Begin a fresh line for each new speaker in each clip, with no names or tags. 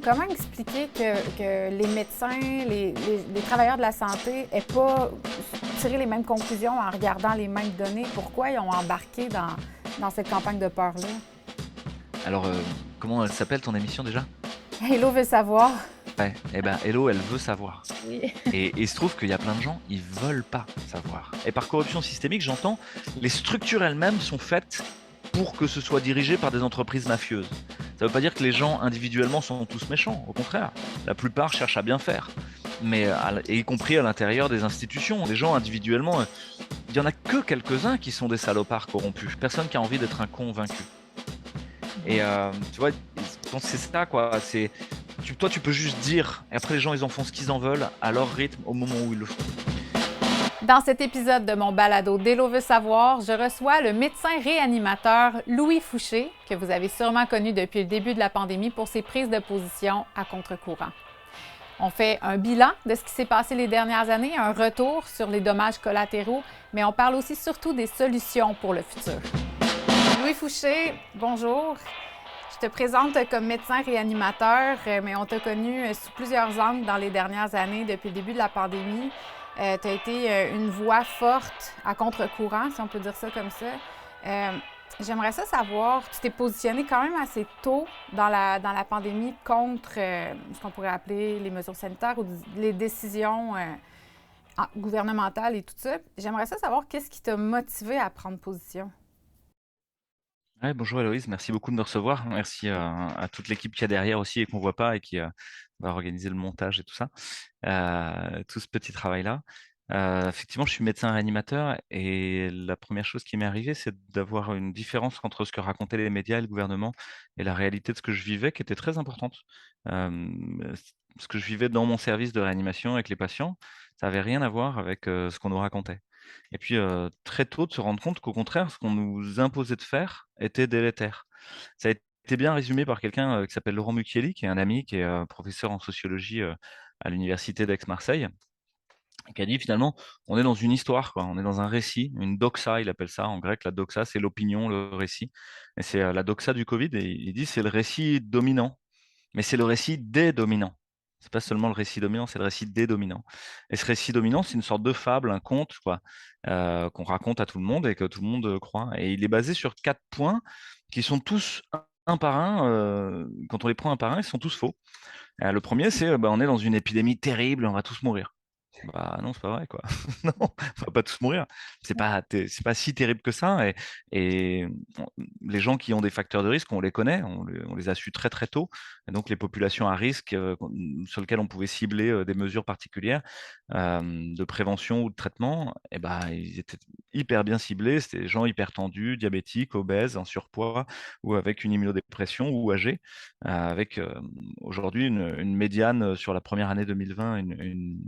comment expliquer que les médecins, les travailleurs de la santé n'aient pas tiré les mêmes conclusions en regardant les mêmes données? Pourquoi ils ont embarqué dans cette campagne de peur-là?
Alors, comment elle s'appelle ton émission déjà?
Hello veut savoir.
Ouais, eh ben Hello, elle veut savoir.
Oui.
Et il se trouve qu'il y a plein de gens, ils veulent pas savoir. Et par corruption systémique, j'entends, les structures elles-mêmes sont faites pour que ce soit dirigé par des entreprises mafieuses. Ça veut pas dire que les gens individuellement sont tous méchants, au contraire. La plupart cherchent à bien faire. Mais, et y compris à l'intérieur des institutions. Les gens individuellement, il y en a que quelques-uns qui sont des salopards corrompus. Personne qui a envie d'être un convaincu. Et tu vois, je pense que c'est ça, quoi. Toi, tu peux juste dire, et après les gens, ils en font ce qu'ils en veulent, à leur rythme, au moment où ils le font.
Dans cet épisode de mon balado Délo veut savoir, je reçois le médecin réanimateur Louis Fouché, que vous avez sûrement connu depuis le début de la pandémie pour ses prises de position à contre-courant. On fait un bilan de ce qui s'est passé les dernières années, un retour sur les dommages collatéraux, mais on parle aussi surtout des solutions pour le futur. Louis Fouché, bonjour. Je te présente comme médecin réanimateur, mais on t'a connu sous plusieurs angles dans les dernières années, depuis le début de la pandémie. Tu as été une voix forte à contre-courant, si on peut dire ça comme ça. J'aimerais ça savoir, tu t'es positionné quand même assez tôt dans la pandémie contre ce qu'on pourrait appeler les mesures sanitaires ou les décisions gouvernementales et tout ça. J'aimerais ça savoir qu'est-ce qui t'a motivé à prendre position.
Ouais, bonjour Héloïse, merci beaucoup de me recevoir. Merci à toute l'équipe qui est derrière aussi et qu'on voit pas et qui va organiser le montage et tout ça, tout ce petit travail-là. Effectivement, je suis médecin réanimateur et la première chose qui m'est arrivée, c'est d'avoir une différence entre ce que racontaient les médias et le gouvernement et la réalité de ce que je vivais, qui était très importante. Ce que je vivais dans mon service de réanimation avec les patients, ça avait rien à voir avec ce qu'on nous racontait. Et puis, très tôt de se rendre compte qu'au contraire, ce qu'on nous imposait de faire était délétère. Ça a été bien résumé par quelqu'un, qui s'appelle Laurent Mucchielli, qui est un ami, qui est, professeur en sociologie, à l'université d'Aix-Marseille, et qui a dit finalement: «On est dans une histoire, quoi, on est dans un récit, une doxa», il appelle ça en grec. La doxa, c'est l'opinion, le récit, et c'est, la doxa du Covid, et il dit: «C'est le récit dominant». Mais c'est le récit des dominants. C'est pas seulement le récit dominant, c'est le récit des dominants. Et ce récit dominant, c'est une sorte de fable, un conte, quoi, qu'on raconte à tout le monde et que tout le monde croit. Et il est basé sur 4 points qui sont tous un par un, quand on les prend un par un, ils sont tous faux. Le premier, c'est bah, on est dans une épidémie terrible, on va tous mourir. Bah non, c'est pas vrai, quoi. Non, on va pas tous mourir. C'est pas si terrible que ça. Et les gens qui ont des facteurs de risque, on les connaît, on les a su très très tôt. Et donc les populations à risque sur lesquelles on pouvait cibler des mesures particulières de prévention ou de traitement, et ben, ils étaient hyper bien ciblés. C'était des gens hyper tendus, diabétiques, obèses, en surpoids ou avec une immunodépression ou âgés, avec aujourd'hui une médiane sur la première année 2020, une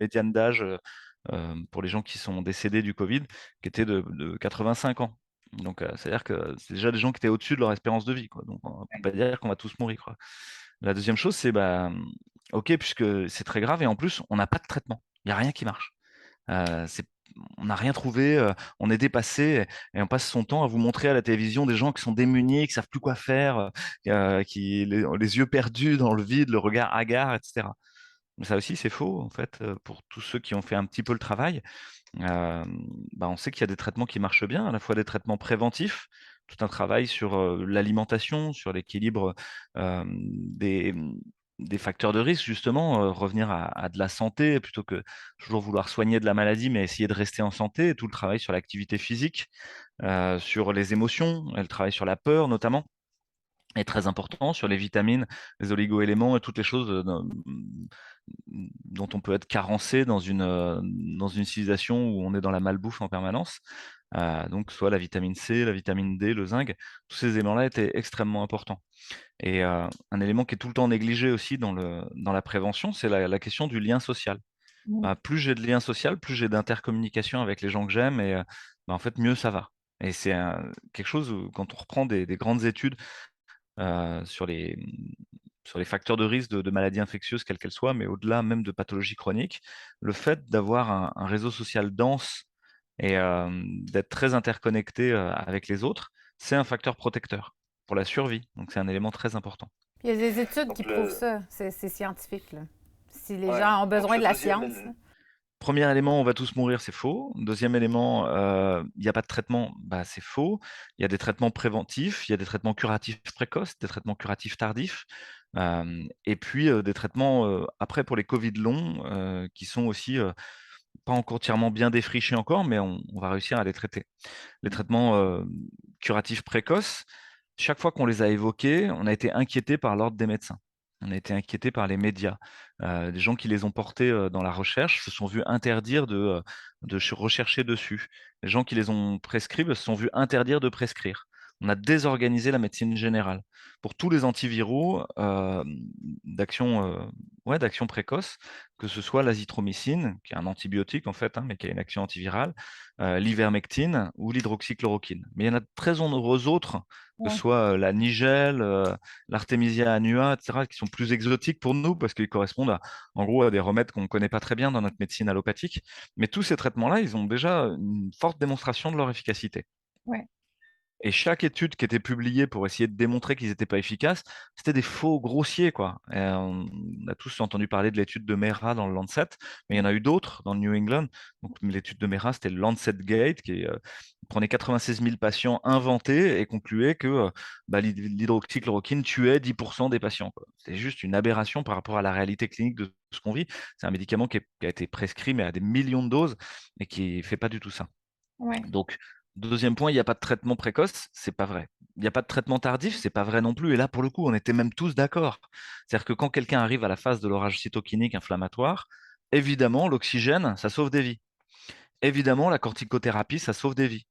médiane d'âge pour les gens qui sont décédés du Covid, qui était de 85 ans. Donc, c'est-à-dire que c'est déjà des gens qui étaient au-dessus de leur espérance de vie, quoi. Donc, on ne peut pas dire qu'on va tous mourir, quoi. La deuxième chose, c'est bah, ok, puisque c'est très grave, et en plus, on n'a pas de traitement. Il n'y a rien qui marche. C'est On n'a rien trouvé, on est dépassé, et on passe son temps à vous montrer à la télévision des gens qui sont démunis, qui savent plus quoi faire, qui les yeux perdus dans le vide, le regard hagard, etc. Mais ça aussi, c'est faux, en fait, pour tous ceux qui ont fait un petit peu le travail. Bah, on sait qu'il y a des traitements qui marchent bien, à la fois des traitements préventifs, tout un travail sur l'alimentation, sur l'équilibre des, des facteurs de risque, justement, revenir à de la santé plutôt que toujours vouloir soigner de la maladie, mais essayer de rester en santé, et tout le travail sur l'activité physique, sur les émotions, et le travail sur la peur notamment est très important, sur les vitamines, les oligo-éléments et toutes les choses dont on peut être carencé dans une civilisation où on est dans la malbouffe en permanence. Donc, soit la vitamine C, la vitamine D, le zinc, tous ces éléments-là étaient extrêmement importants. Et un élément qui est tout le temps négligé aussi dans la prévention, c'est la question du lien social.
Mm.
Bah, plus j'ai de lien social, plus j'ai d'intercommunication avec les gens que j'aime, et bah, en fait, mieux ça va. Et c'est quelque chose où, quand on reprend des grandes études sur sur les facteurs de risque de maladies infectieuses, quelles qu'elles soient, mais au-delà même de pathologies chroniques, le fait d'avoir un réseau social dense et d'être très interconnecté avec les autres, c'est un facteur protecteur pour la survie. Donc c'est un élément très important.
Il y a des études qui
Donc
prouvent
le,
ça. C'est scientifique, là. Si les
ouais.
gens ont
Donc
besoin
ce
de la
deuxième
science,
élément,
là.
Premier élément, on va tous mourir, c'est faux. Deuxième élément, il n'y a pas de traitement, bah, c'est faux. Il y a des traitements préventifs, il y a des traitements curatifs précoces, des traitements curatifs tardifs, et puis des traitements après pour les Covid longs qui sont aussi pas encore entièrement bien défrichés encore, mais on va réussir à les traiter. Les traitements curatifs précoces, chaque fois qu'on les a évoqués, on a été inquiété par l'ordre des médecins. On a été inquiété par les médias. Des gens qui les ont portés dans la recherche se sont vus interdire de rechercher dessus. Les gens qui les ont prescrits se sont vus interdire de prescrire. On a désorganisé la médecine générale. Pour tous les antiviraux d'action d'action précoce, que ce soit l'azithromycine, qui est un antibiotique en fait, hein, mais qui a une action antivirale, l'ivermectine ou l'hydroxychloroquine. Mais il y en a de très nombreux autres, que ce
Ouais.
soit la nigelle, l'artémisia annua, etc., qui sont plus exotiques pour nous parce qu'ils correspondent en gros à des remèdes qu'on ne connaît pas très bien dans notre médecine allopathique. Mais tous ces traitements-là, ils ont déjà une forte démonstration de leur efficacité.
Ouais.
Et chaque étude qui était publiée pour essayer de démontrer qu'ils n'étaient pas efficaces, c'était des faux grossiers, quoi. Et on a tous entendu parler de l'étude de Mera dans le Lancet, mais il y en a eu d'autres dans le New England. Donc l'étude de Mera, c'était le Lancet Gate, qui prenait 96 000 patients inventés et concluait que bah, l'hydroxychloroquine tuait 10% des patients, quoi. C'est juste une aberration par rapport à la réalité clinique de ce qu'on vit. C'est un médicament qui a été prescrit, mais à des millions de doses, et qui ne fait pas du tout ça.
Ouais.
Donc, deuxième point, il n'y a pas de traitement précoce, c'est pas vrai. Il n'y a pas de traitement tardif, c'est pas vrai non plus. Et là, pour le coup, on était même tous d'accord. C'est-à-dire que quand quelqu'un arrive à la phase de l'orage cytokinique inflammatoire, évidemment, l'oxygène, ça sauve des vies. Évidemment, la corticothérapie, ça sauve des vies.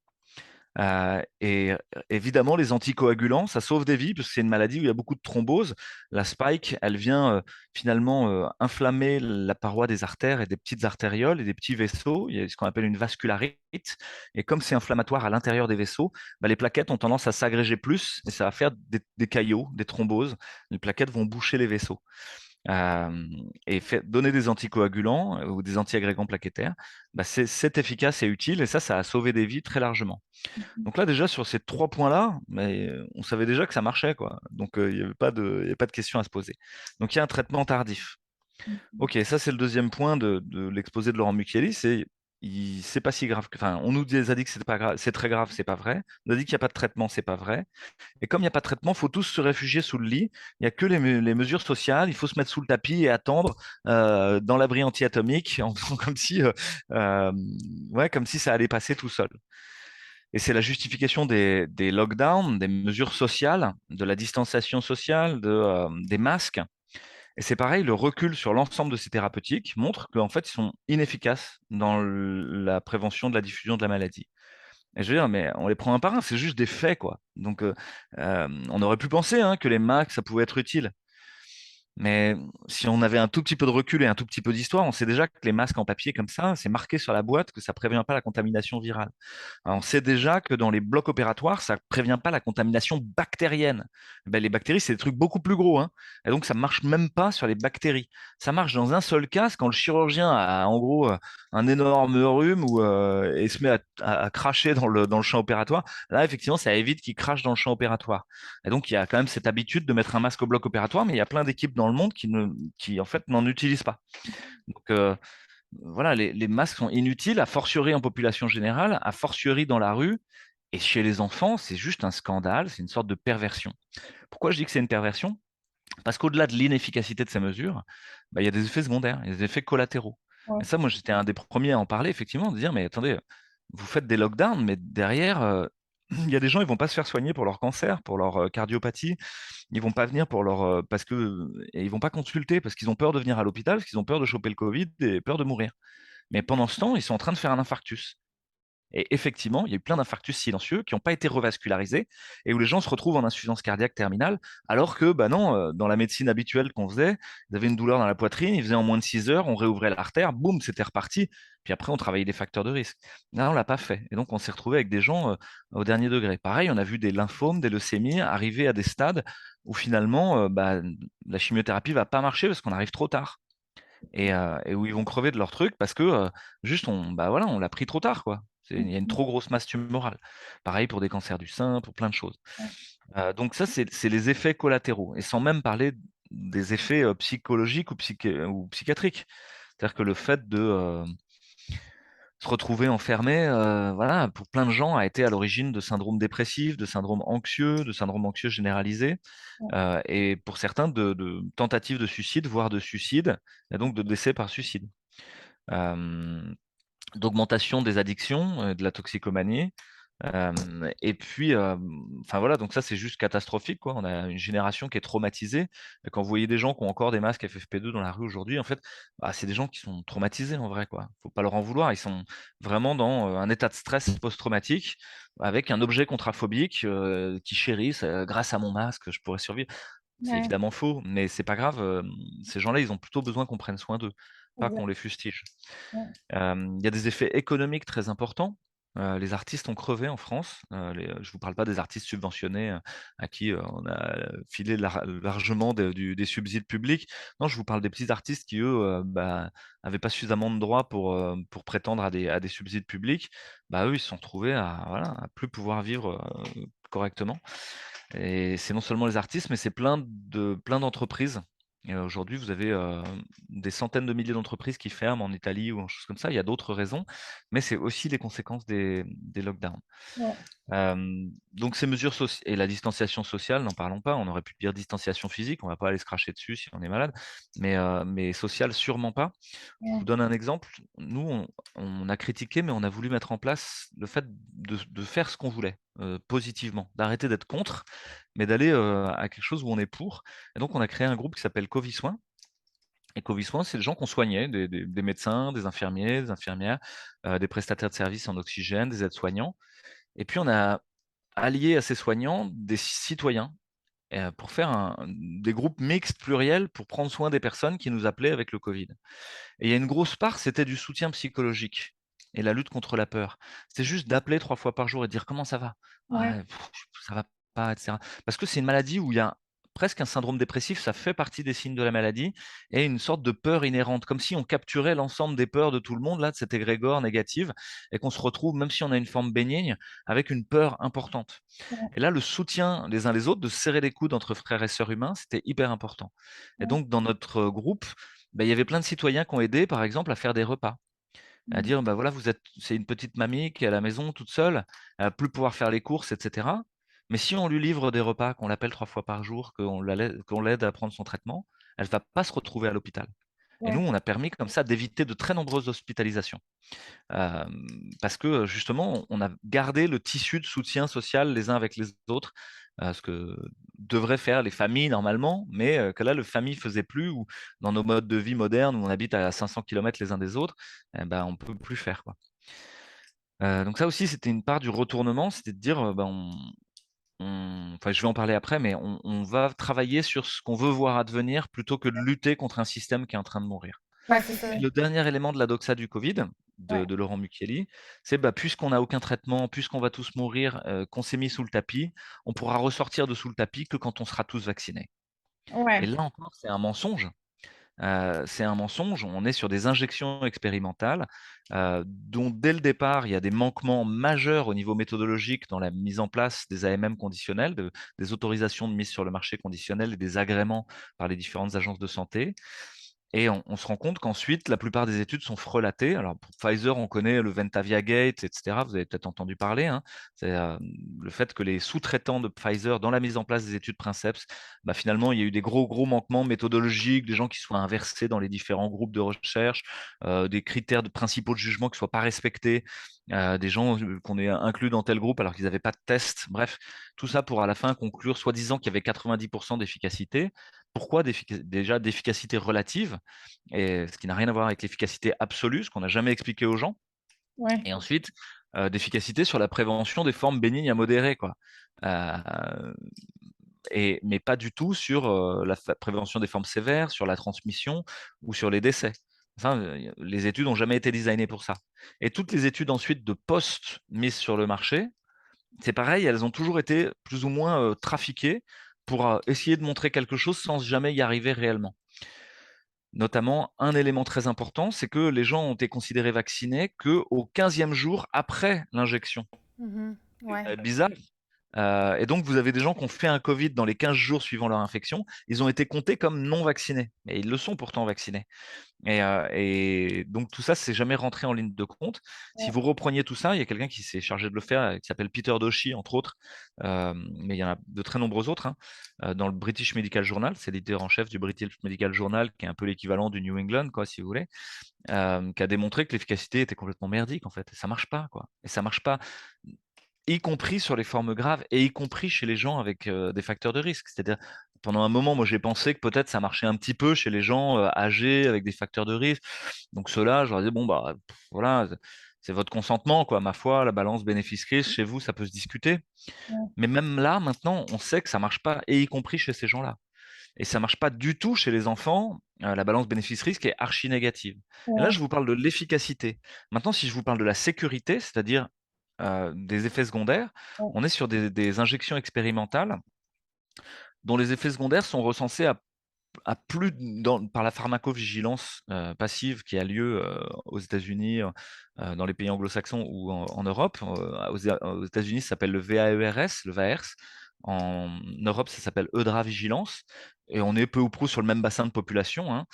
Et évidemment, les anticoagulants, ça sauve des vies parce que c'est une maladie où il y a beaucoup de thrombose. La spike, elle vient finalement inflammer la paroi des artères et des petites artérioles et des petits vaisseaux. Il y a ce qu'on appelle une vascularite. Et comme c'est inflammatoire à l'intérieur des vaisseaux, bah, les plaquettes ont tendance à s'agréger plus et ça va faire des caillots, des thromboses. Les plaquettes vont boucher les vaisseaux. Euh, et donner des anticoagulants ou des antiagrégants plaquettaires, bah, c'est efficace et utile et ça a sauvé des vies très largement. Donc là, déjà, sur ces trois points-là, mais on savait déjà que ça marchait, quoi. Donc, il n'y avait pas de question à se poser. Donc, il y a un traitement tardif. Ok, ça, c'est le deuxième point de l'exposé de Laurent Mucchielli, c'est pas si grave. Enfin, on nous a dit que c'était pas grave, c'est très grave, c'est pas vrai. On a dit qu'il n'y a pas de traitement, c'est pas vrai. Et comme il n'y a pas de traitement, il faut tous se réfugier sous le lit. Il n'y a que les mesures sociales. Il faut se mettre sous le tapis et attendre dans l'abri anti-atomique en faisant euh, ouais, comme si ça allait passer tout seul. Et c'est la justification des lockdowns, des mesures sociales, de la distanciation sociale, des masques. Et c'est pareil, le recul sur l'ensemble de ces thérapeutiques montre qu'en fait, ils sont inefficaces dans la prévention de la diffusion de la maladie. Et je veux dire, mais on les prend un par un, c'est juste des faits, quoi. Donc, on aurait pu penser hein, que les masques, ça pouvait être utile. Mais si on avait un tout petit peu de recul et un tout petit peu d'histoire, on sait déjà que les masques en papier comme ça, c'est marqué sur la boîte que ça prévient pas la contamination virale. Alors, on sait déjà que dans les blocs opératoires, ça prévient pas la contamination bactérienne. Ben, les bactéries, c'est des trucs beaucoup plus gros, hein. Et donc, ça marche même pas sur les bactéries. Ça marche dans un seul cas, c'est quand le chirurgien a en gros un énorme rhume et se met à cracher dans le champ opératoire. Là, effectivement, ça évite qu'il crache dans le champ opératoire. Et donc, il y a quand même cette habitude de mettre un masque au bloc opératoire, mais il y a plein d'équipes dans le monde qui en fait, n'en utilisent pas. Donc, voilà, les masques sont inutiles, a fortiori en population générale, a fortiori dans la rue. Et chez les enfants, c'est juste un scandale, c'est une sorte de perversion. Pourquoi je dis que c'est une perversion? Parce qu'au-delà de l'inefficacité de ces mesures, bah, il y a des effets secondaires, il y a des effets collatéraux. Et
Ouais.
ça, moi, j'étais un des premiers à en parler, effectivement, de dire, mais attendez, vous faites des lockdowns, mais derrière, il y a des gens, ils vont pas se faire soigner pour leur cancer, pour leur cardiopathie, ils vont pas venir pour leur parce que et ils vont pas consulter parce qu'ils ont peur de venir à l'hôpital, parce qu'ils ont peur de choper le Covid et peur de mourir. Mais pendant ce temps, ils sont en train de faire un infarctus. Et effectivement, il y a eu plein d'infarctus silencieux qui n'ont pas été revascularisés et où les gens se retrouvent en insuffisance cardiaque terminale, alors que, bah non, dans la médecine habituelle qu'on faisait, ils avaient une douleur dans la poitrine, ils faisaient en moins de 6 heures, on réouvrait l'artère, boum, c'était reparti. Puis après, on travaillait des facteurs de risque. Là, on l'a pas fait. Et donc, on s'est retrouvé avec des gens au dernier degré. Pareil, on a vu des lymphomes, des leucémies arriver à des stades où finalement, bah, la chimiothérapie va pas marcher parce qu'on arrive trop tard. Et où ils vont crever de leur truc parce que juste bah voilà, on l'a pris trop tard, quoi. Il y a une trop grosse masse tumorale. Pareil pour des cancers du sein, pour plein de choses. Donc ça, c'est les effets collatéraux, et sans même parler des effets psychologiques ou psychiatriques. C'est-à-dire que le fait de se retrouver enfermé, voilà, pour plein de gens, a été à l'origine de syndromes dépressifs, de syndromes anxieux, de syndromes anxieux généralisés, et pour certains de tentatives de suicide, voire de suicide, et donc de décès par suicide. Euh, D'augmentation des addictions, de la toxicomanie. Et puis, enfin voilà, donc ça c'est juste catastrophique, quoi. On a une génération qui est traumatisée. Et quand vous voyez des gens qui ont encore des masques FFP2 dans la rue aujourd'hui, en fait, bah, c'est des gens qui sont traumatisés en vrai, quoi. Faut pas leur en vouloir. Ils sont vraiment dans un état de stress post-traumatique avec un objet contraphobique qui chérissent. Grâce à mon masque, je pourrais survivre. C'est
Ouais,
évidemment faux, mais c'est pas grave. Ces gens-là, ils ont plutôt besoin qu'on prenne soin d'eux, pas qu'on
exact.
les fustige.
Ouais,
Il y a des effets économiques très importants. Les artistes ont crevé en France. Je ne vous parle pas des artistes subventionnés à qui on a filé largement des subsides publics. Non, je vous parle des petits artistes qui, eux, n'avaient pas suffisamment de droits pour prétendre à des subsides publics. Bah, eux, ils se sont retrouvés voilà, à plus pouvoir vivre correctement. Et c'est non seulement les artistes, mais c'est plein d'entreprises. Et aujourd'hui, vous avez des centaines de milliers d'entreprises qui ferment en Italie ou en choses comme ça. Il y a d'autres raisons, mais c'est aussi les conséquences des lockdowns.
ouais,
Donc ces mesures et la distanciation sociale, n'en parlons pas. On aurait pu dire distanciation physique, on ne va pas aller se cracher dessus si on est malade, mais sociale, sûrement pas. Je vous
ouais,
donne un exemple. Nous, on a critiqué, mais on a voulu mettre en place le fait de faire ce qu'on voulait, positivement, d'arrêter d'être contre, mais d'aller à quelque chose où on est pour. Et donc, on a créé un groupe qui s'appelle Covid Soins. Et Covid Soins, c'est les gens qu'on soignait, des médecins, des infirmiers, des infirmières, des prestataires de services en oxygène, des aides-soignants. Et puis, on a allié à ces soignants des citoyens pour faire des groupes mixtes pluriels pour prendre soin des personnes qui nous appelaient avec le Covid. Et il y a une grosse part, c'était du soutien psychologique et la lutte contre la peur. C'est juste d'appeler 3 fois par jour et de dire: «Comment ça va?»
ouais,
«Ah, ça va pas», et cetera. Parce que c'est une maladie où il y a presque un syndrome dépressif, ça fait partie des signes de la maladie, et une sorte de peur inhérente, comme si on capturait l'ensemble des peurs de tout le monde, là, de cette égrégore négative, et qu'on se retrouve, même si on a une forme bénigne, avec une peur importante.
ouais,
Et là, le soutien les uns les autres, de se serrer les coudes entre frères et sœurs humains, c'était hyper important. Et
ouais,
donc, dans notre groupe, bah, il y avait plein de citoyens qui ont aidé, par exemple, à faire des repas, à
mm,
dire: bah voilà, c'est une petite mamie qui est à la maison toute seule, elle va plus pouvoir faire les courses, etc. Mais si on lui livre des repas, qu'on l'appelle 3 fois par jour, qu'on l'aide à prendre son traitement, elle va pas se retrouver à l'hôpital. Et nous,
ouais,
on a permis comme ça d'éviter de très nombreuses hospitalisations. Parce que justement, on a gardé le tissu de soutien social les uns avec les autres, ce que devraient faire les familles normalement, mais que là, les familles ne faisaient plus, ou dans nos modes de vie modernes où on habite à 500 kilomètres les uns des autres, eh ben, on ne peut plus faire, quoi. Donc ça aussi, c'était une part du retournement, c'était de dire, ben, enfin, je vais en parler après, mais on va travailler sur ce qu'on veut voir advenir plutôt que de lutter contre un système qui est en train de mourir.
ouais, c'est ça.
Puis le dernier élément de la doxa du Covid,
Ouais,
de Laurent Mucchielli, c'est, bah, puisqu'on n'a aucun traitement, puisqu'on va tous mourir, qu'on s'est mis sous le tapis, on pourra ressortir de sous le tapis que quand on sera tous vaccinés. Et
ouais,
là encore, c'est un mensonge. C'est un mensonge. On est sur des injections expérimentales dont dès le départ, il y a des manquements majeurs au niveau méthodologique dans la mise en place des AMM conditionnels, des autorisations de mise sur le marché conditionnelles et des agréments par les différentes agences de santé. Et on se rend compte qu'ensuite, la plupart des études sont frelatées. Alors, pour Pfizer, on connaît le Ventavia Gate, etc. Vous avez peut-être entendu parler, hein. C'est le fait que les sous-traitants de Pfizer, dans la mise en place des études Princeps, bah, finalement, il y a eu des gros manquements méthodologiques, des gens qui soient inversés dans les différents groupes de recherche, des critères principaux de jugement qui ne soient pas respectés, des gens qu'on ait inclus dans tel groupe alors qu'ils n'avaient pas de test. Bref, tout ça pour à la fin conclure, soi-disant qu'il y avait 90% d'efficacité. Pourquoi déjà d'efficacité relative, et ce qui n'a rien à voir avec l'efficacité absolue, ce qu'on n'a jamais expliqué aux gens.
ouais,
Et ensuite, d'efficacité sur la prévention des formes bénignes à modérées, quoi. Euh, mais pas du tout sur la prévention des formes sévères, sur la transmission ou sur les décès. Enfin, les études n'ont jamais été designées pour ça. Et toutes les études ensuite de post mises sur le marché, c'est pareil, elles ont toujours été plus ou moins trafiquées pour essayer de montrer quelque chose sans jamais y arriver réellement. Notamment, un élément très important, c'est que les gens ont été considérés vaccinés qu'au 15e jour après l'injection.
Mhm. Ouais.
Bizarre. Et donc, vous avez des gens qui ont fait un Covid dans les 15 jours suivant leur infection. Ils ont été comptés comme non vaccinés. Mais ils le sont pourtant vaccinés. Et donc, tout ça, c'est jamais rentré en ligne de compte. Si vous repreniez tout ça, il y a quelqu'un qui s'est chargé de le faire, qui s'appelle Peter Doshi, entre autres, mais il y en a de très nombreux autres, hein, dans le British Medical Journal. C'est l'éditeur en chef du British Medical Journal, qui est un peu l'équivalent du New England, quoi, si vous voulez, qui a démontré que l'efficacité était complètement merdique, en fait. Et ça marche pas, quoi. Et ça marche pas, y compris sur les formes graves et y compris chez les gens avec des facteurs de risque. C'est-à-dire, pendant un moment, moi, j'ai pensé que peut-être ça marchait un petit peu chez les gens âgés avec des facteurs de risque. Donc, ceux-là, je leur disais, bon, bah, voilà, c'est votre consentement, quoi. Ma foi, la balance bénéfice-risque, chez vous, ça peut se discuter.
Ouais.
Mais même là, maintenant, on sait que ça marche pas, et y compris chez ces gens-là. Et ça marche pas du tout chez les enfants. La balance bénéfice-risque est archi négative. Et là,
Ouais.
je vous parle de l'efficacité. Maintenant, si je vous parle de la sécurité, c'est-à-dire des effets secondaires,
Ouais.
on est sur des injections expérimentales dont les effets secondaires sont recensés par la pharmacovigilance passive qui a lieu aux États-Unis, dans les pays anglo-saxons ou en Europe. Aux États-Unis, ça s'appelle le VAERS, le VAERS. En Europe, ça s'appelle EUDRA Vigilance. Et on est peu ou prou sur le même bassin de population, hein.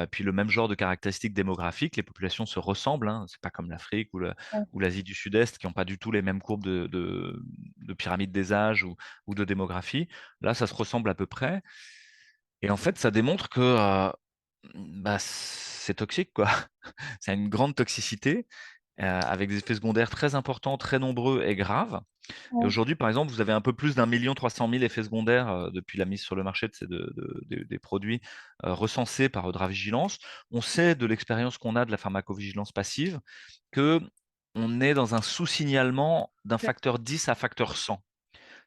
Puis le même genre de caractéristiques démographiques. Les populations se ressemblent, hein. C'est pas comme l'Afrique
Ouais.
ou l'Asie du Sud-Est qui n'ont pas du tout les mêmes courbes de pyramide des âges ou de démographie. Là, ça se ressemble à peu près. Et en fait, ça démontre que bah, c'est toxique, quoi. Ça a une grande toxicité, avec des effets secondaires très importants, très nombreux et graves. Et
Ouais.
aujourd'hui, par exemple, vous avez un peu plus d'1,3 million effets secondaires depuis la mise sur le marché des produits recensés par Eudravigilance. On sait de l'expérience qu'on a de la pharmacovigilance passive que on est dans un sous-signalement d'un facteur 10 à facteur 100.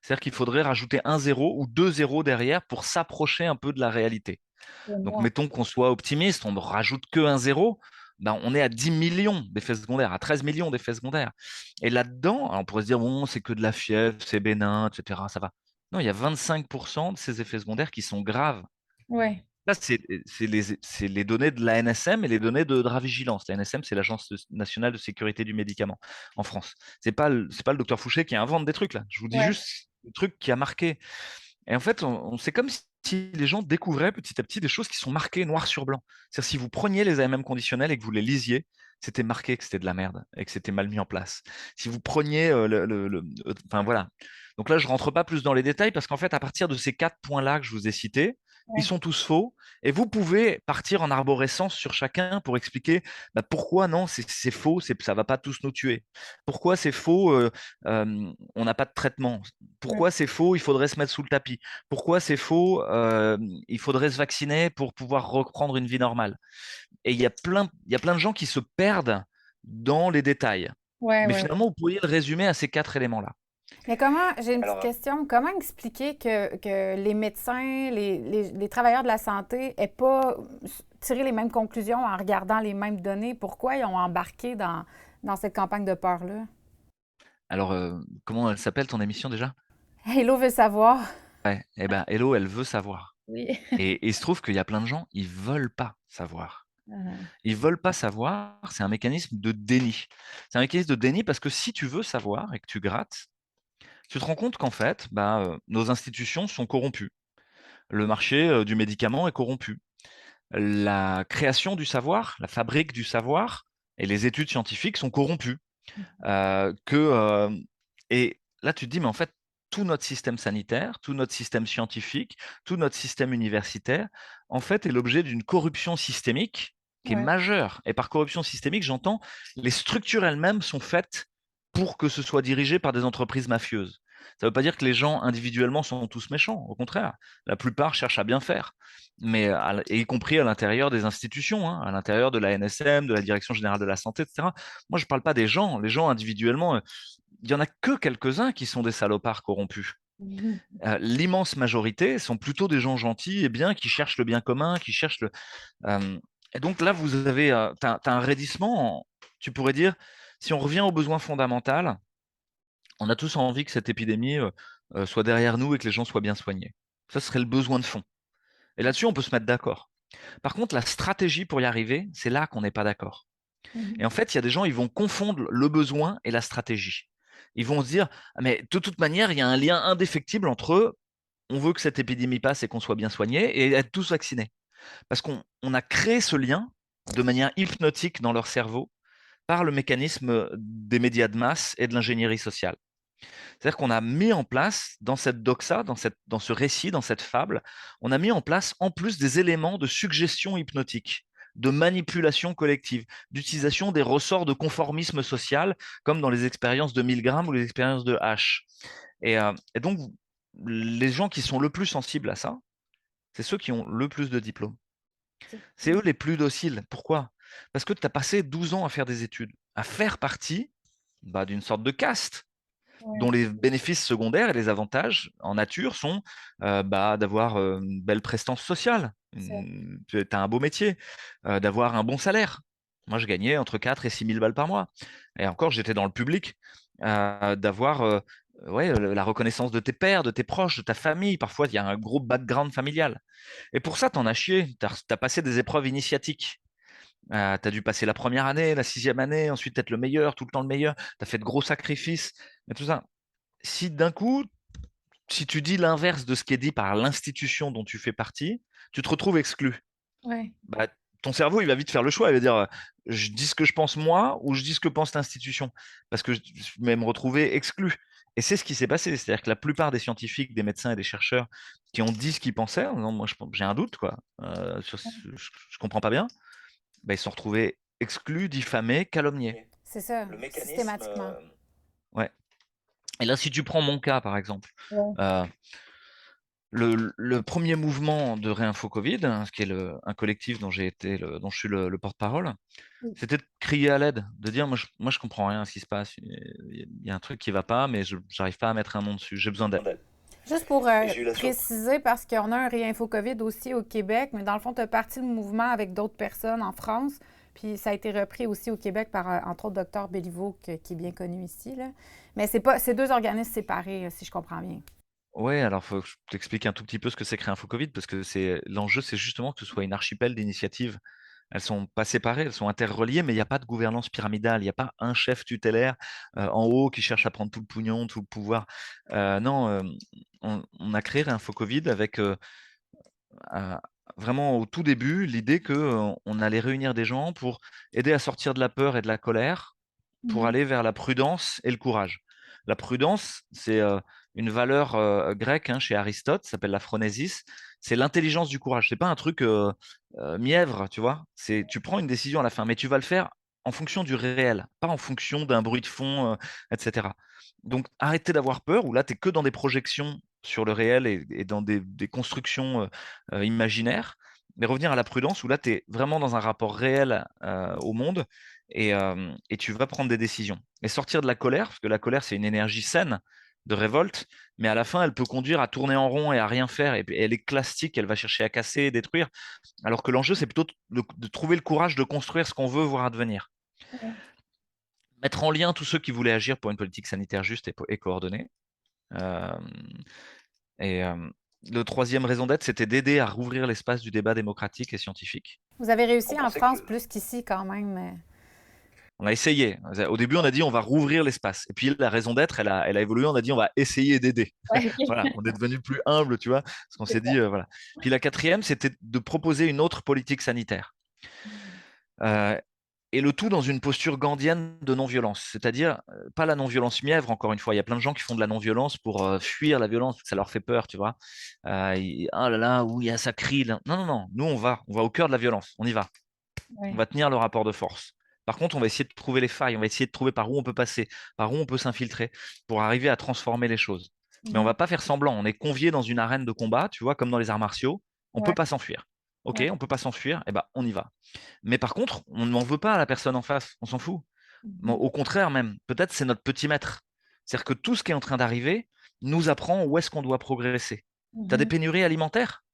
C'est-à-dire qu'il faudrait rajouter un zéro ou deux zéros derrière pour s'approcher un peu de la réalité. Donc,
Ouais.
mettons qu'on soit optimiste, on ne rajoute que un zéro, ben, on est à 10 millions d'effets secondaires, à 13 millions d'effets secondaires. Et là-dedans, on pourrait se dire, bon, c'est que de la fièvre, c'est bénin, etc., ça va. Non, il y a 25% de ces effets secondaires qui sont graves.
Ouais.
Là, c'est les données de la NSM et les données de Dravigilance. La NSM, c'est l'Agence nationale de sécurité du médicament en France. C'est pas le docteur Fouché qui invente des trucs là. Je vous dis
Ouais.
juste le truc qui a marqué. Et en fait, c'est comme si les gens découvraient petit à petit des choses qui sont marquées noir sur blanc. C'est-à-dire si vous preniez les AMM conditionnels et que vous les lisiez, c'était marqué que c'était de la merde et que c'était mal mis en place. Si vous preniez enfin voilà. Donc là, je rentre pas plus dans les détails parce qu'en fait, à partir de ces 4 points-là que je vous ai cités, ils
Ouais.
sont tous faux et vous pouvez partir en arborescence sur chacun pour expliquer bah, pourquoi non, c'est faux, ça va pas tous nous tuer. Pourquoi c'est faux, on n'a pas de traitement.
Ouais.
Pourquoi c'est faux, il faudrait se mettre sous le tapis. Pourquoi c'est faux, il faudrait se vacciner pour pouvoir reprendre une vie normale. Et il y a plein de gens qui se perdent dans les détails.
Ouais.
Mais
Ouais.
finalement, vous pourriez le résumer à ces 4 éléments-là.
Mais comment, j'ai une petite
Alors,
question, comment expliquer que les médecins, les travailleurs de la santé n'aient pas tiré les mêmes conclusions en regardant les mêmes données? Pourquoi ils ont embarqué dans cette campagne de peur-là?
comment elle s'appelle ton émission déjà?
Hello veut savoir.
Ouais, eh ben, Hello, elle veut savoir.
Oui.
Et il se trouve qu'il y a plein de gens, ils veulent pas savoir.
Ah,
Ils veulent pas savoir, c'est un mécanisme de déni. C'est un mécanisme de déni parce que si tu veux savoir et que tu grattes, tu te rends compte qu'en fait, bah, nos institutions sont corrompues. Le marché du médicament est corrompu. La création du savoir, la fabrique du savoir et les études scientifiques sont corrompues. Euh, que, euh, et là, tu te dis, mais en fait, tout notre système sanitaire, tout notre système scientifique, tout notre système universitaire, en fait, est l'objet d'une corruption systémique qui est
ouais,
majeure. Et par corruption systémique, j'entends les structures elles-mêmes sont faites pour que ce soit dirigé par des entreprises mafieuses. Ça ne veut pas dire que les gens individuellement sont tous méchants. Au contraire, la plupart cherchent à bien faire, mais et y compris à l'intérieur des institutions, hein, à l'intérieur de la NSM, de la Direction générale de la santé, etc. Moi, je ne parle pas des gens. Les gens individuellement, il y en a que quelques-uns qui sont des salopards corrompus.
mhm,
L'immense majorité sont plutôt des gens gentils et bien qui cherchent le bien commun, qui cherchent le. euh, et donc là, vous avez, t'as un raidissement. Tu pourrais dire, si on revient aux besoins fondamentaux, on a tous envie que cette épidémie soit derrière nous et que les gens soient bien soignés. Ça serait le besoin de fond. Et là-dessus, on peut se mettre d'accord. Par contre, la stratégie pour y arriver, c'est là qu'on n'est pas d'accord. Et
Mhm.
en fait, il y a des gens, ils vont confondre le besoin et la stratégie. Ils vont se dire, ah, mais de toute manière, il y a un lien indéfectible entre on veut que cette épidémie passe et qu'on soit bien soigné et être tous vaccinés. Parce qu'on a créé ce lien de manière hypnotique dans leur cerveau par le mécanisme des médias de masse et de l'ingénierie sociale. C'est-à-dire qu'on a mis en place dans cette doxa, dans ce récit, dans cette fable, on a mis en place en plus des éléments de suggestion hypnotique, de manipulation collective, d'utilisation des ressorts de conformisme social, comme dans les expériences de Milgram ou les expériences de H. Et donc, les gens qui sont le plus sensibles à ça, c'est ceux qui ont le plus de diplômes. C'est eux les plus dociles. Pourquoi? Parce que tu as passé 12 ans à faire des études, à faire partie d'une sorte de caste dont
Ouais,
les bénéfices secondaires et les avantages en nature sont d'avoir une belle prestance sociale,
ça.
tu as un beau métier, d'avoir un bon salaire. Moi, je gagnais entre 4 et 6 000 balles par mois. Et encore, j'étais dans le public, d'avoir ouais, la reconnaissance de tes pairs, de tes proches, de ta famille. Parfois, il y a un gros background familial. Et pour ça, tu en as chié. Tu as passé des épreuves initiatiques. Tu as dû passer la première année, la sixième année, ensuite être le meilleur, tout le temps le meilleur. Tu as fait de gros sacrifices. Et tout ça, si d'un coup, si tu dis l'inverse de ce qui est dit par l'institution dont tu fais partie, tu te retrouves exclu.
Ouais.
Bah, ton cerveau, il va vite faire le choix. Il va dire, je dis ce que je pense moi ou je dis ce que pense l'institution. Parce que je vais me retrouver exclu. Et c'est ce qui s'est passé. C'est-à-dire que la plupart des scientifiques, des médecins et des chercheurs qui ont dit ce qu'ils pensaient, non, moi j'ai un doute, quoi, je comprends pas bien, bah, ils se sont retrouvés exclus, diffamés, calomniés.
C'est ça,
Le mécanisme.
systématiquement.
Ouais. Et là, si tu prends mon cas, par exemple,
Ouais.
euh, le premier mouvement de Réinfo Covid, hein, ce qui est un collectif dont dont je suis le porte-parole, c'était de crier à l'aide, de dire moi je comprends rien à ce qui se passe, il y a un truc qui va pas, mais je n'arrive pas à mettre un nom dessus, j'ai besoin d'aide.
Juste pour
Et j'ai eu la surprise.
préciser, parce qu'on a un Réinfo COVID aussi au Québec, mais dans le fond, tu as parti le mouvement avec d'autres personnes en France, puis ça a été repris aussi au Québec par, entre autres, Docteur Béliveau, qui est bien connu ici. Là. Mais c'est deux organismes séparés, si je comprends bien.
Ouais, alors faut que je t'explique un tout petit peu ce que c'est que Réinfo Covid, parce que l'enjeu, c'est justement que ce soit une archipel d'initiatives. Elles sont pas séparées, elles sont interreliées, mais il n'y a pas de gouvernance pyramidale. Il n'y a pas un chef tutélaire en haut qui cherche à prendre tout le pognon, tout le pouvoir. Non, on a créé Réinfo Covid avec à- vraiment au tout début l'idée que on allait réunir des gens pour aider à sortir de la peur et de la colère, pour
Mhm.
aller vers la prudence et le courage. La prudence, c'est une valeur grecque, hein, chez Aristote, ça s'appelle la phronésis. C'est l'intelligence du courage. C'est pas un truc mièvre, tu vois. C'est tu prends une décision à la fin, mais tu vas le faire en fonction du réel, pas en fonction d'un bruit de fond, etc. Donc arrêtez d'avoir peur, où là, tu es que dans des projections sur le réel et dans des constructions imaginaires, mais revenir à la prudence, où là, tu es vraiment dans un rapport réel au monde et tu vas prendre des décisions. Et sortir de la colère, parce que la colère, c'est une énergie saine de révolte, mais à la fin, elle peut conduire à tourner en rond et à rien faire, et elle est plastique, elle va chercher à casser et détruire, alors que l'enjeu, c'est plutôt de trouver le courage de construire ce qu'on veut voir advenir.
Ouais.
Mettre en lien tous ceux qui voulaient agir pour une politique sanitaire juste et coordonnée. Euh, et le troisième raison d'être, c'était d'aider à rouvrir l'espace du débat démocratique et scientifique.
Vous avez
On
réussi en
pensait que
France plus qu'ici quand même.
on a essayé. Au début, on a dit on va rouvrir l'espace. Et puis la raison d'être, elle a évolué. On a dit on va essayer d'aider.
Ouais,
Voilà,
OK.
on est devenu plus humble, tu vois, parce qu'on
C'est
s'est dit voilà. Puis la quatrième, c'était de proposer une autre politique sanitaire. Euh, et le tout dans une posture gandhienne de non-violence, c'est-à-dire pas la non-violence mièvre, encore une fois. Il y a plein de gens qui font de la non-violence pour fuir la violence, parce que ça leur fait peur, tu vois. Ah là là, où il y a ça crie. Là. Non, non, non. Nous, on va au cœur de la violence. On y va. On
ouais.
va tenir le rapport de force. Par contre, on va essayer de trouver les failles, on va essayer de trouver par où on peut passer, par où on peut s'infiltrer pour arriver à transformer les choses. Mais on
Mhm.
va pas faire semblant. On est convié dans une arène de combat, tu vois, comme dans les arts martiaux. On peut
Ouais,
pas s'enfuir. Ok,
ouais.
on peut pas s'enfuir, et ben on y va. Mais par contre, on n'en veut pas à la personne en face, on s'en fout.
Mhm.
Au contraire même, peut-être c'est notre petit maître. C'est-à-dire que tout ce qui est en train d'arriver nous apprend où est-ce qu'on doit progresser. Tu as des
Mhm.
pénuries alimentaires,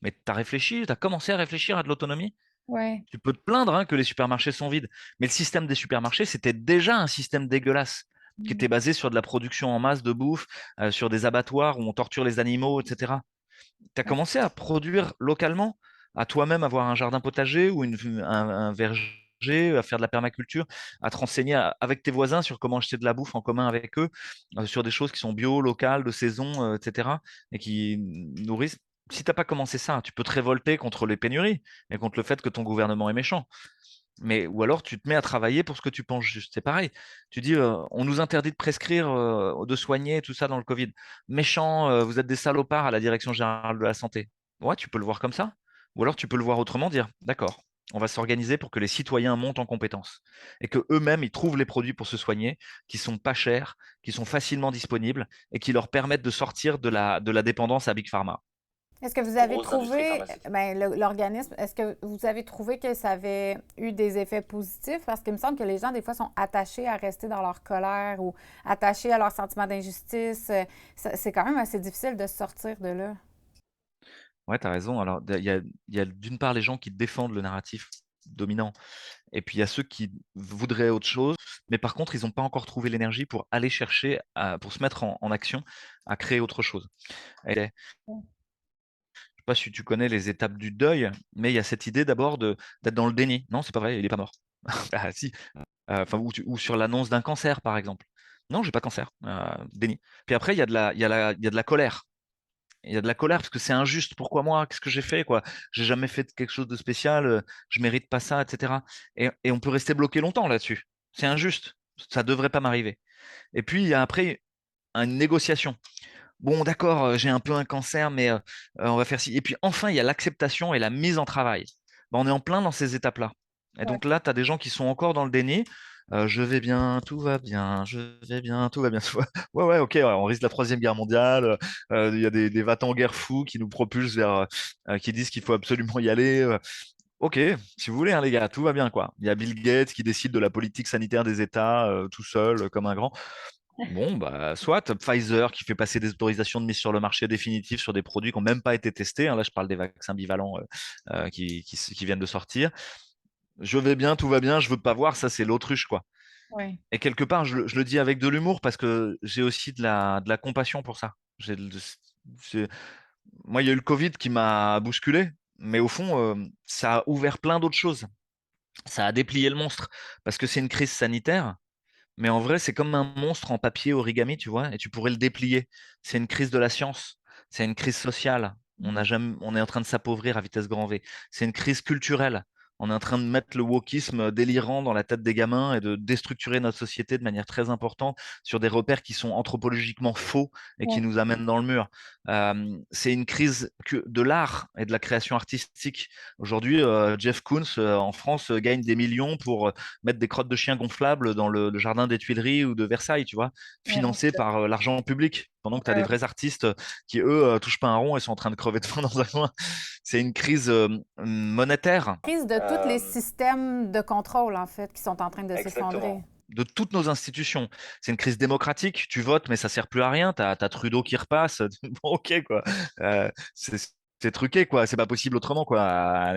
mais tu as réfléchi, tu as commencé à réfléchir à de l'autonomie.
Ouais.
Tu peux te plaindre, hein, que les supermarchés sont vides, mais le système des supermarchés, c'était déjà un système dégueulasse qui
Mhm.
était basé sur de la production en masse de bouffe, sur des abattoirs où on torture les animaux, etc. Tu as
Ouais.
commencé à produire localement, à toi-même avoir un jardin potager ou un verger, à faire de la permaculture, à te renseigner avec tes voisins sur comment acheter de la bouffe en commun avec eux, sur des choses qui sont bio, locales, de saison, etc., et qui nourrissent. Si tu n'as pas commencé ça, tu peux te révolter contre les pénuries et contre le fait que ton gouvernement est méchant. Mais, ou alors tu te mets à travailler pour ce que tu penses juste. C'est pareil. Tu dis, on nous interdit de prescrire, de soigner, tout ça dans le Covid. Méchant, vous êtes des salopards à la Direction générale de la santé. Ouais, tu peux le voir comme ça. Ou alors tu peux le voir autrement, dire, d'accord, on va s'organiser pour que les citoyens montent en compétences et que eux-mêmes ils trouvent les produits pour se soigner, qui sont pas chers, qui sont facilement disponibles et qui leur permettent de sortir de la dépendance à Big Pharma.
Est-ce que vous
Aux
avez
grosses industries
trouvé,
pharmaceutiques.
ben, l'organisme, est-ce que vous avez trouvé que ça avait eu des effets positifs? Parce qu'il me semble que les gens, des fois, sont attachés à rester dans leur colère ou attachés à leur sentiment d'injustice. C'est quand même assez difficile de sortir de là.
Ouais, tu as raison. Alors, il y a d'une part les gens qui défendent le narratif dominant, et puis il y a ceux qui voudraient autre chose, mais par contre, ils n'ont pas encore trouvé l'énergie pour aller chercher, pour se mettre en action, à créer autre chose. Et, je ne sais pas si tu connais les étapes du deuil, mais il y a cette idée d'abord d'être dans le déni. Non, c'est pas vrai, il n'est pas mort. Ah, si. Enfin, ou sur l'annonce d'un cancer, par exemple. Non, j'ai pas de cancer. Déni. Puis après, il y a de la colère. Il y a de la colère parce que c'est injuste. Pourquoi moi? Qu'est-ce que j'ai fait, quoi? J'ai jamais fait quelque chose de spécial. Je mérite pas ça, etc. Et on peut rester bloqué longtemps là-dessus. C'est injuste. Ça devrait pas m'arriver. Et puis il y a après une négociation. Bon, d'accord, j'ai un peu un cancer, mais on va faire ci. Et puis enfin, il y a l'acceptation et la mise en travail. Ben, on est en plein dans ces étapes-là. Et
Ouais.
donc là, tu as des gens qui sont encore dans le déni. Je vais bien, tout va bien, je vais bien, tout va bien. Ouais, ouais, ok, ouais, on risque la Troisième Guerre mondiale. Il y a des va-t-en guerre fous qui nous propulsent qui disent qu'il faut absolument y aller. Ok, si vous voulez, hein, les gars, tout va bien, quoi. Il y a Bill Gates qui décide de la politique sanitaire des États tout seul, comme un grand. Bon, bah, soit Pfizer qui fait passer des autorisations de mise sur le marché définitive sur des produits qui n'ont même pas été testés, hein. Là, je parle des vaccins bivalents qui viennent de sortir. Je vais bien, tout va bien, je veux pas voir, ça c'est l'autruche, quoi.
Oui.
Et quelque part, je le dis avec de l'humour parce que j'ai aussi de la compassion pour ça. C'est- Moi, il y a eu le Covid qui m'a bousculé, mais au fond, ça a ouvert plein d'autres choses. Ça a déplié le monstre parce que c'est une crise sanitaire. Mais en vrai, c'est comme un monstre en papier origami, tu vois, et tu pourrais le déplier. C'est une crise de la science, c'est une crise sociale. On est en train de s'appauvrir à vitesse grand V. C'est une crise culturelle. On est en train de mettre le wokisme délirant dans la tête des gamins et de déstructurer notre société de manière très importante sur des repères qui sont anthropologiquement faux et qui
Ouais.
nous amènent dans le mur. C'est une crise de l'art et de la création artistique. Aujourd'hui, Jeff Koons en France gagne des millions pour mettre des crottes de chiens gonflables dans le jardin des Tuileries ou de Versailles, tu vois,
Ouais.
financés par l'argent public, pendant que tu as des
Ouais.
vrais artistes qui, eux, touchent pas un rond et sont en train de crever de faim dans un coin. C'est une crise monétaire.
Crise de tous les
Euh,
systèmes de contrôle, en fait, qui sont en train de s'effondrer.
Exactement. De toutes nos institutions. C'est une crise démocratique. Tu votes, mais ça sert plus à rien. T'as Trudeau qui repasse. Bon, ok, quoi. C'est truqué, quoi. C'est pas possible autrement, quoi.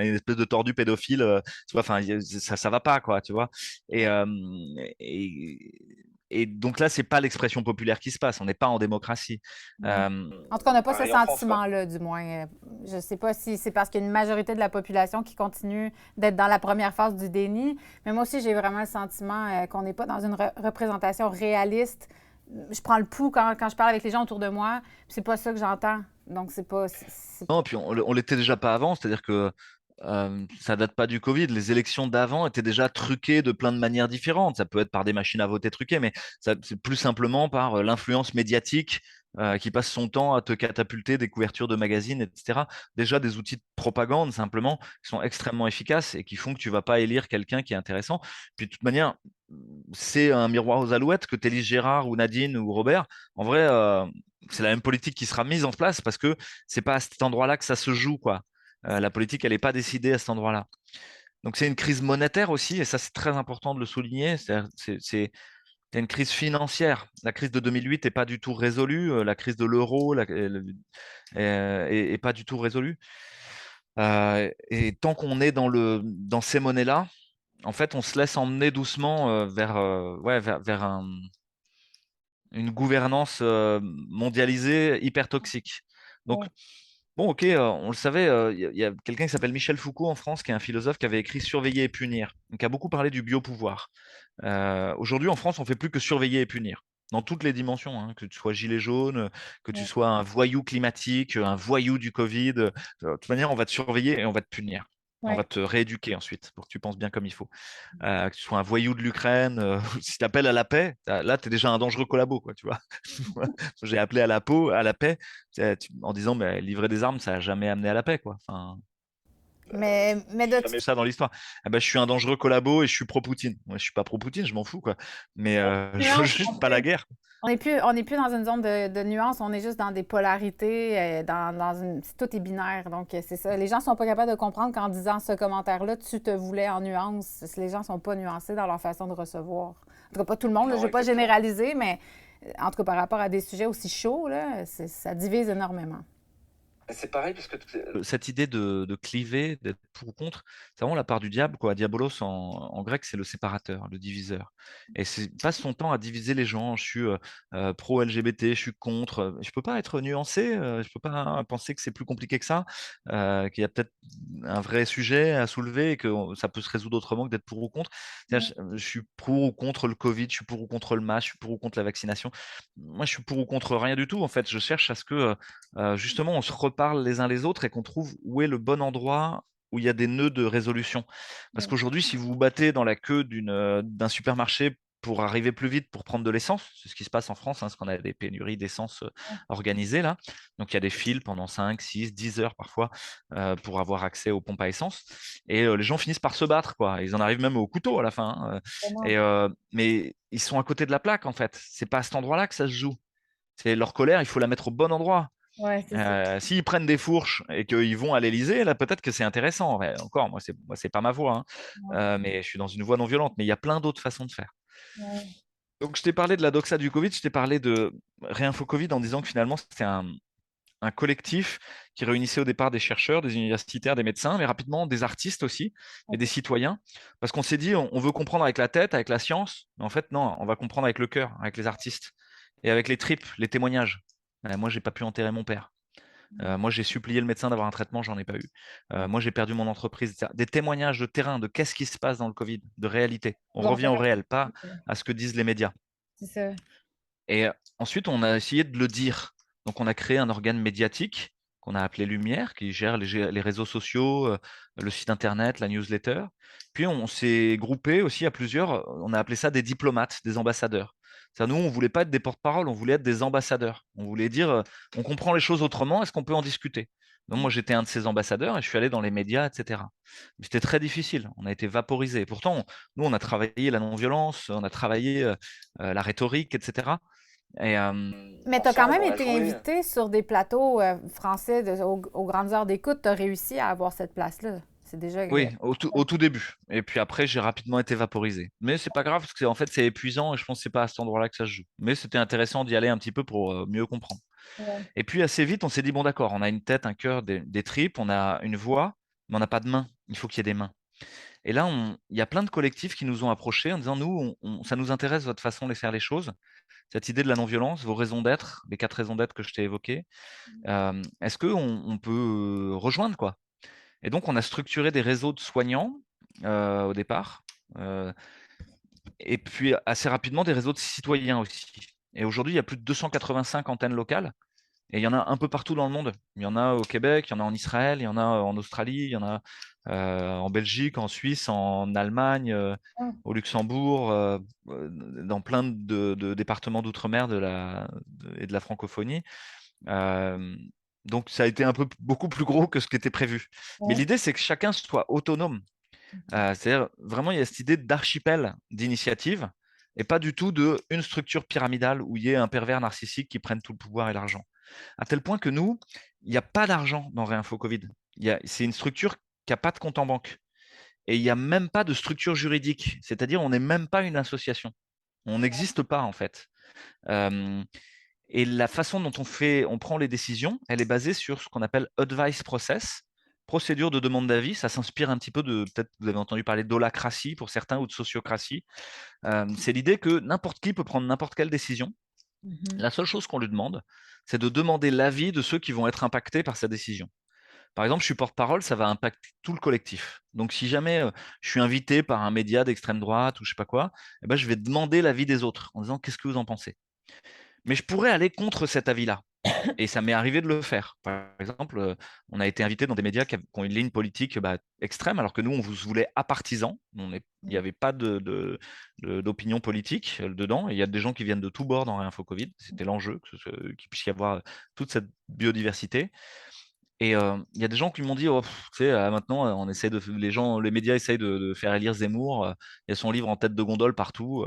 Une espèce de tordu pédophile, tu vois, enfin, ça va pas, quoi, tu vois. Et, euh, et, et donc là, c'est pas l'expression populaire qui se passe. On n'est pas en démocratie.
Ouais.
Euh,
En tout cas, on n'a pas ce
Pareil en France, quoi.
sentiment-là, du moins. Je ne sais pas si c'est parce qu'il y a une majorité de la population qui continue d'être dans la première phase du déni, mais moi aussi, j'ai vraiment le sentiment qu'on n'est pas dans une représentation réaliste. Je prends le pouls quand je parle avec les gens autour de moi, puis c'est pas ça que j'entends. Donc, c'est pas.
Non, puis on l'était déjà pas avant, c'est-à-dire que ça date pas du Covid. Les élections d'avant étaient déjà truquées de plein de manières différentes. Ça peut être par des machines à voter truquées, mais c'est plus simplement par l'influence médiatique qui passe son temps à te catapulter des couvertures de magazines, etc. Déjà des outils de propagande simplement qui sont extrêmement efficaces et qui font que tu vas pas élire quelqu'un qui est intéressant. Puis de toute manière, c'est un miroir aux alouettes que t'élises Gérard ou Nadine ou Robert. En vrai, c'est la même politique qui sera mise en place parce que c'est pas à cet endroit-là que ça se joue, quoi. La politique, elle n'est pas décidée à cet endroit-là. Donc c'est une crise monétaire aussi, et ça c'est très important de le souligner. C'est une crise financière. La crise de 2008 n'est pas du tout résolue. La crise de l'euro est pas du tout résolue. Et tant qu'on est dans ces monnaies-là, en fait, on se laisse emmener doucement vers une gouvernance mondialisée hyper toxique. Donc,
Ouais.
Bon, ok, on le savait, il y a quelqu'un qui s'appelle Michel Foucault en France, qui est un philosophe qui avait écrit Surveiller et punir, qui a beaucoup parlé du biopouvoir. Aujourd'hui, en France, on fait plus que surveiller et punir, dans toutes les dimensions, hein, que tu sois gilet jaune, que tu
Ouais.
sois un voyou climatique, un voyou du Covid. De toute manière, on va te surveiller et on va te punir. On va
Ouais.
te rééduquer ensuite pour que tu penses bien comme il faut. Que tu sois un voyou de l'Ukraine, si tu appelles à la paix, là, tu es déjà un dangereux collabo, quoi, tu vois. J'ai appelé à la paix, en disant, mais livrer des armes, ça n'a jamais amené à la paix, quoi. Enfin,
Mais de
jamais eu ça dans l'histoire. Ah ben, je suis un dangereux collabo et je suis pro-Poutine. Moi, je suis pas pro-Poutine, je m'en fous, quoi. Mais je veux
nuance
juste
non
pas la
plus.
guerre.
On n'est plus dans une zone de nuances, on est juste dans des polarités, tout est binaire. Donc, c'est ça. Les gens sont pas capables de comprendre qu'en disant ce commentaire-là, tu te voulais en nuance. Les gens sont pas nuancés dans leur façon de recevoir. En tout cas, pas tout le monde, là, je
Non,
vais pas
exactement.
généraliser, mais en tout cas, par rapport à des sujets aussi chauds, là, ça divise énormément.
C'est pareil parce que cette idée de cliver, d'être pour ou contre, c'est vraiment la part du diable, quoi. Diabolos en grec, c'est le séparateur, le diviseur. Et c'est passe son temps à diviser les gens. Je suis pro-LGBT, je suis contre. Je peux pas être nuancé. Je peux pas penser que c'est plus compliqué que ça, qu'il y a peut-être un vrai sujet à soulever et que ça peut se résoudre autrement que d'être pour ou contre. C'est-à-dire, je suis pour ou contre le Covid, je suis pour ou contre le masque, je suis pour ou contre la vaccination. Moi, je suis pour ou contre rien du tout. En fait, je cherche à ce que justement, on se reparle les uns les autres et qu'on trouve où est le bon endroit où il y a des nœuds de résolution. Parce qu'aujourd'hui, si vous vous battez dans la queue d'un supermarché pour arriver plus vite pour prendre de l'essence, c'est ce qui se passe en France, hein, parce qu'on a des pénuries d'essence organisées là. Donc il y a des files pendant 5, 6, 10 heures parfois pour avoir accès aux pompes à essence. Et les gens finissent par se battre, quoi. Ils en arrivent même au couteau à la fin, hein. Mais ils sont à côté de la plaque, en fait. C'est pas à cet endroit-là que ça se joue. C'est leur colère, il faut la mettre au bon endroit.
Ouais, c'est ça.
S'ils prennent des fourches et qu'ils vont à l'Élysée, là, peut-être que c'est intéressant. Ouais, encore, moi, c'est pas ma voix, hein. Mais je suis dans une voie non violente. Mais il y a plein d'autres façons de faire.
Ouais.
Donc, je t'ai parlé de la doxa du Covid, je t'ai parlé de Réinfo Covid en disant que finalement, c'était un collectif qui réunissait au départ des chercheurs, des universitaires, des médecins, mais rapidement des artistes aussi et des citoyens. Parce qu'on s'est dit, on veut comprendre avec la tête, avec la science, mais en fait, non, on va comprendre avec le cœur, avec les artistes et avec les tripes, les témoignages. Moi, j'ai pas pu enterrer mon père. Moi, j'ai supplié le médecin d'avoir un traitement, j'en ai pas eu. Moi, j'ai perdu mon entreprise, etc. Des témoignages de terrain, de qu'est-ce qui se passe dans le Covid, de réalité. On
Bon,
revient au réel, pas à ce que disent les médias.
c'est ça.
Et ensuite, on a essayé de le dire. Donc, on a créé un organe médiatique qu'on a appelé Lumière, qui gère les réseaux sociaux, le site internet, la newsletter. Puis, on s'est groupé aussi à plusieurs. On a appelé ça des diplomates, des ambassadeurs. Ça, nous, on voulait pas être des porte-parole, on voulait être des ambassadeurs. On voulait dire, on comprend les choses autrement, est-ce qu'on peut en discuter? Donc, moi, j'étais un de ces ambassadeurs et je suis allé dans les médias, etc. Mais c'était très difficile. On a été vaporisés. Pourtant, nous, on a travaillé la non-violence, on a travaillé la rhétorique, etc. Et
Mais tu as quand
ensemble,
même
on a
été
joué.
invité sur des plateaux français aux grandes heures d'écoute. Tu as réussi à avoir cette place-là. C'est déjà.
Oui, au tout début. Et puis après, j'ai rapidement été vaporisé. Mais c'est pas grave, parce que en fait, c'est épuisant et je pense que c'est pas à cet endroit-là que ça se joue. Mais c'était intéressant d'y aller un petit peu pour mieux comprendre.
Ouais.
Et puis assez vite, on s'est dit, bon d'accord, on a une tête, un cœur, des tripes, on a une voix, mais on n'a pas de mains. Il faut qu'il y ait des mains. Et là, il y a plein de collectifs qui nous ont approchés en disant, nous, ça nous intéresse votre façon de faire les choses, cette idée de la non-violence, vos raisons d'être, les 4 raisons d'être que je t'ai évoquées. Est-ce qu'on peut rejoindre, quoi? Et donc, on a structuré des réseaux de soignants au départ, euh, et puis assez rapidement des réseaux de citoyens aussi. Et aujourd'hui, il y a plus de 285 antennes locales, et il y en a un peu partout dans le monde. Il y en a au Québec, il y en a en Israël, il y en a en Australie, il y en a en Belgique, en Suisse, en Allemagne,
Ah,
au Luxembourg, dans plein de départements d'outre-mer et de la francophonie. Euh, donc, ça a été beaucoup plus gros que ce qui était prévu. Mais
ouais.
l'idée, c'est que chacun soit autonome. C'est-à-dire, vraiment, il y a cette idée d'archipel d'initiative et pas du tout de une structure pyramidale où il y ait un pervers narcissique qui prenne tout le pouvoir et l'argent. À tel point que nous, il n'y a pas d'argent dans Réinfo Covid. C'est une structure qui n'a pas de compte en banque. Et il n'y a même pas de structure juridique. C'est-à-dire, on n'est même pas une association. On n'existe pas, en fait. Euh, et la façon dont on prend les décisions, elle est basée sur ce qu'on appelle advice process, procédure de demande d'avis. Ça s'inspire un petit peu peut-être vous avez entendu parler d'holacratie pour certains ou de sociocratie. C'est l'idée que n'importe qui peut prendre n'importe quelle décision
Mhm.
La seule chose qu'on lui demande, c'est de demander l'avis de ceux qui vont être impactés par sa décision. Par exemple, je suis porte-parole, ça va impacter tout le collectif. Donc, si jamais je suis invité par un média d'extrême droite ou je sais pas quoi, eh ben, je vais demander l'avis des autres en disant qu'est-ce que vous en pensez. Mais je pourrais aller contre cet avis-là. Et ça m'est arrivé de le faire. Par exemple, on a été invité dans des médias qui ont une ligne politique extrême, alors que nous, on vous voulait apartisan. Il n'y avait pas d'opinion politique dedans. Et il y a des gens qui viennent de tous bords dans Réinfo Covid. C'était l'enjeu, qu'il puisse y avoir toute cette biodiversité. Et il y a des gens qui m'ont dit, oh, tu sais, maintenant, les médias essayent de faire élire Zemmour. Il y a son livre en tête de gondole partout,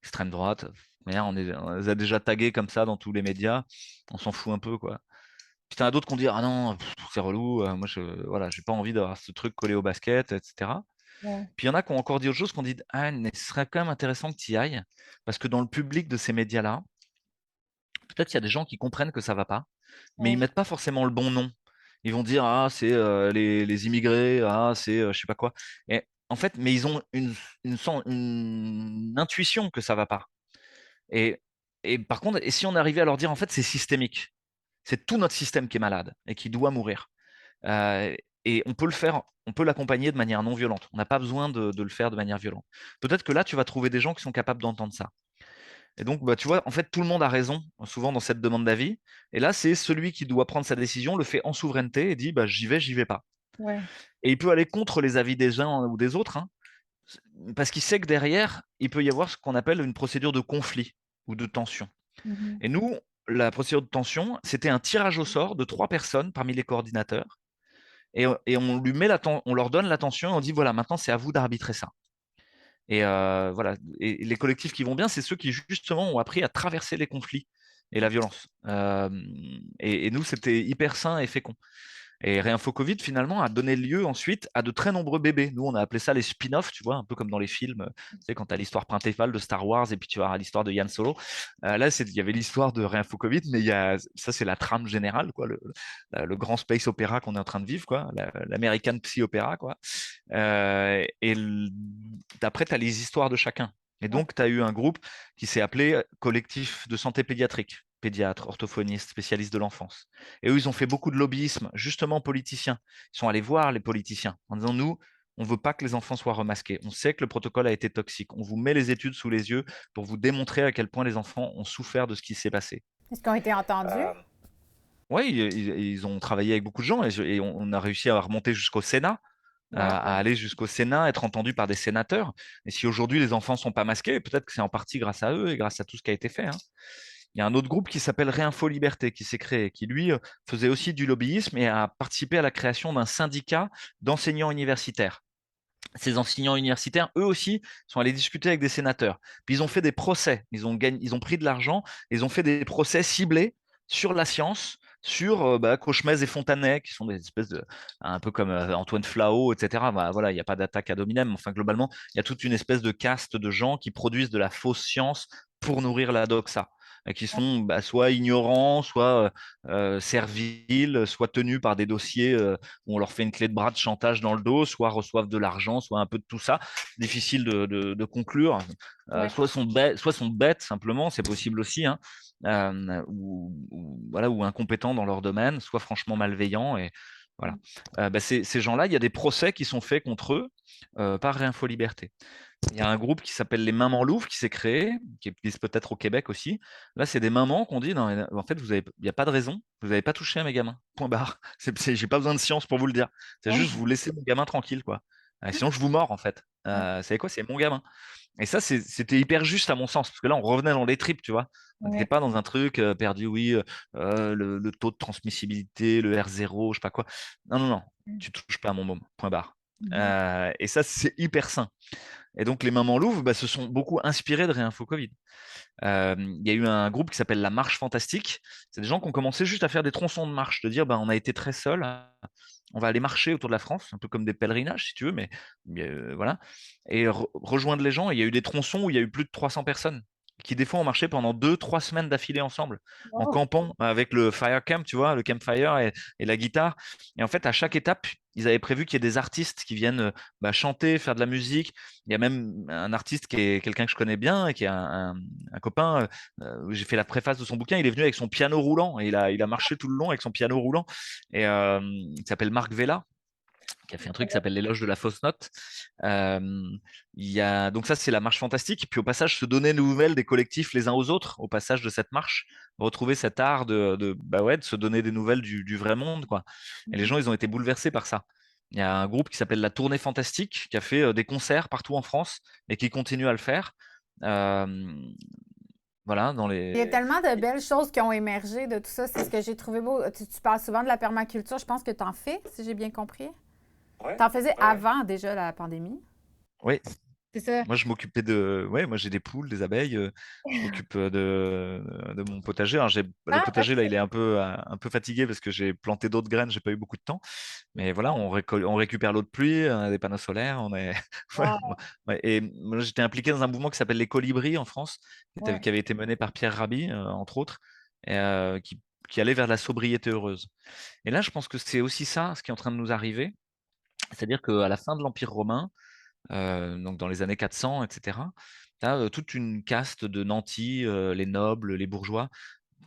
extrême droite. Mais on les a déjà tagués comme ça dans tous les médias. On s'en fout un peu, quoi. Puis t'en as d'autres qui ont dit, ah non, c'est relou. Moi, voilà, j'ai pas envie d'avoir ce truc collé au basket, etc.
Ouais.
Puis il y en a qui ont encore dit autre chose, qui ont dit, ah, mais ce serait quand même intéressant que tu y ailles, parce que dans le public de ces médias-là, peut-être qu'il y a des gens qui comprennent que ça va pas, mais ils
Ouais.
mettent pas forcément le bon nom. Ils vont dire, ah, c'est les immigrés, ah, c'est je sais pas quoi. Et en fait, mais ils ont une intuition que ça va pas. Et, et par contre, et si on arrivait à leur dire, en fait, c'est systémique, c'est tout notre système qui est malade et qui doit mourir. Euh, et on peut le faire, on peut l'accompagner de manière non violente. On n'a pas besoin de le faire de manière violente. Peut-être que là, tu vas trouver des gens qui sont capables d'entendre ça. Et donc, tu vois, en fait, tout le monde a raison, souvent dans cette demande d'avis. Et là, c'est celui qui doit prendre sa décision, le fait en souveraineté et dit, j'y vais pas.
Ouais.
Et il peut aller contre les avis des uns ou des autres, hein, parce qu'il sait que derrière, il peut y avoir ce qu'on appelle une procédure de conflit ou de tension.
Mhm.
Et nous, la procédure de tension, c'était un tirage au sort de 3 personnes parmi les coordinateurs. Et on leur donne l'attention et on dit, voilà, maintenant, c'est à vous d'arbitrer ça. Et voilà. Et les collectifs qui vont bien, c'est ceux qui justement ont appris à traverser les conflits et la violence. Et nous, c'était hyper sain et fécond. Et Réinfo Covid, finalement, a donné lieu ensuite à de très nombreux bébés. Nous, on a appelé ça les spin-offs, tu vois, un peu comme dans les films. Tu sais, quand tu as l'histoire principale de Star Wars et puis tu as l'histoire de Han Solo. Là, il y avait l'histoire de Réinfo Covid, mais ça, c'est la trame générale, quoi, le grand space opéra qu'on est en train de vivre, quoi, l'American Psy Opera, quoi. D'après, tu as les histoires de chacun. Et
Ouais.
donc, tu as eu un groupe qui s'est appelé Collectif de santé pédiatrique, pédiatres, orthophonistes, spécialistes de l'enfance. Et eux, ils ont fait beaucoup de lobbyisme, justement politiciens. Ils sont allés voir les politiciens en disant, nous, on ne veut pas que les enfants soient remasqués. On sait que le protocole a été toxique. On vous met les études sous les yeux pour vous démontrer à quel point les enfants ont souffert de ce qui s'est passé.
Est-ce qu'ils ont été entendus?
Oui, ils ont travaillé avec beaucoup de gens et on a réussi à remonter jusqu'au Sénat,
Ouais.
à aller jusqu'au Sénat, être entendu par des sénateurs. Et si aujourd'hui les enfants ne sont pas masqués, peut-être que c'est en partie grâce à eux et grâce à tout ce qui a été fait, hein. Il y a un autre groupe qui s'appelle Réinfo Liberté qui s'est créé, qui lui faisait aussi du lobbyisme et a participé à la création d'un syndicat d'enseignants universitaires. Ces enseignants universitaires, eux aussi, sont allés discuter avec des sénateurs. Puis ils ont fait des procès. Ils ont pris de l'argent. Ils ont fait des procès ciblés sur la science, sur Cauchemez et Fontanet, qui sont des espèces de, un peu comme Antoine Flao, etc. Voilà, il n'y a pas d'attaque ad hominem. Enfin, globalement, il y a toute une espèce de caste de gens qui produisent de la fausse science pour nourrir la doxa, qui sont soit ignorants, soit serviles, soit tenus par des dossiers où on leur fait une clé de bras de chantage dans le dos, soit reçoivent de l'argent, soit un peu de tout ça. Difficile de conclure.
Ouais.
Soit sont bêtes simplement, c'est possible aussi, hein, voilà, ou incompétents dans leur domaine, soit franchement malveillants. Et voilà. Ces gens-là, il y a des procès qui sont faits contre eux par Réinfo Liberté. Il y a un groupe qui s'appelle les Mamans Louves qui s'est créé, qui existe peut-être au Québec aussi. Là, c'est des mamans qu'on dit, non, en fait, il n'y a pas de raison, vous n'avez pas touché à mes gamins. Point barre. J'ai pas besoin de science pour vous le dire. C'est juste
Ouais.
vous laissez mon gamin tranquille, quoi. Sinon, je vous mords, en fait.
Ouais.
Vous savez quoi, c'est mon gamin. Et ça, c'était hyper juste à mon sens, parce que là, on revenait dans les tripes, tu vois. On n'était
Ouais.
pas dans un truc perdu, oui, le taux de transmissibilité, le R0, je sais pas quoi. Non, non, non, tu touches pas à mon môme. Point barre.
Mhm.
Et ça, c'est hyper sain. Et donc, les Mamans Louves se sont beaucoup inspirées de Réinfo Covid. Il y a eu un groupe qui s'appelle la Marche Fantastique. C'est des gens qui ont commencé juste à faire des tronçons de marche, de dire on a été très seuls, on va aller marcher autour de la France, un peu comme des pèlerinages si tu veux, mais voilà, et rejoindre les gens. Et il y a eu des tronçons où il y a eu plus de 300 personnes qui des fois ont marché pendant 2, 3 semaines d'affilée ensemble, en
Wow.
campant avec le fire camp, tu vois, le campfire et la guitare. Et en fait, à chaque étape, ils avaient prévu qu'il y ait des artistes qui viennent chanter, faire de la musique. Il y a même un artiste qui est quelqu'un que je connais bien, qui est un copain. J'ai fait la préface de son bouquin. Il est venu avec son piano roulant et il a marché tout le long avec son piano roulant. Et il s'appelle Marc Vella, qui a fait un truc qui s'appelle l'éloge de la fausse note. Euh, donc ça, c'est la marche fantastique. Puis au passage, se donner des nouvelles des collectifs les uns aux autres, au passage de cette marche, retrouver cet art de se donner des nouvelles du vrai monde, quoi. Et les gens, ils ont été bouleversés par ça. Il y a un groupe qui s'appelle la Tournée Fantastique, qui a fait des concerts partout en France et qui continue à le faire. Euh, voilà, dans
Il y a
les.
tellement de belles choses qui ont émergé de tout ça. C'est ce que j'ai trouvé beau. Tu parles souvent de la permaculture. Je pense que tu en fais, si j'ai bien compris.
Ouais,
Tu en faisais
ouais, ouais.
avant déjà la pandémie.
Oui,
C'est ça.
moi, je m'occupais de. Ouais, moi, j'ai des poules, des abeilles. Je m'occupe de mon potager. Alors, le
Ah,
potager, là, il est un peu fatigué parce que j'ai planté d'autres graines. J'ai pas eu beaucoup de temps. Mais voilà, on récupère l'eau de pluie, on a des panneaux solaires. On est... ouais,
wow.
ouais. Et moi, j'étais impliqué dans un mouvement qui s'appelle les Colibris en France,
Ouais.
qui avait été mené par Pierre Rabhi, entre autres, et, qui allait vers la sobriété heureuse. Et là, je pense que c'est aussi ça, ce qui est en train de nous arriver. C'est-à-dire qu'à la fin de l'Empire romain, donc dans les années 400, etc. Tu as toute une caste de nantis, les nobles, les bourgeois,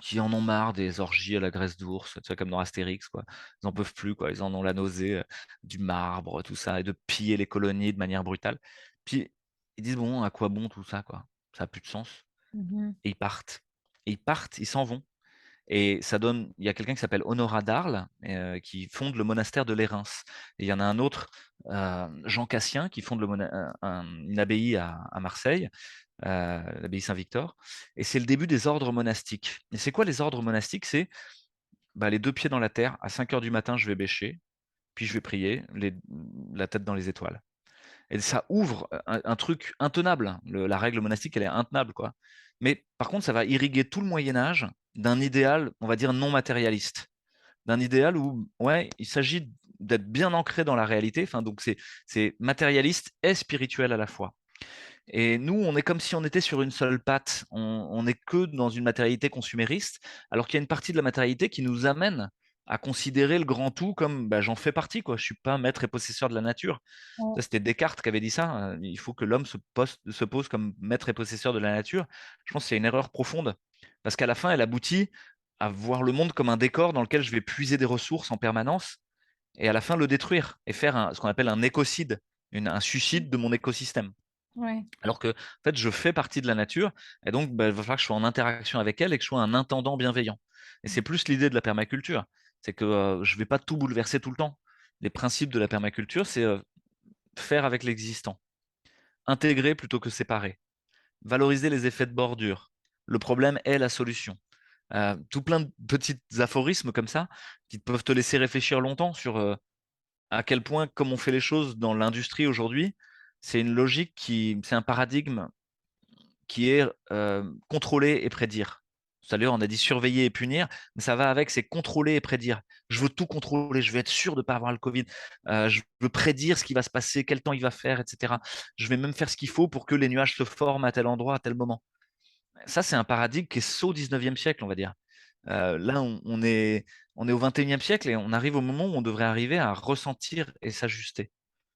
qui en ont marre des orgies à la graisse d'ours, tu vois, comme dans Astérix, quoi. Ils n'en peuvent plus, quoi. Ils en ont la nausée du marbre, tout ça, et de piller les colonies de manière brutale. Puis ils disent, bon, à quoi bon tout ça, quoi? Ça n'a plus de sens.
Mhm.
Et ils partent. Et ils partent, ils s'en vont. Et ça donne, il y a quelqu'un qui s'appelle Honorat d'Arles, qui fonde le monastère de Lérins. Et il y en a un autre, Jean Cassien, qui fonde une abbaye à Marseille, l'abbaye Saint-Victor. Et c'est le début des ordres monastiques. Et c'est quoi les ordres monastiques? C'est les deux pieds dans la terre, à 5 heures du matin, je vais bêcher, puis je vais prier, la tête dans les étoiles. Et ça ouvre un truc intenable, hein. La règle monastique, elle est intenable, quoi. Mais par contre, ça va irriguer tout le Moyen Âge d'un idéal, on va dire, non matérialiste. D'un idéal où, ouais, il s'agit d'être bien ancré dans la réalité. Enfin, donc, c'est matérialiste et spirituel à la fois. Et nous, on est comme si on était sur une seule patte. On n'est que dans une matérialité consumériste, alors qu'il y a une partie de la matérialité qui nous amène à considérer le grand tout comme j'en fais partie, quoi. Je suis pas maître et possesseur de la nature. Ça, c'était Descartes qui avait dit ça. Il faut que l'homme se pose comme maître et possesseur de la nature. Je pense que c'est une erreur profonde. Parce qu'à la fin, elle aboutit à voir le monde comme un décor dans lequel je vais puiser des ressources en permanence et à la fin le détruire et faire ce qu'on appelle un écocide, un suicide de mon écosystème.
Ouais.
Alors que, en fait, je fais partie de la nature et donc il va falloir que je sois en interaction avec elle et que je sois un intendant bienveillant. Et c'est plus l'idée de la permaculture. C'est que je ne vais pas tout bouleverser tout le temps. Les principes de la permaculture, c'est faire avec l'existant, intégrer plutôt que séparer, valoriser les effets de bordure. Le problème est la solution. Tout plein de petits aphorismes comme ça qui peuvent te laisser réfléchir longtemps sur à quel point, comme on fait les choses dans l'industrie aujourd'hui, c'est une logique c'est un paradigme qui est contrôler et prédire. Tout à l'heure, on a dit surveiller et punir, mais ça va avec, c'est contrôler et prédire. Je veux tout contrôler, je veux être sûr de ne pas avoir le Covid, je veux prédire ce qui va se passer, quel temps il va faire, etc. Je vais même faire ce qu'il faut pour que les nuages se forment à tel endroit, à tel moment. Ça, c'est un paradigme qui est saut au 19e siècle, on va dire. Là, on est au 21e siècle et on arrive au moment où on devrait arriver à ressentir et s'ajuster,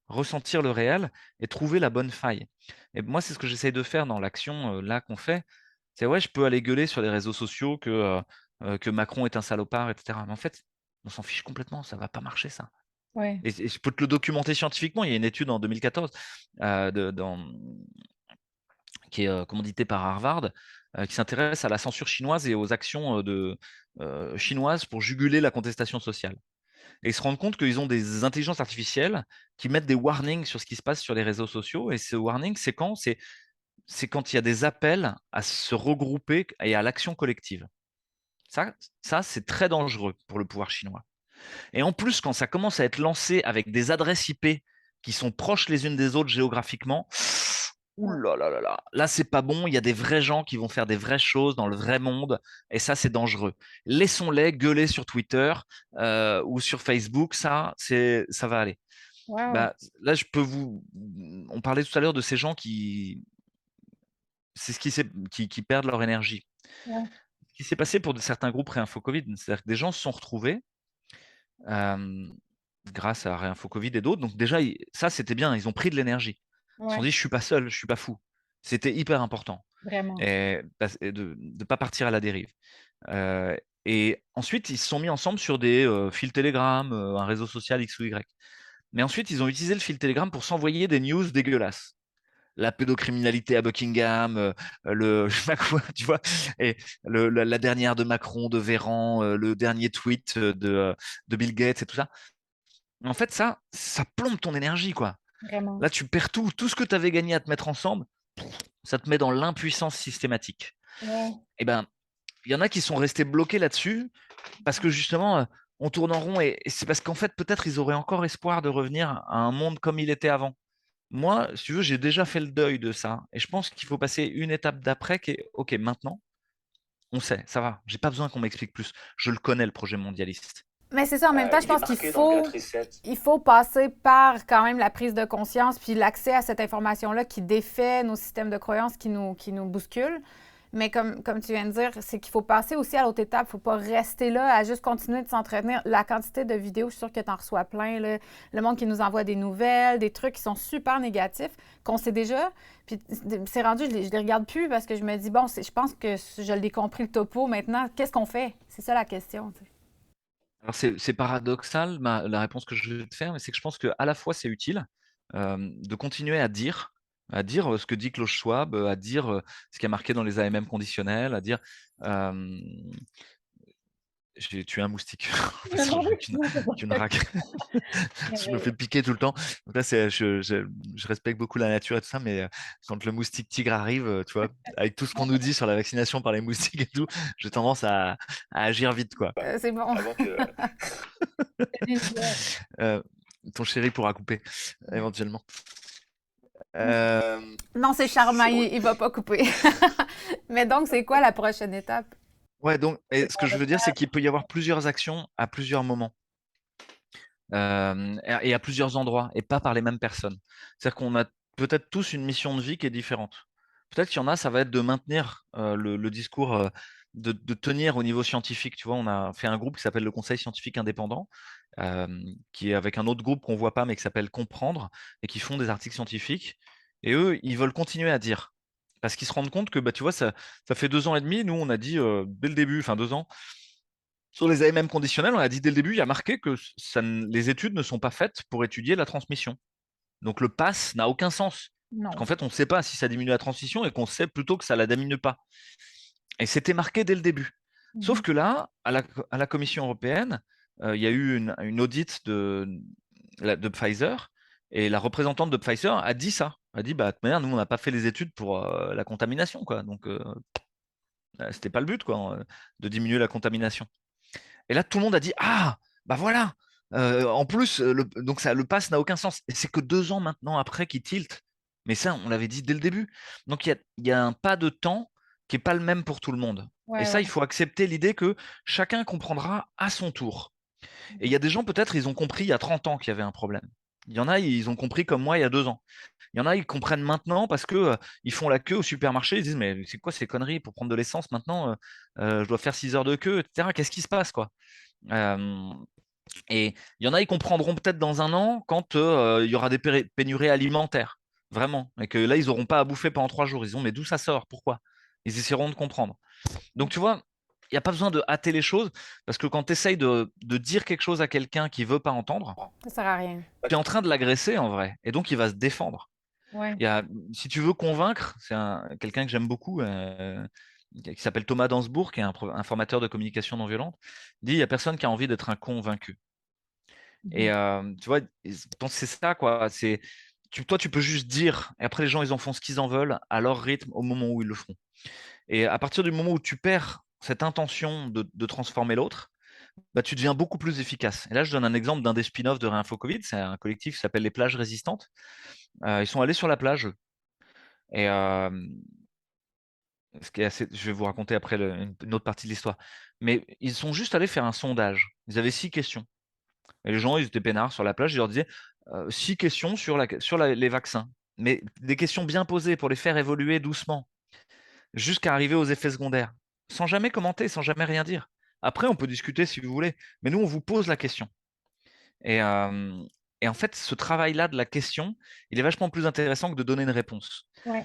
ressentir le réel et trouver la bonne faille. Et moi, c'est ce que j'essaye de faire dans l'action là qu'on fait. C'est ouais, je peux aller gueuler sur les réseaux sociaux que Macron est un salopard, etc. Mais en fait, on s'en fiche complètement, ça va pas marcher ça.
Ouais.
Et je peux te le documenter scientifiquement. Il y a une étude en 2014 qui est commanditée par Harvard, qui s'intéresse à la censure chinoise et aux actions chinoises pour juguler la contestation sociale. Et ils se rendent compte qu'ils ont des intelligences artificielles qui mettent des warnings sur ce qui se passe sur les réseaux sociaux. Et ce warning, c'est quand? C'est quand il y a des appels à se regrouper et à l'action collective. Ça, ça c'est très dangereux pour le pouvoir chinois. Et en plus, quand ça commence à être lancé avec des adresses IP qui sont proches les unes des autres géographiquement, ouh là là, là c'est pas bon. Il y a des vrais gens qui vont faire des vraies choses dans le vrai monde, et ça c'est dangereux. Laissons-les gueuler sur Twitter ou sur Facebook, ça va aller.
Wow.
Là, on parlait tout à l'heure de ces gens c'est ce qui perdent leur énergie.
Ouais,
Ce qui s'est passé pour certains groupes Réinfo Covid, c'est-à-dire que des gens se sont retrouvés grâce à Réinfo Covid et d'autres. Donc déjà, ça, c'était bien, ils ont pris de l'énergie. Ils se sont
ouais,
dit, je suis pas seul, je suis pas fou. C'était hyper important
vraiment.
et de ne pas partir à la dérive. Et ensuite, ils se sont mis ensemble sur des fils Telegram, un réseau social X ou Y. Mais ensuite, ils ont utilisé le fil Telegram pour s'envoyer des news dégueulasses. La pédocriminalité à Buckingham, je sais pas quoi, tu vois, et la dernière de Macron, de Véran, le dernier tweet de Bill Gates et tout ça. En fait, ça plombe ton énergie, quoi.
Vraiment.
Là, tu perds tout ce que tu avais gagné à te mettre ensemble, ça te met dans l'impuissance systématique.
Ouais.
Et ben, il y en a qui sont restés bloqués là-dessus parce que justement, on tourne en rond et c'est parce qu'en fait, peut-être ils auraient encore espoir de revenir à un monde comme il était avant. Moi, si tu veux, j'ai déjà fait le deuil de ça et je pense qu'il faut passer une étape d'après qui est OK, maintenant, on sait, ça va, j'ai pas besoin qu'on m'explique plus. Je le connais, le projet mondialiste.
Mais c'est ça, en même temps, je
Il est
pense qu'il
marqué dans le
faut,
Great Reset.
il faut passer par quand même la prise de conscience puis l'accès à cette information-là qui défait nos systèmes de croyances, qui nous bousculent. Mais comme tu viens de dire, c'est qu'il faut passer aussi à l'autre étape. Il ne faut pas rester là à juste continuer de s'entretenir. La quantité de vidéos, je suis sûre que tu en reçois plein. Là. Le monde qui nous envoie des nouvelles, des trucs qui sont super négatifs, qu'on sait déjà. Puis c'est rendu, je les regarde plus parce que je me dis, bon, je pense que je l'ai compris le topo maintenant. Qu'est-ce qu'on fait? C'est ça la question. Tu sais.
Alors c'est paradoxal, la réponse que je vais te faire, mais c'est que je pense qu'à la fois c'est utile de continuer à dire ce que dit Klaus Schwab, à dire ce qui est marqué dans les AMM conditionnels, à dire euh, j'ai tué un moustique en passant, j'ai qu'une raque. Je me fais piquer tout le temps. Donc là, je respecte beaucoup la nature et tout ça, mais quand le moustique tigre arrive, tu vois, avec tout ce qu'on nous dit sur la vaccination par les moustiques et tout, j'ai tendance à agir vite, quoi.
C'est bon.
Avant que.
Euh, ton chéri pourra couper éventuellement. Euh,
Non, c'est charmant, il va pas couper. Mais donc, c'est quoi la prochaine étape?
ouais, donc, et ce que je veux dire, c'est qu'il peut y avoir plusieurs actions à plusieurs moments et à plusieurs endroits et pas par les mêmes personnes. C'est-à-dire qu'on a peut-être tous une mission de vie qui est différente. Peut-être qu'il y en a, ça va être de maintenir le discours, de tenir au niveau scientifique. Tu vois, on a fait un groupe qui s'appelle le Conseil scientifique indépendant, euh, qui est avec un autre groupe qu'on voit pas, mais qui s'appelle Comprendre, et qui font des articles scientifiques. Et eux, ils veulent continuer à dire. Parce qu'ils se rendent compte que, bah, tu vois, ça fait 2 ans et demi, nous, on a dit dès le début, enfin 2 ans, sur les AMM conditionnels, on a dit dès le début, il y a marqué que les études ne sont pas faites pour étudier la transmission. Donc le pass n'a aucun sens. Parce qu'en
Non.
fait, on ne sait pas si ça diminue la transmission et qu'on sait plutôt que ça la diminue pas. Et c'était marqué dès le début. Sauf
Mhm.
que là, à la Commission européenne, il y a eu une audit de Pfizer et la représentante de Pfizer a dit ça. Elle a dit, bah, de toute manière, nous, on n'a pas fait les études pour la contamination, quoi. Donc, c'était pas le but, quoi, de diminuer la contamination. Et là, tout le monde a dit, ah, bah voilà. En plus, donc ça, le pass n'a aucun sens. Et c'est que 2 ans maintenant après qu'il tilt. Mais ça, on l'avait dit dès le début. Donc il y a un pas de temps qui n'est pas le même pour tout le monde. Et
Ouais,
ça,
ouais.
il faut accepter l'idée que chacun comprendra à son tour. Et il y a des gens, peut-être, ils ont compris il y a 30 ans qu'il y avait un problème. Il y en a, ils ont compris comme moi il y a 2 ans. Il y en a, ils comprennent maintenant parce que ils font la queue au supermarché. Ils disent, mais c'est quoi ces conneries pour prendre de l'essence maintenant je dois faire 6 heures de queue, etc. Qu'est-ce qui se passe, quoi? Euh, et il y en a, ils comprendront peut-être dans un an quand il y aura des pénuries alimentaires, vraiment. Et que là, ils n'auront pas à bouffer pendant 3 jours. Ils diront, mais d'où ça sort? Pourquoi? Ils essaieront de comprendre. Donc, tu vois, il n'y a pas besoin de hâter les choses, parce que quand tu essayes de dire quelque chose à quelqu'un qui ne veut pas entendre,
Ça sert à rien.
tu es en train de l'agresser en vrai. Et donc, il va se défendre.
Ouais.
Il y a, si tu veux convaincre, c'est quelqu'un que j'aime beaucoup, qui s'appelle Thomas Dansbourg, qui est un formateur de communication non violente, dit, il n'y a personne qui a envie d'être un convaincu. Et
Mhm.
tu vois, je pense que c'est ça, quoi. Toi, tu peux juste dire, et après, les gens, ils en font ce qu'ils en veulent à leur rythme au moment où ils le feront. Et à partir du moment où tu perds cette intention de transformer l'autre, bah, tu deviens beaucoup plus efficace. Et là, je donne un exemple d'un des spin-offs de Réinfo Covid. C'est un collectif qui s'appelle les Plages Résistantes. Ils sont allés sur la plage. Et ce qui est je vais vous raconter après une autre partie de l'histoire. Mais ils sont juste allés faire un sondage. Ils avaient 6 questions. Et les gens, ils étaient peinards sur la plage, je leur disais 6 questions sur les vaccins. Mais des questions bien posées pour les faire évoluer doucement. jusqu'à arriver aux effets secondaires, sans jamais commenter, sans jamais rien dire. Après, on peut discuter si vous voulez, mais nous, on vous pose la question. Et, euh, et en fait, ce travail-là de la question, il est vachement plus intéressant que de donner une réponse.
Ouais.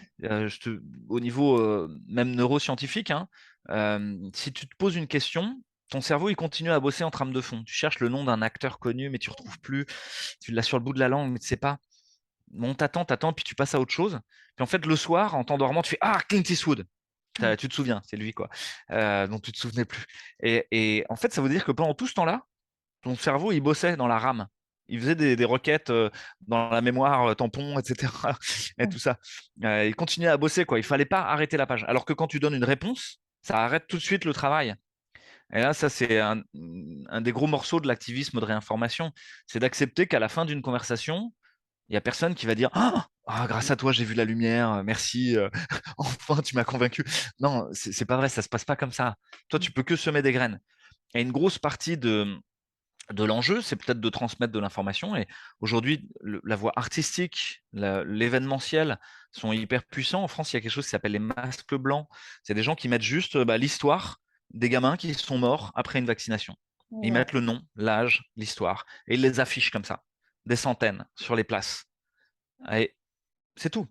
Au niveau même neuroscientifique, hein, si tu te poses une question, ton cerveau il continue à bosser en trame de fond. Tu cherches le nom d'un acteur connu, mais tu ne retrouves plus. Tu l'as sur le bout de la langue, mais tu ne sais pas. Bon, t'attends, puis tu passes à autre chose. Puis en fait, le soir, en t'endormant, tu fais Ah, Clint Eastwood. Tu te souviens, c'est lui, quoi. Donc tu te souvenais plus. Et en fait, ça veut dire que pendant tout ce temps-là, ton cerveau, il bossait dans la RAM. Il faisait des requêtes dans la mémoire tampon, etc. et tout ça. Il continuait à bosser, quoi. Il fallait pas arrêter la page. Alors que quand tu donnes une réponse, ça arrête tout de suite le travail. Et là, ça, c'est un des gros morceaux de l'activisme de réinformation. C'est d'accepter qu'à la fin d'une conversation, il n'y a personne qui va dire Ah, grâce à toi, j'ai vu la lumière, merci, enfin, tu m'as convaincu. Non, c'est pas vrai, ça se passe pas comme ça. Toi, tu peux que semer des graines. Et une grosse partie de l'enjeu, c'est peut-être de transmettre de l'information. Et aujourd'hui, la voie artistique, l'événementiel sont hyper puissants. En France, il y a quelque chose qui s'appelle les masques blancs. C'est des gens qui mettent juste l'histoire des gamins qui sont morts après une vaccination. Ils
Ouais.
mettent le nom, l'âge, l'histoire, et ils les affichent comme ça, des centaines sur les places. Et c'est tout.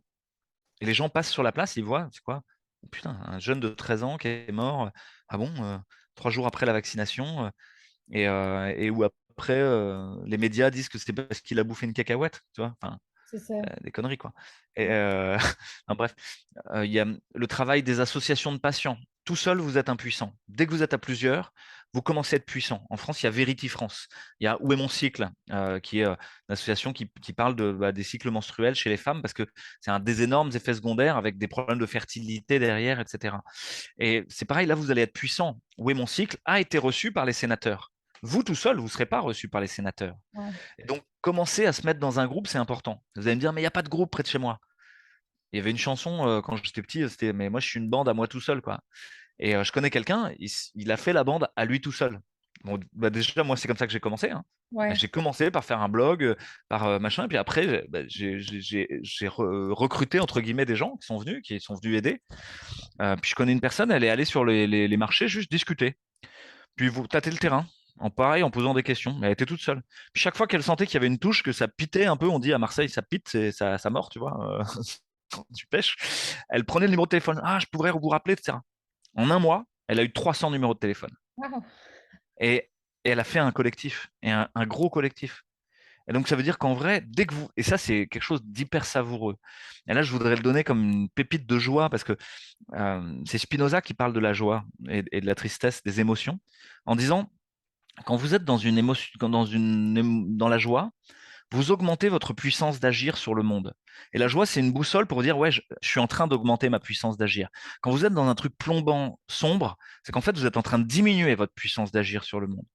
Et les gens passent sur la place, ils voient, c'est quoi? Oh, putain, un jeune de 13 ans qui est mort, ah bon, 3 jours après la vaccination, et où après, les médias disent que c'est parce qu'il a bouffé une cacahuète, tu vois, enfin,
C'est ça.
des conneries, quoi. Et, enfin, bref, il y a le travail des associations de patients. Tout seul, vous êtes impuissant. Dès que vous êtes à plusieurs, vous commencez à être puissant. En France, il y a Verity France. Il y a Où est mon cycle, qui est une association qui parle des cycles menstruels chez les femmes, parce que c'est un des énormes effets secondaires avec des problèmes de fertilité derrière, etc. Et c'est pareil, là, vous allez être puissant. Où est mon cycle a été reçu par les sénateurs. Vous, tout seul, vous ne serez pas reçu par les sénateurs.
Ouais.
Et donc, commencer à se mettre dans un groupe, c'est important. Vous allez me dire, mais il n'y a pas de groupe près de chez moi. Il y avait une chanson quand j'étais petit, c'était Mais moi, je suis une bande à moi tout seul, quoi. Et je connais quelqu'un, il a fait la bande à lui tout seul. Bon, déjà, moi, c'est comme ça que j'ai commencé, hein.
Ouais.
J'ai commencé par faire un blog, par machin, et puis après, j'ai recruté, entre guillemets, des gens qui sont venus aider. Puis je connais une personne, elle est allée sur les marchés juste discuter. Puis vous tâtez le terrain, en posant des questions. Mais elle était toute seule. Puis chaque fois qu'elle sentait qu'il y avait une touche, que ça pitait un peu, on dit à Marseille, ça pite, c'est ça mord, tu vois, quand tu pêches. Elle prenait le numéro de téléphone. Ah, je pourrais vous rappeler, etc. En un mois, elle a eu 300 numéros de téléphone.
Wow.
Et, et elle a fait un collectif, et un gros collectif. Et donc, ça veut dire qu'en vrai, dès que vous. Et ça, c'est quelque chose d'hyper savoureux. Et là, je voudrais le donner comme une pépite de joie, parce que c'est Spinoza qui parle de la joie et de la tristesse, des émotions, en disant quand vous êtes dans une émotion, dans la joie, vous augmentez votre puissance d'agir sur le monde. Et la joie, c'est une boussole pour dire, ouais, je suis en train d'augmenter ma puissance d'agir. Quand vous êtes dans un truc plombant, sombre, c'est qu'en fait, vous êtes en train de diminuer votre puissance d'agir sur le monde.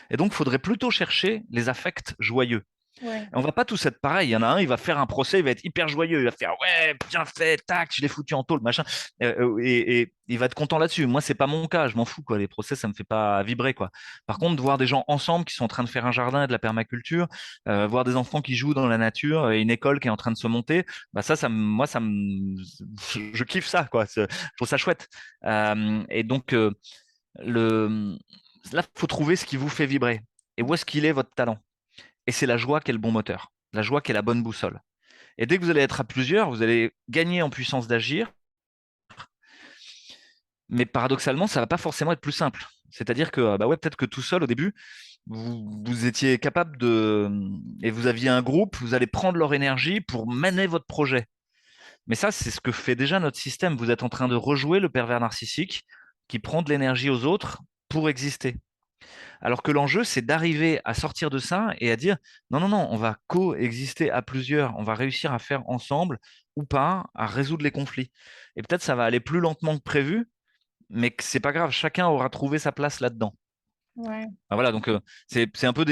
Et donc, il faudrait plutôt chercher les affects joyeux.
Ouais.
On va pas tous être pareil. Il y en a un, il va faire un procès, il va être hyper joyeux, il va faire ouais, bien fait, tac, je l'ai foutu en tôle, machin, et il va être content là-dessus. Moi, c'est pas mon cas, je m'en fous quoi. Les procès, ça me fait pas vibrer quoi. Par contre, de voir des gens ensemble qui sont en train de faire un jardin et de la permaculture, voir des enfants qui jouent dans la nature et une école qui est en train de se monter, bah moi, je kiffe ça quoi. Je trouve ça chouette. Et donc le, là, faut trouver ce qui vous fait vibrer. Et où est-ce qu'il est votre talent? Et c'est la joie qui est le bon moteur, la joie qui est la bonne boussole. Et dès que vous allez être à plusieurs, vous allez gagner en puissance d'agir, mais paradoxalement, ça va pas forcément être plus simple. C'est-à-dire que bah ouais, peut-être que tout seul au début, vous étiez capable et vous aviez un groupe, vous allez prendre leur énergie pour mener votre projet. Mais ça, c'est ce que fait déjà notre système. Vous êtes en train de rejouer le pervers narcissique qui prend de l'énergie aux autres pour exister. Alors que l'enjeu, c'est d'arriver à sortir de ça et à dire non, non, non, on va coexister à plusieurs, on va réussir à faire ensemble ou pas, à résoudre les conflits. Et peut-être ça va aller plus lentement que prévu, mais que c'est pas grave, chacun aura trouvé sa place là-dedans.
Ouais.
Ah, voilà, donc c'est un peu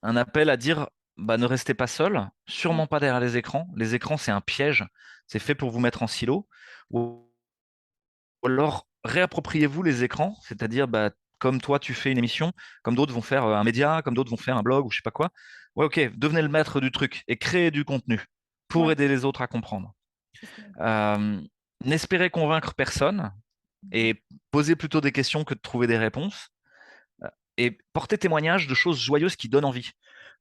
un appel à dire bah, ne restez pas seul,
Ouais.
sûrement pas derrière les écrans. Les écrans, c'est un piège, c'est fait pour vous mettre en silo. Ou alors, réappropriez-vous les écrans, c'est-à-dire, bah, comme toi, tu fais une émission, comme d'autres vont faire un média, comme d'autres vont faire un blog ou je sais pas quoi. Ouais, ok, devenez le maître du truc et créez du contenu pour
Ouais.
aider les autres à comprendre.
C'est ça.
Euh, n'espérez convaincre personne et posez plutôt des questions que de trouver des réponses. Et porter témoignage de choses joyeuses qui donnent envie.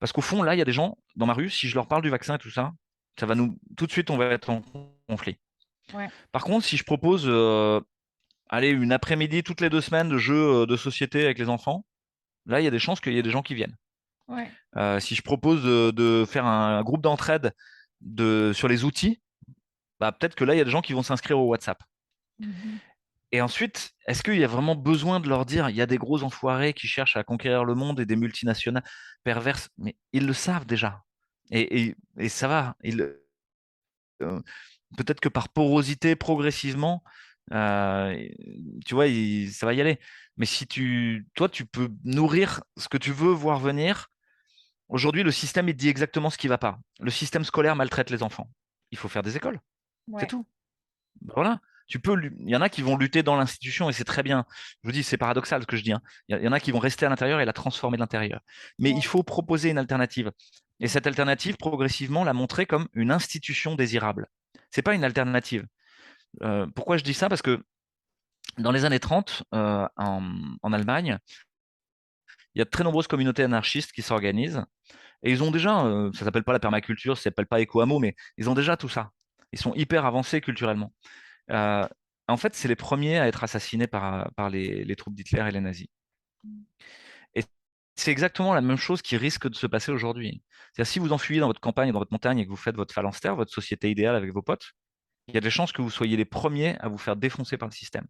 Parce qu'au fond, là, il y a des gens dans ma rue, si je leur parle du vaccin et tout ça, ça va nous tout de suite, on va être en conflit.
Ouais,
Par contre, si je propose, allez, une après-midi toutes les 2 semaines de jeux de société avec les enfants, là, il y a des chances qu'il y ait des gens qui viennent.
ouais.
Si je propose de faire un groupe d'entraide sur les outils, bah, peut-être que là, il y a des gens qui vont s'inscrire au WhatsApp.
Mhm.
Et ensuite, est-ce qu'il y a vraiment besoin de leur dire, il y a des gros enfoirés qui cherchent à conquérir le monde et des multinationales perverses, mais ils le savent déjà. Et ça va. Euh, Peut-être que par porosité, progressivement, euh, tu vois, ça va y aller. Mais si toi, tu peux nourrir ce que tu veux voir venir. Aujourd'hui, le système, il te dit exactement ce qui ne va pas. Le système scolaire maltraite les enfants. Il faut faire des écoles. C'est
Ouais,
tout. Ben voilà. Il y en a qui vont lutter dans l'institution et c'est très bien. Je vous dis, c'est paradoxal ce que je dis, hein. Il y en a qui vont rester à l'intérieur et la transformer de l'intérieur. Mais il
ouais,
faut proposer une alternative. Et cette alternative, progressivement, la montrer comme une institution désirable. C'est pas une alternative. Pourquoi je dis ça? Parce que dans les années 30, en Allemagne, il y a de très nombreuses communautés anarchistes qui s'organisent. Et ils ont déjà, ça s'appelle pas la permaculture, ça s'appelle pas éco-hameau, mais ils ont déjà tout ça. Ils sont hyper avancés culturellement. Euh, En fait, c'est les premiers à être assassinés par les troupes d'Hitler et les nazis. Et c'est exactement la même chose qui risque de se passer aujourd'hui. C'est-à-dire, si vous enfuyez dans votre campagne, dans votre montagne et que vous faites votre phalanstère, votre société idéale avec vos potes, il y a des chances que vous soyez les premiers à vous faire défoncer par le système.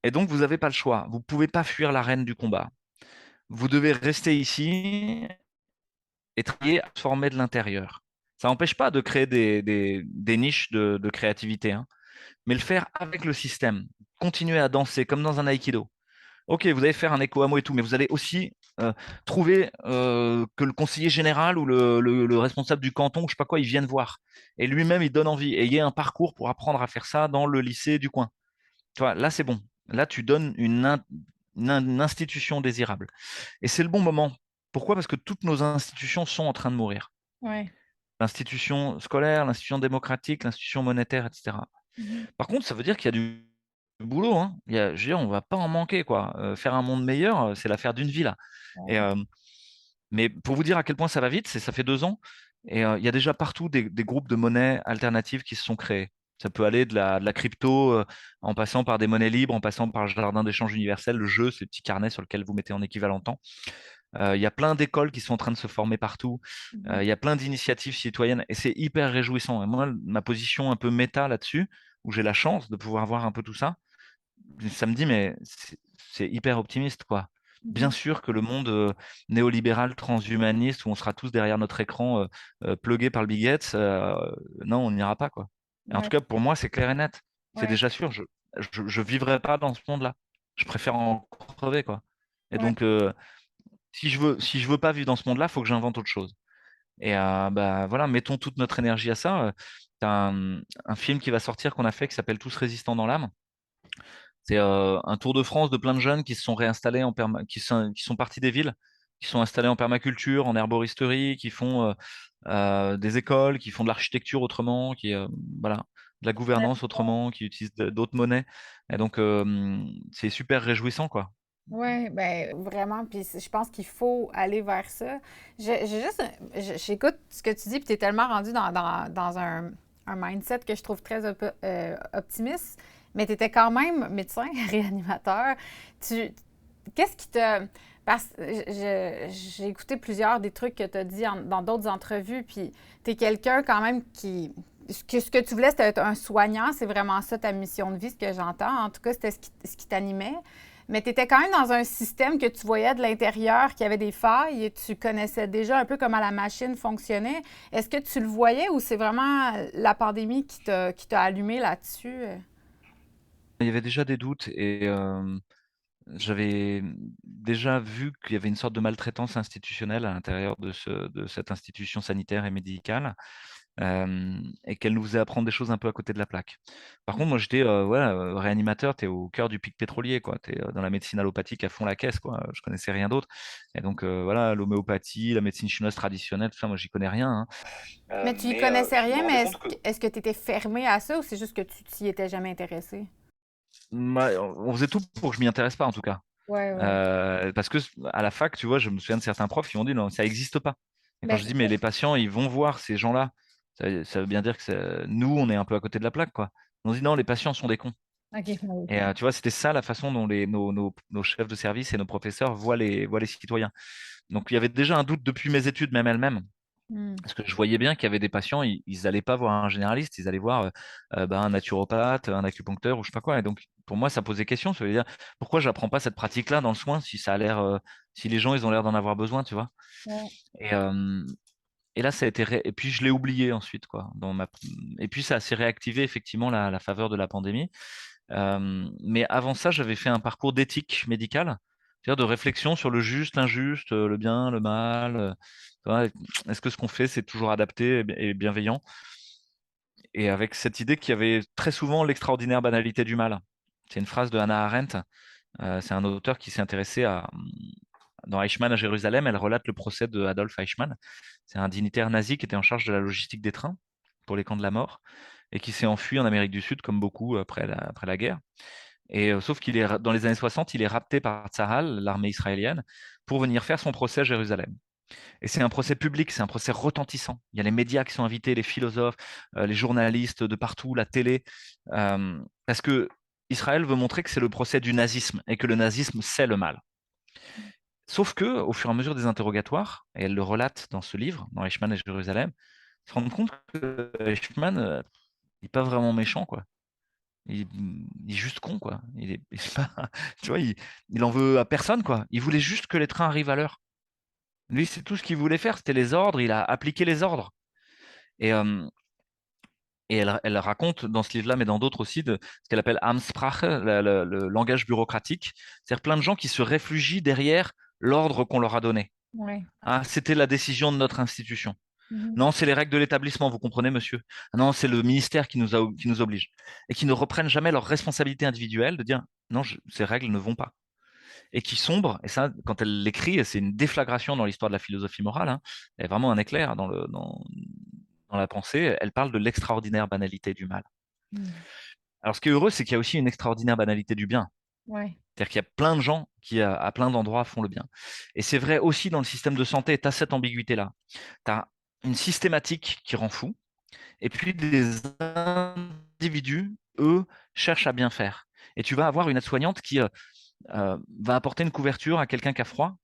Et donc, vous n'avez pas le choix. Vous ne pouvez pas fuir l'arène du combat. Vous devez rester ici et travailler à se former de l'intérieur. Ça n'empêche pas de créer des niches de créativité, hein, mais le faire avec le système. Continuer à danser comme dans un aïkido. Ok, vous allez faire un éco-hameau et tout, mais vous allez aussi trouver que le conseiller général ou le responsable du canton, je sais pas quoi, il vienne voir. Et lui-même, il donne envie. Et il y a un parcours pour apprendre à faire ça dans le lycée du coin. Tu vois, là, c'est bon. Là, tu donnes une institution désirable. Et c'est le bon moment. Pourquoi? Parce que toutes nos institutions sont en train de mourir.
ouais.
L'institution scolaire, l'institution démocratique, l'institution monétaire, etc.
Mhm.
Par contre, ça veut dire qu'il y a du boulot, hein. Je veux dire, on va pas en manquer, quoi. Faire un monde meilleur, c'est l'affaire d'une vie, là. Et,
Ouais.
mais pour vous dire à quel point ça va vite, ça fait 2 ans, et il y a déjà partout des groupes de monnaie alternatives qui se sont créés. Ça peut aller de la crypto, en passant par des monnaies libres, en passant par le jardin d'échange universel, le jeu, ces petits carnets sur lesquels vous mettez en équivalent temps. Il y a plein d'écoles qui sont en train de se former partout.
Mhm.
Il y a plein d'initiatives citoyennes et c'est hyper réjouissant. Et moi, ma position un peu méta là-dessus, où j'ai la chance de pouvoir voir un peu tout ça, ça me dit, mais c'est hyper optimiste, quoi. Bien
Mhm.
sûr que le monde néolibéral, transhumaniste, où on sera tous derrière notre écran plugués par le Big Gates, non, on n'ira pas, quoi. Et en tout
Ouais,
cas, pour moi, c'est clair et net. C'est
ouais,
déjà sûr. Je vivrai pas dans ce monde-là. Je préfère en crever, quoi. Et
ouais.
donc, si je veux pas vivre dans ce monde-là, il faut que j'invente autre chose. Et bah, voilà, mettons toute notre énergie à ça. T'as un film qui va sortir qu'on a fait qui s'appelle Tous résistants dans l'âme. C'est un tour de France de plein de jeunes qui se sont réinstallés qui sont partis des villes, qui sont installés en permaculture, en herboristerie, qui font des écoles, qui font de l'architecture autrement, voilà, de la gouvernance autrement, qui utilisent d'autres monnaies. Et donc, c'est super réjouissant, quoi.
Oui, ben vraiment, puis je pense qu'il faut aller vers ça. J'ai juste, j'écoute ce que tu dis, puis tu es tellement rendu dans un mindset que je trouve très optimiste, mais tu étais quand même médecin, réanimateur. Tu, qu'est-ce qui te... Parce que j'ai écouté plusieurs des trucs que tu as dit dans d'autres entrevues, puis tu es quelqu'un quand même qui... Ce que tu voulais, c'était être un soignant, c'est vraiment ça ta mission de vie, ce que j'entends. En tout cas, c'était ce qui t'animait. Mais tu étais quand même dans un système que tu voyais de l'intérieur, qui avait des failles, et tu connaissais déjà un peu comment la machine fonctionnait. Est-ce que tu le voyais ou c'est vraiment la pandémie qui t'a allumé là-dessus?
Il y avait déjà des doutes et j'avais déjà vu qu'il y avait une sorte de maltraitance institutionnelle à l'intérieur de cette institution sanitaire et médicale. et qu'elle nous faisait apprendre des choses un peu à côté de la plaque. Par contre, moi, j'étais réanimateur, tu es au cœur du pic pétrolier, quoi. Tu es dans la médecine allopathique à fond la caisse, quoi. Je connaissais rien d'autre. Et donc, voilà, l'homéopathie, la médecine chinoise traditionnelle, tout ça, moi, j'y connais rien, hein.
Mais tu y
Mais
connaissais
je me
rien,
rendais
mais
compte que
est-ce que tu étais fermé à ça ou c'est juste que tu t'y étais jamais intéressé?
on faisait tout pour que je m'y intéresse pas, en tout cas.
Ouais, ouais.
Parce que à la fac, tu vois, je me souviens de certains profs qui m'ont dit non, ça n'existe pas. Et quand
Ben,
je dis
c'est
mais
ça.
les patients, ils vont voir ces gens-là, ça veut bien dire que nous, on est un peu à côté de la plaque, quoi. On dit non, les patients sont des cons.
OK. Ouais,
Et tu vois, c'était ça la façon dont nos chefs de service et nos professeurs voient les citoyens. Donc il y avait déjà un doute depuis mes études, même elles-mêmes.
Hmm.
Parce que je voyais bien qu'il y avait des patients, ils n'allaient pas voir un généraliste, ils allaient voir un naturopathe, un acupuncteur ou je sais pas quoi. Et donc, pour moi, ça posait question. Ça veut dire, pourquoi je n'apprends pas cette pratique-là dans le soin si ça a l'air, si les gens, ils ont l'air d'en avoir besoin, tu vois.
Ouais.
Et, euh, et là, ça a été, et puis je l'ai oublié ensuite, quoi. Et puis, ça s'est réactivé effectivement la faveur de la pandémie. Mais avant ça, j'avais fait un parcours d'éthique médicale, c'est-à-dire de réflexion sur le juste, l'injuste, le bien, le mal. Tu vois, est-ce que ce qu'on fait, c'est toujours adapté et bienveillant? Et avec cette idée qu'il y avait très souvent l'extraordinaire banalité du mal. C'est une phrase de Hannah Arendt. C'est un auteur qui s'est intéressé à. Dans Eichmann à Jérusalem, elle relate le procès de Adolf Eichmann. C'est un dignitaire nazi qui était en charge de la logistique des trains pour les camps de la mort et qui s'est enfui en Amérique du Sud, comme beaucoup après la guerre. Et sauf qu'il est dans les années 60, il est rapté par Tsahal, l'armée israélienne, pour venir faire son procès à Jérusalem. Et c'est un procès public, c'est un procès retentissant. Il y a les médias qui sont invités, les philosophes, les journalistes de partout, la télé, parce que Israël veut montrer que c'est le procès du nazisme et que le nazisme c'est le mal. Sauf que, au fur et à mesure des interrogatoires, et elle le relate dans ce livre, dans Eichmann et Jérusalem, se rend compte que Eichmann, il n'est pas vraiment méchant, quoi. Il est juste con, quoi. Il est pas, tu vois, il en veut à personne, quoi. Il voulait juste que les trains arrivent à l'heure. Lui, c'est tout ce qu'il voulait faire, c'était les ordres. Il a appliqué les ordres. Et, euh, et elle raconte dans ce livre-là, mais dans d'autres aussi, de ce qu'elle appelle Amtssprache, le langage bureaucratique. C'est-à-dire plein de gens qui se réfugient derrière l'ordre qu'on leur a donné.
Ouais.
Ah, c'était la décision de notre institution.
Mhm.
Non, c'est les règles de l'établissement, vous comprenez, monsieur. Ah non, c'est le ministère qui nous oblige. Et qui ne reprennent jamais leur responsabilité individuelle de dire non, ces règles ne vont pas. Et qui sombre, et ça, quand elle l'écrit, c'est une déflagration dans l'histoire de la philosophie morale, hein. Il y a vraiment un éclair dans la pensée. Elle parle de l'extraordinaire banalité du mal.
Hmm.
Alors, ce qui est heureux, c'est qu'il y a aussi une extraordinaire banalité du bien.
Ouais.
C'est-à-dire qu'il y a plein de gens qui, à plein d'endroits, font le bien. Et c'est vrai aussi dans le système de santé, tu as cette ambiguïté-là. Tu as une systématique qui rend fou, et puis des individus, eux, cherchent à bien faire. Et tu vas avoir une aide-soignante qui va apporter une couverture à quelqu'un qui a froid.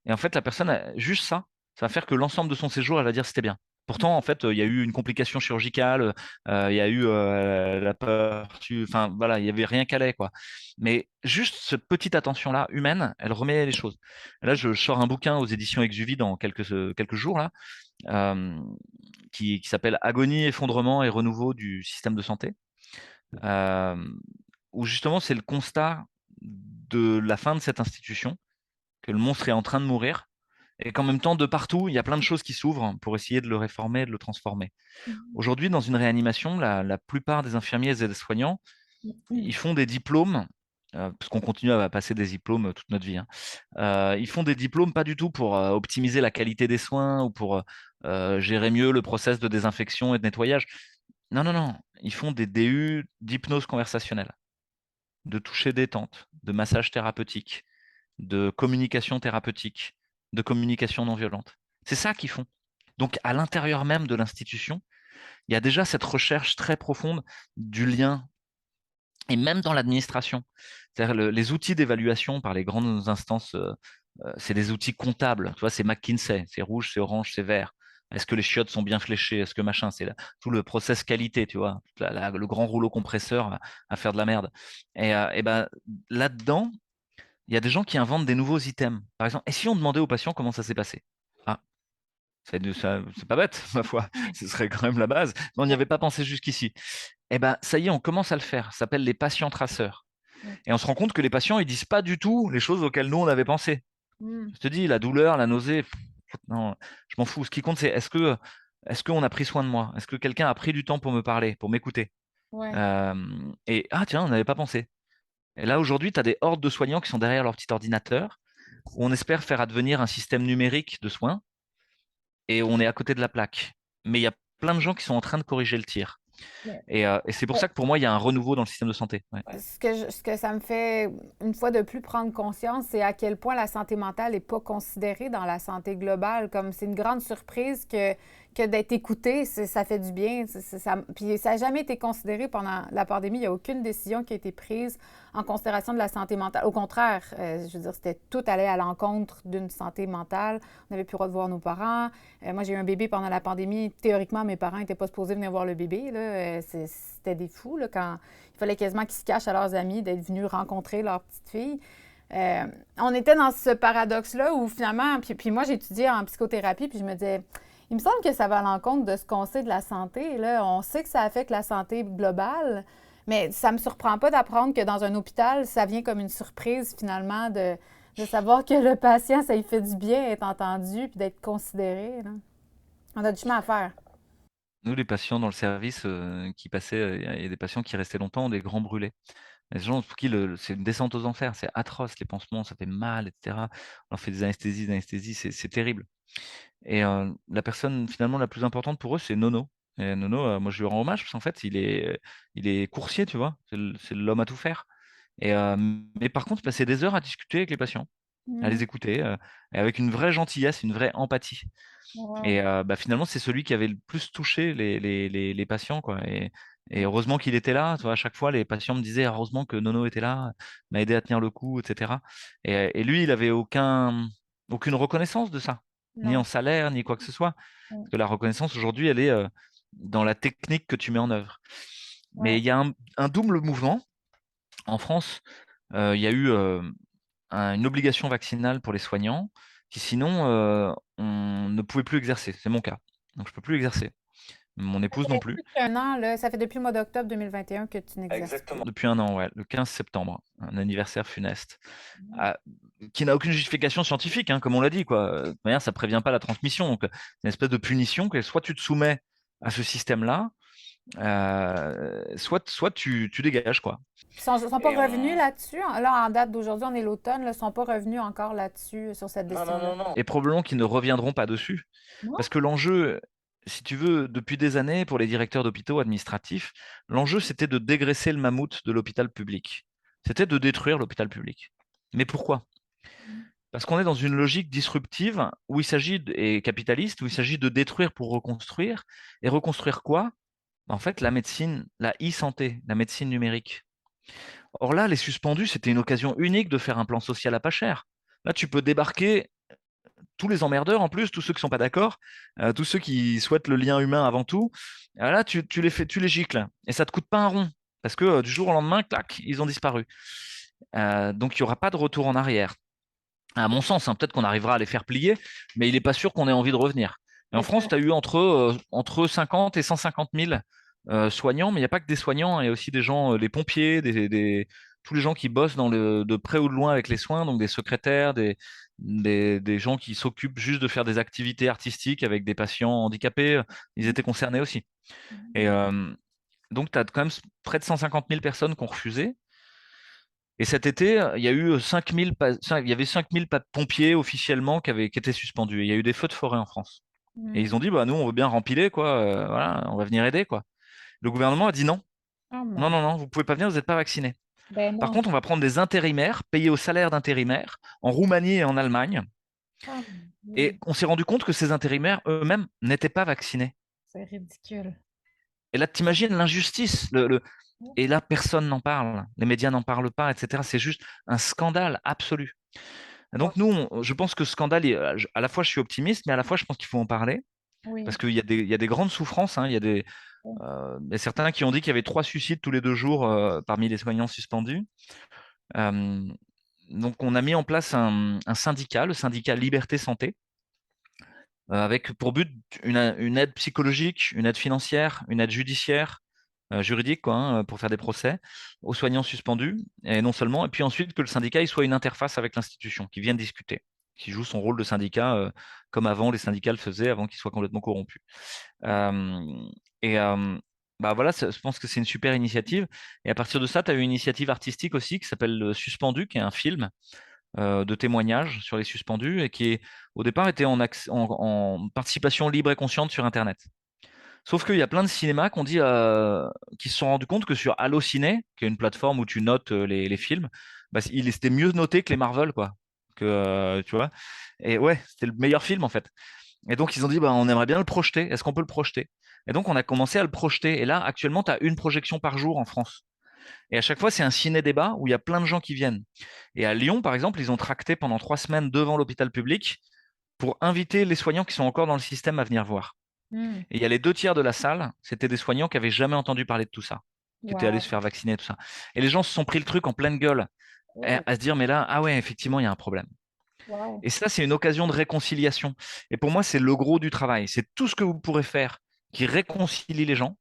Et en fait, la personne, juste ça va faire que l'ensemble de son séjour, elle va dire c'était bien. Pourtant, en fait, il y a eu une complication chirurgicale, il y a eu la peur, enfin voilà, il y avait rien qui allait, quoi. Mais juste cette petite attention-là, humaine, elle remet les choses. Et là, je sors un bouquin aux éditions Exuvie dans quelques jours là, euh, qui s'appelle Agonie, effondrement et renouveau du système de santé, euh, où justement c'est le constat de la fin de cette institution, que le monstre est en train de mourir, et qu'en même temps, de partout, il y a plein de choses qui s'ouvrent pour essayer de le réformer, de le transformer.
Mhm.
Aujourd'hui, dans une réanimation, la plupart des infirmiers et des soignants, ils font des diplômes, parce qu'on continue à passer des diplômes toute notre vie, hein. Ils font des diplômes pas du tout pour optimiser la qualité des soins ou pour gérer mieux le process de désinfection et de nettoyage. Non, non, non. Ils font des DU d'hypnose conversationnelle, de toucher détente, de massage thérapeutique, de communication thérapeutique, de communication non violente. C'est ça qu'ils font. Donc, à l'intérieur même de l'institution, il y a déjà cette recherche très profonde du lien, et même dans l'administration. C'est-à-dire les outils d'évaluation par les grandes instances, c'est des outils comptables. Tu vois, c'est McKinsey, c'est rouge, c'est orange, c'est vert. Est-ce que les chiottes sont bien fléchées? Est-ce que machin? Tout le process qualité, tu vois, le grand rouleau compresseur à faire de la merde. Et ben, là-dedans, il y a des gens qui inventent des nouveaux items. Par exemple, et si on demandait aux patients comment ça s'est passé? Ah, c'est pas bête, ma foi. Ce serait quand même la base. Mais on n'y avait pas pensé jusqu'ici. Eh ben, ça y est, on commence à le faire. Ça s'appelle les patients traceurs. Et on se rend compte que les patients, ils disent pas du tout les choses auxquelles nous, on avait pensé.
Hmm.
Je te dis, la douleur, la nausée, non, je m'en fous. Ce qui compte, c'est est-ce que est-ce qu'on a pris soin de moi? Est-ce que quelqu'un a pris du temps pour me parler, pour m'écouter?
Ouais.
Et ah tiens, on n'avait pas pensé. Et là, aujourd'hui, tu as des hordes de soignants qui sont derrière leur petit ordinateur, où on espère faire advenir un système numérique de soins, et on est à côté de la plaque. Mais il y a plein de gens qui sont en train de corriger le tir.
Ouais.
Et c'est pour ça que pour moi, il y a un renouveau dans le système de santé. Ouais.
Ce que ça me fait une fois de plus prendre conscience, c'est à quel point la santé mentale n'est pas considérée dans la santé globale. Comme c'est une grande surprise que d'être écouté, ça fait du bien. Puis ça n'a jamais été considéré pendant la pandémie. Il n'y a aucune décision qui a été prise en considération de la santé mentale. Au contraire, je veux dire, c'était tout allait à l'encontre d'une santé mentale. On n'avait plus le droit de voir nos parents. Moi, j'ai eu un bébé pendant la pandémie. Théoriquement, mes parents n'étaient pas supposés venir voir le bébé. Là. C'était des fous là, quand il fallait quasiment qu'ils se cachent à leurs amis d'être venus rencontrer leur petite fille. On était dans ce paradoxe-là où finalement, puis moi j'étudiais en psychothérapie, puis je me disais, il me semble que ça va à l'encontre de ce qu'on sait de la santé. Là. On sait que ça affecte la santé globale, mais ça ne me surprend pas d'apprendre que dans un hôpital, ça vient comme une surprise finalement de savoir que le patient, ça lui fait du bien d'être entendu puis d'être considéré. Là. On a du chemin à faire.
Nous, les patients dans le service qui passaient, il y a des patients qui restaient longtemps, des grands brûlés. Les gens pour qui c'est une descente aux enfers, c'est atroce, les pansements, ça fait mal, etc. On leur fait des anesthésies, c'est terrible. Et la personne finalement la plus importante pour eux, c'est Nono. Et Nono, moi je lui rends hommage parce qu'en fait, il est coursier, tu vois, c'est l'homme à tout faire. Et, mais par contre, il passait des heures à discuter avec les patients, à
Mm.
les écouter, et avec une vraie gentillesse, une vraie empathie.
Wow.
Et bah, finalement, c'est celui qui avait le plus touché les patients, quoi. Et heureusement qu'il était là. Tu vois, à chaque fois, les patients me disaient heureusement que Nono était là, m'a aidé à tenir le coup, etc. Et lui, il avait aucune reconnaissance de ça, ni en
Non.
salaire, ni quoi que ce soit.
Mm.
Parce que la reconnaissance, aujourd'hui, elle est dans la technique que tu mets en œuvre. Mais
Ouais.
il y a un double mouvement. En France, il y a eu une obligation vaccinale pour les soignants, qui sinon, on ne pouvait plus exercer. C'est mon cas. Donc, je ne peux plus exercer. Mon épouse non plus.
Plus qu'un an, là, ça fait depuis le mois d'octobre 2021 que tu n'exerces plus.
Exactement. Depuis un an, ouais, le 15 septembre, un anniversaire funeste, Ah, qui n'a aucune justification scientifique, hein, comme on l'a dit, quoi. De toute manière, ça prévient pas la transmission. Donc, c'est une espèce de punition que soit tu te soumets à ce système-là, soit tu dégages, quoi.
Sont pas revenus là-dessus. Là, en date d'aujourd'hui, on est l'automne, là, ils sont pas revenus encore là-dessus, sur cette décision-là.
Et probablement qu'ils ne reviendront pas dessus.
Non?
Parce que l'enjeu, si tu veux, depuis des années, pour les directeurs d'hôpitaux administratifs, l'enjeu, c'était de dégraisser le mammouth de l'hôpital public. C'était de détruire l'hôpital public. Mais pourquoi? Parce qu'on est dans une logique disruptive où il s'agit, et capitaliste, où il s'agit de détruire pour reconstruire. Et reconstruire quoi? En fait, la médecine, la e-santé, la médecine numérique. Or là, les suspendus, c'était une occasion unique de faire un plan social à pas cher. Là, tu peux débarquer tous les emmerdeurs en plus, tous ceux qui sont pas d'accord, tous ceux qui souhaitent le lien humain avant tout. Là, tu les gicles et ça te coûte pas un rond parce que du jour au lendemain, clac, ils ont disparu. Donc il y aura pas de retour en arrière. À mon sens, hein, peut-être qu'on arrivera à les faire plier, mais il n'est pas sûr qu'on ait envie de revenir. Et en
C'est ça.
France, tu as eu entre 50 et 150 000 soignants, mais il n'y a pas que des soignants, il y a aussi des gens, les pompiers, tous les gens qui bossent de près ou de loin avec les soins, donc des secrétaires, des gens qui s'occupent juste de faire des activités artistiques avec des patients handicapés, ils étaient concernés aussi. Et donc, tu as quand même près de 150 000 personnes qui ont refusé. Et cet été, il y a eu il y avait 5000 pompiers officiellement qui étaient suspendus. Et il y a eu des feux de forêt en France. Et ils ont dit, bah, nous, on veut bien rempiler, quoi. Voilà, on va venir aider, quoi. Le gouvernement a dit non.
Oh
Non,
mon
non,
Dieu.
non, vous pouvez pas venir, vous n'êtes pas vaccinés.
Ben
Par
non.
contre, on va prendre des intérimaires, payés au salaire d'intérimaires, en Roumanie et en Allemagne.
Oh mon
Et
Dieu.
on s'est rendu compte que ces intérimaires eux-mêmes n'étaient pas vaccinés.
C'est ridicule.
Et là, t'imagines l'injustice. Et là, personne n'en parle. Les médias n'en parlent pas, etc. C'est juste un scandale absolu.
Ouais.
Donc nous, je pense que ce scandale, à la fois je suis optimiste, mais à la fois je pense qu'il faut en parler, parce
Oui.
il y a des grandes souffrances, hein, il y a certains qui ont dit qu'il y avait 3 suicides tous les 2 jours parmi les soignants suspendus. Euh, donc on a mis en place un syndicat, le syndicat Liberté Santé, avec pour but une aide psychologique, une aide financière, une aide judiciaire, juridique, quoi, hein, pour faire des procès aux soignants suspendus, et non seulement, et puis ensuite que le syndicat il soit une interface avec l'institution, qui vienne discuter. qui joue son rôle de syndicat comme avant les syndicats le faisaient, avant qu'ils soient complètement corrompus. Euh, et bah voilà, je pense que c'est une super initiative. Et à partir de ça, tu as eu une initiative artistique aussi qui s'appelle Suspendu, qui est un film de témoignages sur les suspendus et qui au départ était en participation libre et consciente sur Internet. Sauf qu'il y a plein de cinémas qui se sont rendus compte que sur Allociné, qui est une plateforme où tu notes les films, bah, il était mieux noté que les Marvel, quoi. Tu vois. Et ouais, c'était le meilleur film en fait. Et donc ils ont dit, bah, on aimerait bien le projeter. Est-ce qu'on peut le projeter? Et donc on a commencé à le projeter. Et là, actuellement, tu as une projection par jour en France. Et à chaque fois, c'est un ciné-débat où il y a plein de gens qui viennent. Et à Lyon, par exemple, ils ont tracté pendant 3 semaines devant l'hôpital public pour inviter les soignants qui sont encore dans le système à venir voir.
Hmm.
Et il y a les 2 tiers de la salle, c'était des soignants qui avaient jamais entendu parler de tout ça, qui étaient allés se
Wow.
faire vacciner, tout ça. Et les gens se sont pris le truc en pleine gueule,
Oh,
à se dire, mais là, ah ouais, effectivement, il y a un problème.
wow.
Et ça, c'est une occasion de réconciliation. Et pour moi, c'est le gros du travail. C'est tout ce que vous pourrez faire qui réconcilie les gens.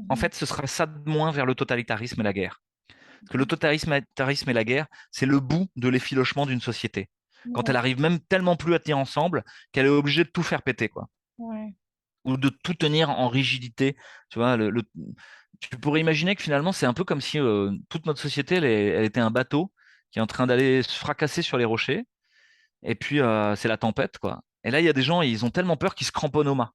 En
Mhm.
fait, ce sera ça de moins vers le totalitarisme et la guerre. Parce que le totalitarisme et la guerre, c'est le bout de l'effilochement d'une société. Quand
Ouais.
elle arrive même tellement plus à tenir ensemble qu'elle est obligée de tout faire péter, quoi.
Ouais.
Ou de tout tenir en rigidité. Tu vois, tu pourrais imaginer que finalement, c'est un peu comme si toute notre société, elle était un bateau qui est en train d'aller se fracasser sur les rochers. Et puis, c'est la tempête, quoi. Et là, il y a des gens, ils ont tellement peur qu'ils se cramponnent au mât.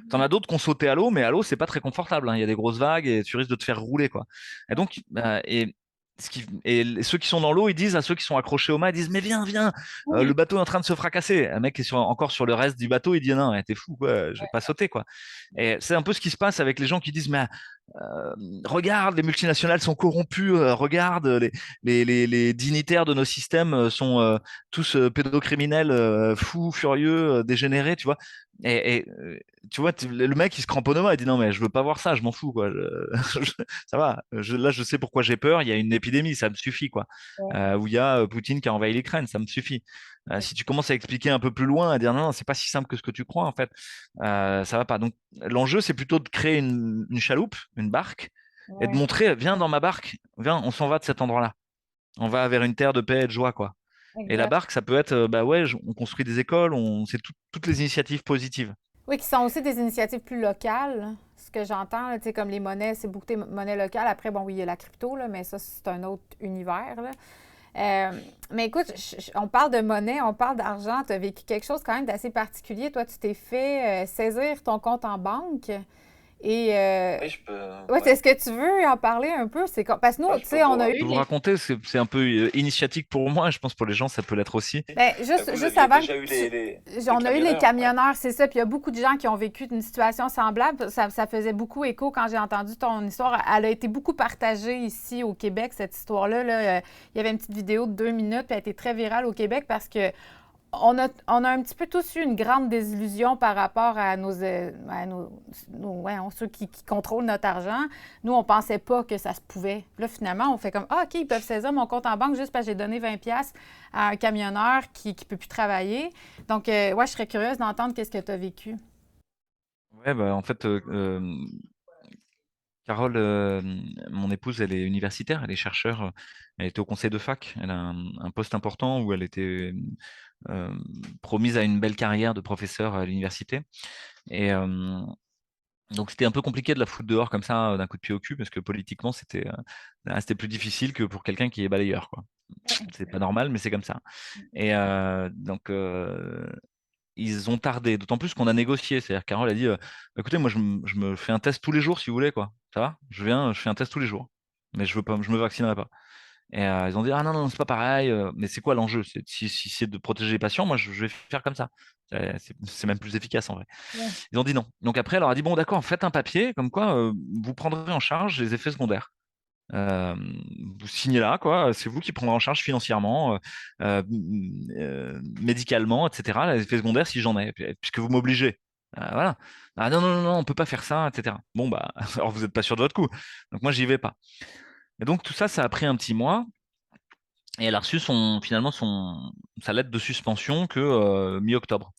T'en
Mhm.
as d'autres qui ont sauté à l'eau, mais à l'eau, c'est pas très confortable, hein. Il y a des grosses vagues et tu risques de te faire rouler, quoi. Et donc, ceux qui sont dans l'eau, ils disent à ceux qui sont accrochés au mât, ils disent, mais viens, viens, le
Ouais.
bateau est en train de se fracasser. Un mec qui est encore sur le reste du bateau, il dit, non, t'es fou, quoi, je vais pas sauter, quoi. Et c'est un peu ce qui se passe avec les gens qui disent, mais euh, regarde, les multinationales sont corrompues, regarde, les dignitaires de nos systèmes sont tous pédocriminels, fous, furieux, dégénérés, tu vois. Tu vois, le mec, il se cramponne au mât, il dit non, mais je veux pas voir ça, je m'en fous, quoi. Ça va, là, je sais pourquoi j'ai peur, il y a une épidémie, ça me suffit, quoi.
Ouais.
Où il y a Poutine qui a envahi l'Ukraine, ça me suffit. Si tu commences à expliquer un peu plus loin, à dire non, non, c'est pas si simple que ce que tu crois, en fait, ça va pas. Donc, l'enjeu, c'est plutôt de créer une chaloupe, une barque, et de
Ouais.
montrer, viens dans ma barque, viens, on s'en va de cet endroit-là. On va vers une terre de paix et de joie, quoi. Et la
Exact.
barque, ça peut être, bah ouais, on construit des écoles, c'est toutes les initiatives positives.
Oui, qui sont aussi des initiatives plus locales. Ce que j'entends, là, tu sais, comme les monnaies, c'est beaucoup de monnaies locales. Après, bon, oui, il y a la crypto, là, mais ça, c'est un autre univers, là. Mais écoute, on parle de monnaie, on parle d'argent. Tu as vécu quelque chose quand même d'assez particulier. Toi, tu t'es fait saisir ton compte en banque. Et
Oui, je peux.
ouais,
Ouais.
est-ce que tu veux en parler un peu? Parce que nous,
Ouais,
tu sais, on a
je
eu
peux vous
les.
raconter, c'est un peu initiatique pour moi, et je pense pour les gens, ça peut l'être aussi.
Ben,
Vous
juste
aviez
avant que
déjà eu les
on a eu les
camionneurs, ouais.
camionneurs, c'est ça. Puis il y a beaucoup de gens qui ont vécu une situation semblable. Ça faisait beaucoup écho quand j'ai entendu ton histoire. Elle a été beaucoup partagée ici au Québec, cette histoire-là. Là. Il y avait une petite vidéo de 2 minutes, puis elle a été très virale au Québec parce que on a un petit peu tous eu une grande désillusion par rapport à ouais, ceux qui contrôlent notre argent. Nous, on pensait pas que ça se pouvait. Là, finalement, on fait comme, ah, OK, ils peuvent saisir mon compte en banque juste parce que j'ai donné 20 pièces à un camionneur qui ne peut plus travailler. Donc, ouais, je serais curieuse d'entendre qu'est-ce que tu as vécu.
Ouais, bah, en fait, Carole, mon épouse, elle est universitaire, elle est chercheure, elle était au conseil de fac, elle a un poste important où elle était euh, promise à une belle carrière de professeur à l'université. Et donc c'était un peu compliqué de la foutre dehors comme ça, d'un coup de pied au cul, parce que politiquement, c'était plus difficile que pour quelqu'un qui est balayeur, quoi. C'est pas normal, mais c'est comme ça. Et donc, ils ont tardé, d'autant plus qu'on a négocié. C'est-à-dire, Carole a dit, écoutez, moi, je me fais un test tous les jours, si vous voulez, quoi. Ça va? Je viens, je fais un test tous les jours. Mais je veux pas, je me vaccinerai pas. Et ils ont dit, ah non, non, c'est pas pareil. Mais c'est quoi l'enjeu? Si c'est de protéger les patients, moi, je vais faire comme ça. C'est même plus efficace, en vrai.
Ouais.
Ils ont dit non. Donc après, elle leur a dit, bon, d'accord, faites un papier, comme quoi vous prendrez en charge les effets secondaires. Euh, Vous signez là, quoi. C'est vous qui prendrez en charge financièrement, médicalement, etc. Les effets secondaires, si j'en ai, puisque vous m'obligez. Voilà. Ah non, non, non, non, on peut pas faire ça, etc. Bon, bah, alors vous n'êtes pas sûr de votre coup. Donc moi, j'y vais pas. Et donc tout ça, ça a pris un petit mois. Et elle a reçu finalement sa lettre de suspension que mi-octobre.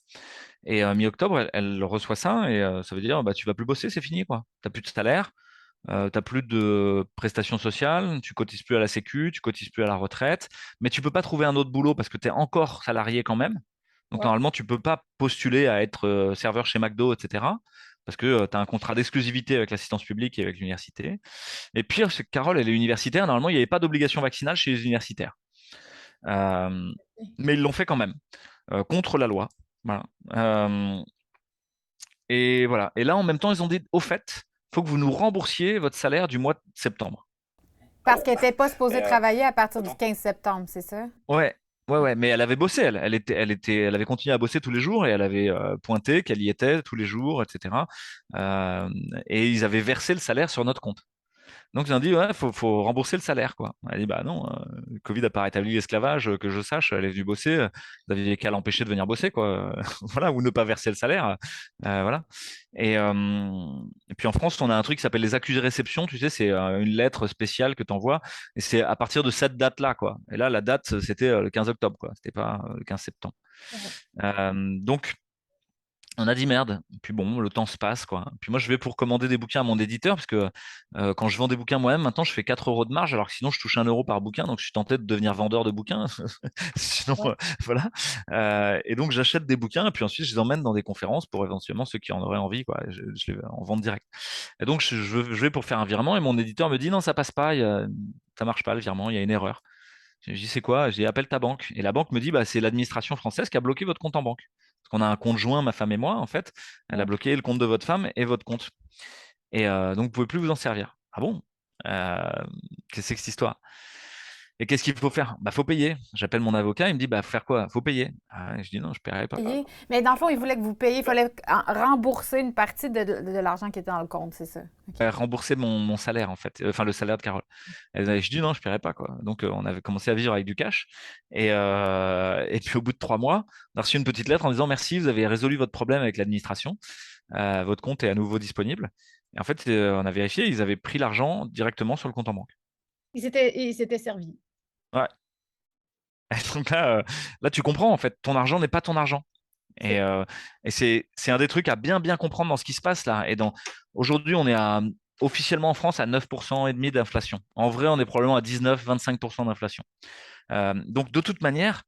Et mi-octobre, elle reçoit ça et ça veut dire bah tu vas plus bosser, c'est fini quoi. T'as plus de salaire, tu n'as plus de prestations sociales, tu cotises plus à la Sécu, tu cotises plus à la retraite, mais tu peux pas trouver un autre boulot parce que tu es encore salarié quand même. Donc
Ouais.
normalement, tu peux pas postuler à être serveur chez McDo, etc. Parce que tu as un contrat d'exclusivité avec l'assistance publique et avec l'université. Et pire, c'est que Carole, elle est universitaire. Normalement, il n'y avait pas d'obligation vaccinale chez les universitaires. Euh, mais ils l'ont fait quand même, contre la loi. Voilà. Euh, et voilà. Et là, en même temps, ils ont dit, au fait, il faut que vous nous remboursiez votre salaire du mois de septembre.
Parce qu'elle n'était pas supposée travailler à partir du 15 septembre, c'est ça?
Ouais, ouais, mais elle avait bossé, elle avait continué à bosser tous les jours et elle avait pointé qu'elle y était tous les jours, etc. Euh, et ils avaient versé le salaire sur notre compte. Donc ils ont dit, ouais, faut rembourser le salaire, quoi. Elle a dit, bah non, le Covid n'a pas rétabli l'esclavage, que je sache, elle est venue bosser, vous n'aviez qu'à l'empêcher de venir bosser, quoi. Voilà, ou ne pas verser le salaire. Voilà. Et, euh, et puis en France, on a un truc qui s'appelle les accusés de réception, tu sais, c'est une lettre spéciale que tu envoies, et c'est à partir de cette date-là, quoi. Et là, la date, c'était le 15 octobre, quoi. C'était pas le 15 septembre.
Ouais.
Donc, on a dit merde. Puis bon, le temps se passe, quoi. Puis moi, je vais pour commander des bouquins à mon éditeur, parce que quand je vends des bouquins moi-même, maintenant, je fais 4 euros de marge, alors que sinon, je touche 1 euro par bouquin. Donc, je suis tenté de devenir vendeur de bouquins. Sinon,
Ouais.
voilà. Et donc, j'achète des bouquins, et puis ensuite, je les emmène dans des conférences pour éventuellement ceux qui en auraient envie, quoi. Je les en vente direct. Et donc, je vais pour faire un virement, et mon éditeur me dit non, ça passe pas, ça marche pas le virement, il y a une erreur. Je dis, c'est quoi? Je dis, appelle ta banque. Et la banque me dit, bah, c'est l'administration française qui a bloqué votre compte en banque. Parce qu'on a un compte joint, ma femme et moi, en fait. Elle a
Ouais.
bloqué le compte de votre femme et votre compte. Et donc, vous pouvez plus vous en servir. Ah bon? Euh, Qu'est-ce que c'est que cette histoire? Et qu'est-ce qu'il faut faire? Bah, faut payer. J'appelle mon avocat, il me dit, bah, faut faire quoi? Faut payer. Ah, je dis, non, je paierai pas.
Payer. Mais dans le fond, il voulait que vous payiez, il fallait rembourser une partie de l'argent qui était dans le compte, c'est ça? OK.
Rembourser mon salaire, en fait. Enfin, le salaire de Carole. Et je dis, non, je paierai pas, quoi. Donc, on avait commencé à vivre avec du cash. Et puis, au bout de 3 mois, on a reçu une petite lettre en disant, merci, vous avez résolu votre problème avec l'administration. Votre compte est à nouveau disponible. Et en fait, on a vérifié, ils avaient pris l'argent directement sur le compte en banque.
Il s'était servi.
Ouais. Et donc là, tu comprends, en fait, ton argent n'est pas ton argent. Et,
C'est
euh, et c'est un des trucs à bien, bien comprendre dans ce qui se passe là. Aujourd'hui, on est officiellement en France à 9% et demi d'inflation. En vrai, on est probablement à 19-25% d'inflation. Donc, de toute manière,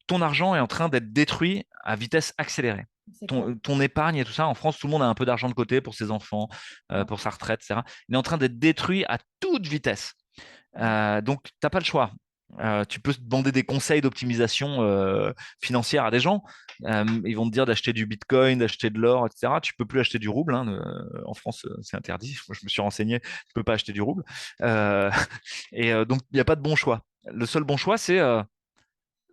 ton argent est en train d'être détruit à vitesse accélérée.
c'est clair.
Ton épargne et tout ça, en France, tout le monde a un peu d'argent de côté pour ses enfants,
Ouais.
pour sa retraite, etc. Il est en train d'être détruit à toute vitesse. Donc, tu n'as pas le choix. Tu peux demander des conseils d'optimisation financière à des gens. Ils vont te dire d'acheter du Bitcoin, d'acheter de l'or, etc. Tu peux plus acheter du rouble, hein. En France, c'est interdit. Moi, je me suis renseigné. Tu peux pas acheter du rouble. Euh, donc, il n'y a pas de bon choix. Le seul bon choix, c'est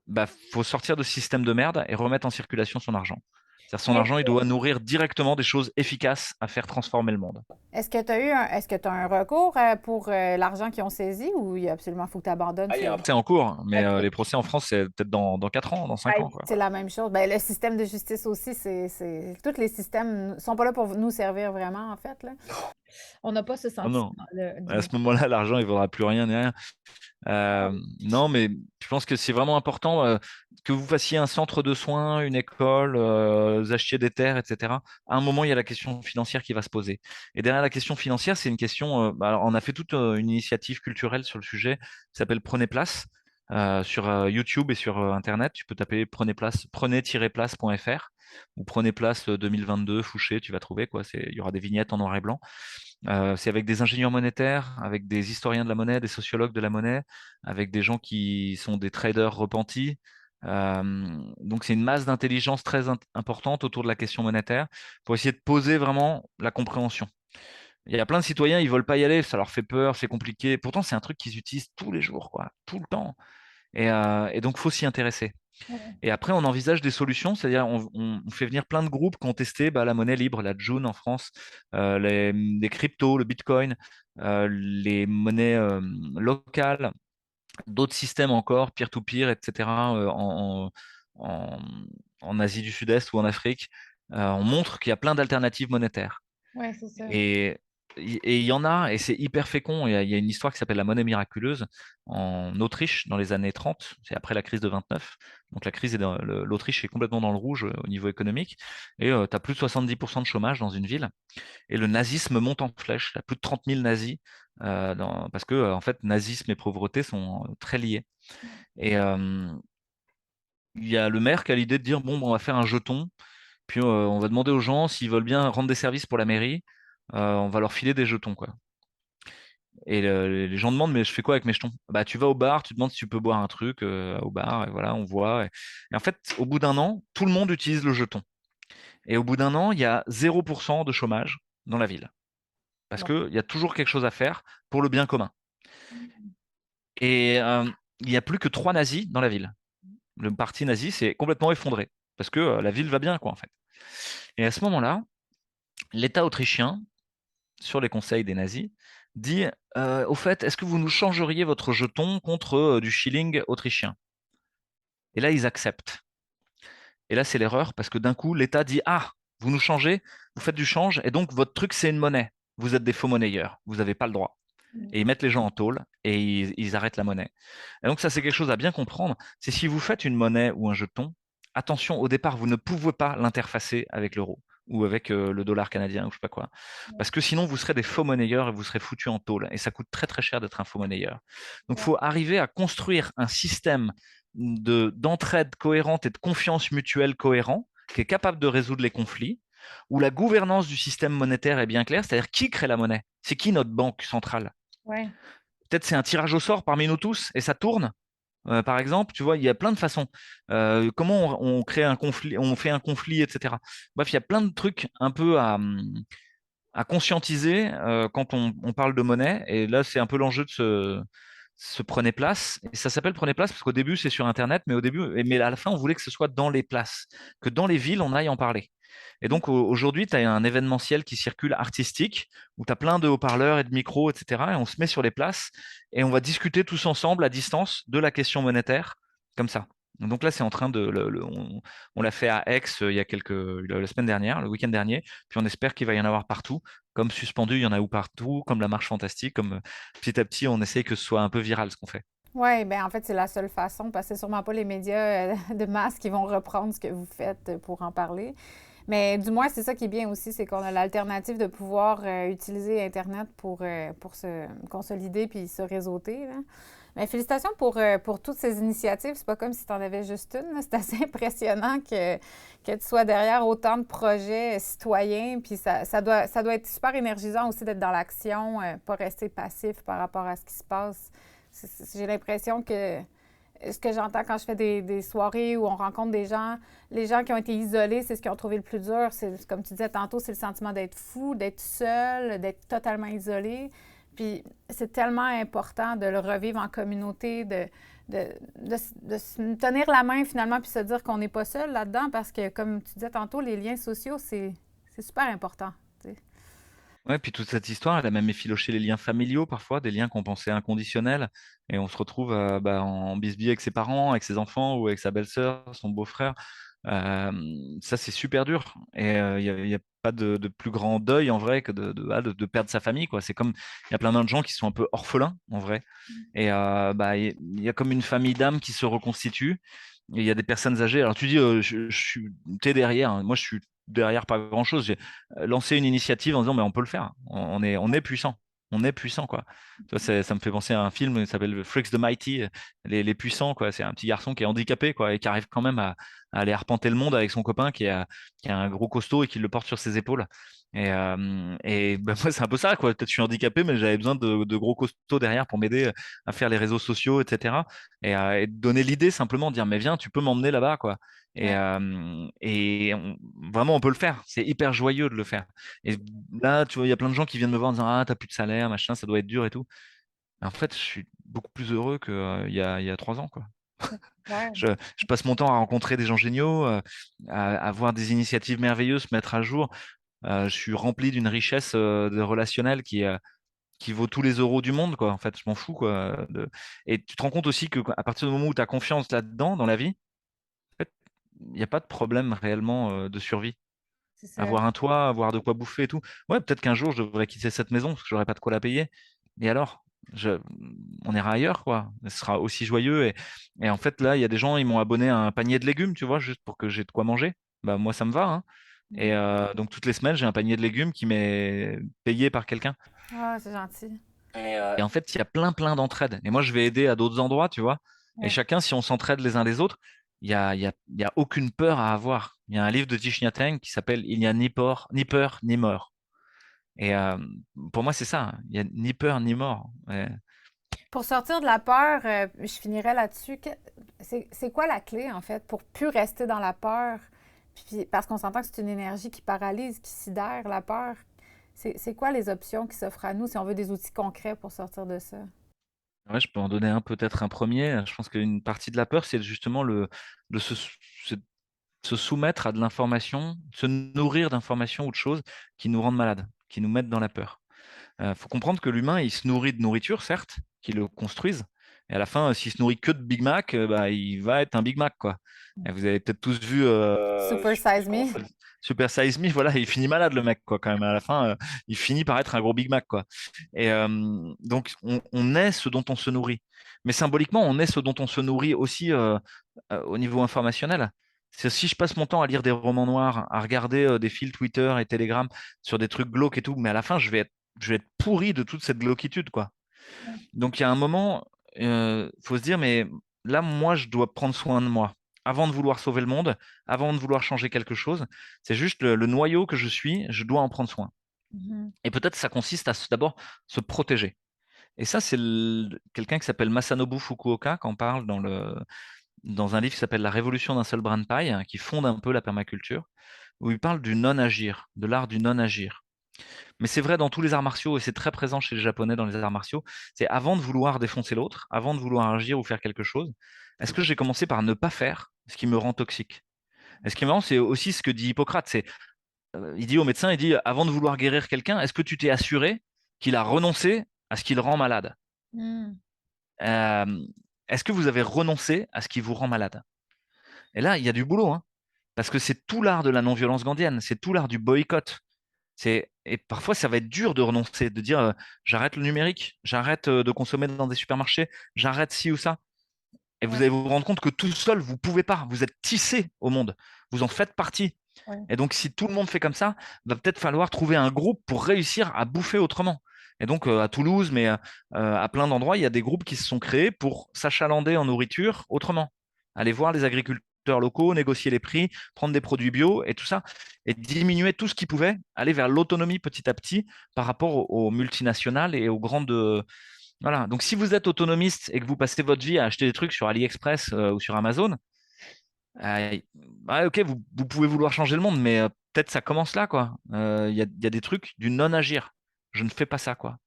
bah, faut sortir de ce système de merde et remettre en circulation son argent. C'est-à-dire son argent, il doit nourrir directement des choses efficaces à faire transformer le monde.
Est-ce que tu as un recours pour l'argent qu'ils ont saisi ou il y a absolument faut que tu abandonnes?
Il y a un procès en cours, mais
OK.
les procès en France, c'est peut-être dans 4 ans, dans 5 ans, quoi.
C'est la même chose. Ben, le système de justice aussi, tous les systèmes ne sont pas là pour nous servir vraiment, en fait, là.
On n'a pas ce
Non, non.
sentiment
À ce moment-là, l'argent, il ne vaudra plus rien ni rien. Non, mais je pense que c'est vraiment important que vous fassiez un centre de soins, une école, vous achetiez des terres, etc. À un moment, il y a la question financière qui va se poser. Et derrière la question financière, c'est une question. Alors, on a fait toute une initiative culturelle sur le sujet qui s'appelle Prenez Place sur YouTube et sur Internet. Tu peux taper Prenez Place, prenez-place.fr ou Prenez Place 2022 Fouché, tu vas trouver quoi. Il y aura des vignettes en noir et blanc. C'est avec des ingénieurs monétaires, avec des historiens de la monnaie, des sociologues de la monnaie, avec des gens qui sont des traders repentis. Donc c'est une masse d'intelligence très importante autour de la question monétaire pour essayer de poser vraiment la compréhension. Il y a plein de citoyens, ils veulent pas y aller, ça leur fait peur, c'est compliqué. Pourtant, c'est un truc qu'ils utilisent tous les jours, quoi, tout le temps. Et donc, faut s'y intéresser.
Ouais.
Et après, on envisage des solutions, c'est-à-dire on fait venir plein de groupes qui ont testé bah, la monnaie libre, la June en France, les cryptos, le Bitcoin, les monnaies locales, d'autres systèmes encore, peer-to-peer, etc., en- en Asie du Sud-Est ou en Afrique. On montre qu'il y a plein d'alternatives monétaires.
Ouais, c'est ça.
Et Et il y en a, et c'est hyper fécond. Il y a une histoire qui s'appelle la monnaie miraculeuse en Autriche dans les années 30. C'est après la crise de 29. Donc la crise est l'Autriche est complètement dans le rouge au niveau économique. Et tu as plus de 70% de chômage dans une ville. Et le nazisme monte en flèche. Il y a plus de 30 000 nazis parce que en fait, nazisme et pauvreté sont très liés. Et il y a le maire qui a l'idée de dire, bon, on va faire un jeton, puis on va demander aux gens s'ils veulent bien rendre des services pour la mairie, on va leur filer des jetons, quoi. Et les gens demandent, mais je fais quoi avec mes jetons? Bah, tu vas au bar, tu demandes si tu peux boire un truc au bar, et voilà, on voit. Et en fait, au bout d'un an, tout le monde utilise le jeton. Et au bout d'un an, il y a 0% de chômage dans la ville. Parce
Bon.
qu'il y a toujours quelque chose à faire pour le bien commun.
Mhm.
Et il n'y a plus que 3 nazis dans la ville. Le parti nazi s'est complètement effondré. Parce que la ville va bien, quoi, en fait. Et à ce moment-là, l'État autrichien, sur les conseils des nazis, dit au fait, est-ce que vous nous changeriez votre jeton contre du shilling autrichien? Et là, ils acceptent. Et là, c'est l'erreur parce que d'un coup, l'État dit ah, vous nous changez, vous faites du change, et donc votre truc, c'est une monnaie. Vous êtes des faux monnayeurs, vous n'avez pas le droit. Et ils mettent les gens en tôle et ils arrêtent la monnaie. Et donc, ça, c'est quelque chose à bien comprendre. C'est si vous faites une monnaie ou un jeton, attention, au départ, vous ne pouvez pas l'interfacer avec l'euro ou avec le dollar canadien ou je sais pas quoi. Parce que sinon, vous serez des faux monnayeurs et vous serez foutus en tôle. Et ça coûte très, très cher d'être un faux monnayeur. Donc, il
Ouais.
faut arriver à construire un système d'entraide cohérente et de confiance mutuelle cohérent qui est capable de résoudre les conflits, où la gouvernance du système monétaire est bien claire, c'est-à-dire qui crée la monnaie? C'est qui notre banque centrale?
Ouais.
Peut-être c'est un tirage au sort parmi nous tous et ça tourne. Par exemple, tu vois, il y a plein de façons. Comment on crée un conflit, on fait un conflit, etc. Bref, il y a plein de trucs un peu à conscientiser quand on parle de monnaie. Et là, c'est un peu l'enjeu de se prenait place. Et ça s'appelle prenait place parce qu'au début, c'est sur Internet, mais au début, mais à la fin, on voulait que ce soit dans les places, que dans les villes, on aille en parler. Et donc aujourd'hui, tu as un événementiel qui circule artistique où tu as plein de haut-parleurs et de micros, etc. Et on se met sur les places et on va discuter tous ensemble à distance de la question monétaire, comme ça. Donc là, c'est en train de. On l'a fait à Aix la semaine dernière, le week-end dernier. Puis on espère qu'il va y en avoir partout. Comme suspendu, il y en a où partout, comme la marche fantastique, comme petit à petit, on essaye que ce soit un peu viral ce qu'on fait.
Oui, ben en fait, c'est la seule façon parce que c'est sûrement pas les médias de masse qui vont reprendre ce que vous faites pour en parler. Mais du moins, c'est ça qui est bien aussi, c'est qu'on a l'alternative de pouvoir utiliser Internet pour se consolider puis se réseauter, là. Mais félicitations pour toutes ces initiatives. C'est pas comme si tu en avais juste une, là. C'est assez impressionnant que tu sois derrière autant de projets citoyens. Puis ça doit être super énergisant aussi d'être dans l'action, pas rester passif par rapport à ce qui se passe. J'ai l'impression que ce que j'entends quand je fais des soirées où on rencontre des gens, les gens qui ont été isolés, c'est ce qu'ils ont trouvé le plus dur. C'est, comme tu disais tantôt, c'est le sentiment d'être fou, d'être seul, d'être totalement isolé. Puis c'est tellement important de le revivre en communauté, de se tenir la main finalement, puis se dire qu'on n'est pas seul là-dedans, parce que comme tu disais tantôt, les liens sociaux, c'est super important. Tu sais.
Ouais, puis toute cette histoire, elle a même effiloché les liens familiaux parfois, des liens qu'on pensait inconditionnels, et on se retrouve en bisbille avec ses parents, avec ses enfants ou avec sa belle-sœur, son beau-frère. Euh, Ça, c'est super dur. Et il y a pas de plus grand deuil en vrai que de perdre sa famille, quoi. C'est comme, il y a plein de gens qui sont un peu orphelins en vrai. Et il y a comme une famille d'âmes qui se reconstitue. Et il y a des personnes âgées. Alors tu dis, t'es derrière, hein. Moi, je suis derrière pas grand-chose. J'ai lancé une initiative en disant, mais on peut le faire. On est puissant. On est puissant, quoi. Tu vois, ça me fait penser à un film qui s'appelle Freaks the Mighty, les puissants, quoi. C'est un petit garçon qui est handicapé, quoi, et qui arrive quand même à aller arpenter le monde avec son copain qui est un gros costaud et qui le porte sur ses épaules. Et ben, moi, c'est un peu ça, quoi. Peut-être je suis handicapé, mais j'avais besoin de gros costauds derrière pour m'aider à faire les réseaux sociaux, etc. Et de donner l'idée simplement, de dire, mais viens, tu peux m'emmener là-bas, quoi. Et,
Ouais.
vraiment, on peut le faire. C'est hyper joyeux de le faire. Et là, tu vois, il y a plein de gens qui viennent me voir en disant, ah, t'as plus de salaire, machin, ça doit être dur et tout. En fait, je suis beaucoup plus heureux qu'il y a 3 ans, quoi.
Ouais.
Je passe mon temps à rencontrer des gens géniaux, à voir des initiatives merveilleuses se mettre à jour. Je suis rempli d'une richesse de relationnel qui vaut tous les euros du monde, quoi. En fait, je m'en fous, quoi. Et tu te rends compte aussi que à partir du moment où tu as confiance là-dedans, dans la vie, en fait, il n'y a pas de problème réellement de survie.
c'est ça.
avoir un toit, avoir de quoi bouffer et tout. Ouais, peut-être qu'un jour, je devrais quitter cette maison parce que j'aurais pas de quoi la payer. Et alors, je... on ira ailleurs, quoi. Ce sera aussi joyeux. Et en fait, là, il y a des gens, ils m'ont abonné à un panier de légumes, tu vois, juste pour que j'ai de quoi manger. Bah, moi, ça me va, hein. Et
Mhm.
donc, toutes les semaines, j'ai un panier de légumes qui m'est payé par quelqu'un.
Ah, c'est gentil.
Et en fait, il y a plein d'entraide. Et moi, je vais aider à d'autres endroits, tu vois. Et
Ouais.
chacun, si on s'entraide les uns les autres, il y a aucune peur à avoir. Il y a un livre de Thich Nhat Hanh qui s'appelle Il n'y a ni peur, ni mort. Et pour moi, c'est ça, hein. Il n'y a ni peur, ni mort.
Pour sortir de la peur, je finirais là-dessus. C'est quoi la clé, en fait, pour plus rester dans la peur? Puis, parce qu'on s'entend que c'est une énergie qui paralyse, qui sidère la peur. C'est quoi les options qui s'offrent à nous si on veut des outils concrets pour sortir de ça?
Ouais, je peux en donner un, peut-être un premier. Je pense qu'une partie de la peur, c'est justement de se soumettre à de l'information, se nourrir d'informations ou de choses qui nous rendent malades, qui nous mettent dans la peur. Faut comprendre que l'humain, il se nourrit de nourriture, certes, qui le construisent. Et à la fin, s'il se nourrit que de Big Mac, bah, il va être un Big Mac, quoi. Et vous avez peut-être tous vu
Super Size Me?
Super Size Me, voilà, il finit malade, le mec, quoi, quand même. À la fin, il finit par être un gros Big Mac, quoi. Et donc, on est ce dont on se nourrit. Mais symboliquement, on est ce dont on se nourrit aussi au niveau informationnel. Si je passe mon temps à lire des romans noirs, à regarder des fils Twitter et Telegram sur des trucs glauques et tout, mais à la fin, je vais être pourri de toute cette glauquitude, quoi. Donc, il y a un moment, faut se dire, mais là, moi, je dois prendre soin de moi. Avant de vouloir sauver le monde, avant de vouloir changer quelque chose, c'est juste le noyau que je suis, je dois en prendre soin.
Mhm.
Et peut-être ça consiste à d'abord se protéger. Et ça, c'est quelqu'un qui s'appelle Masanobu Fukuoka, qui en parle dans un livre qui s'appelle La révolution d'un seul brin de paille, hein, qui fonde un peu la permaculture, où il parle du non-agir, de l'art du non-agir. Mais c'est vrai dans tous les arts martiaux, et c'est très présent chez les Japonais dans les arts martiaux, c'est avant de vouloir défoncer l'autre, avant de vouloir agir ou faire quelque chose, est-ce que j'ai commencé par ne pas faire ce qui me rend toxique? Et ce qui est marrant, c'est aussi ce que dit Hippocrate, il dit au médecin, il dit, avant de vouloir guérir quelqu'un, est-ce que tu t'es assuré qu'il a renoncé à ce qui le rend malade?
Mm.
Euh, Est-ce que vous avez renoncé à ce qui vous rend malade? Et là, il y a du boulot, hein, parce que c'est tout l'art de la non-violence gandhienne, c'est tout l'art du boycott. Et parfois, ça va être dur de renoncer, de dire j'arrête le numérique, j'arrête de consommer dans des supermarchés, j'arrête ci ou ça. Et vous
Ouais,
allez vous rendre compte que tout seul, vous pouvez pas. Vous êtes tissé au monde. Vous en faites partie.
ouais.
Et donc, si tout le monde fait comme ça, va peut-être falloir trouver un groupe pour réussir à bouffer autrement. Et donc, à Toulouse, mais à plein d'endroits, il y a des groupes qui se sont créés pour s'achalander en nourriture autrement. Aller voir les agriculteurs locaux, négocier les prix, prendre des produits bio et tout ça, et diminuer tout ce qui pouvait, aller vers l'autonomie petit à petit par rapport aux multinationales et aux grandes. Voilà. Donc, si vous êtes autonomiste et que vous passez votre vie à acheter des trucs sur AliExpress ou sur Amazon, ok, vous pouvez vouloir changer le monde, mais peut-être ça commence là, quoi. Il y a des trucs du non-agir. Je ne fais pas ça, quoi.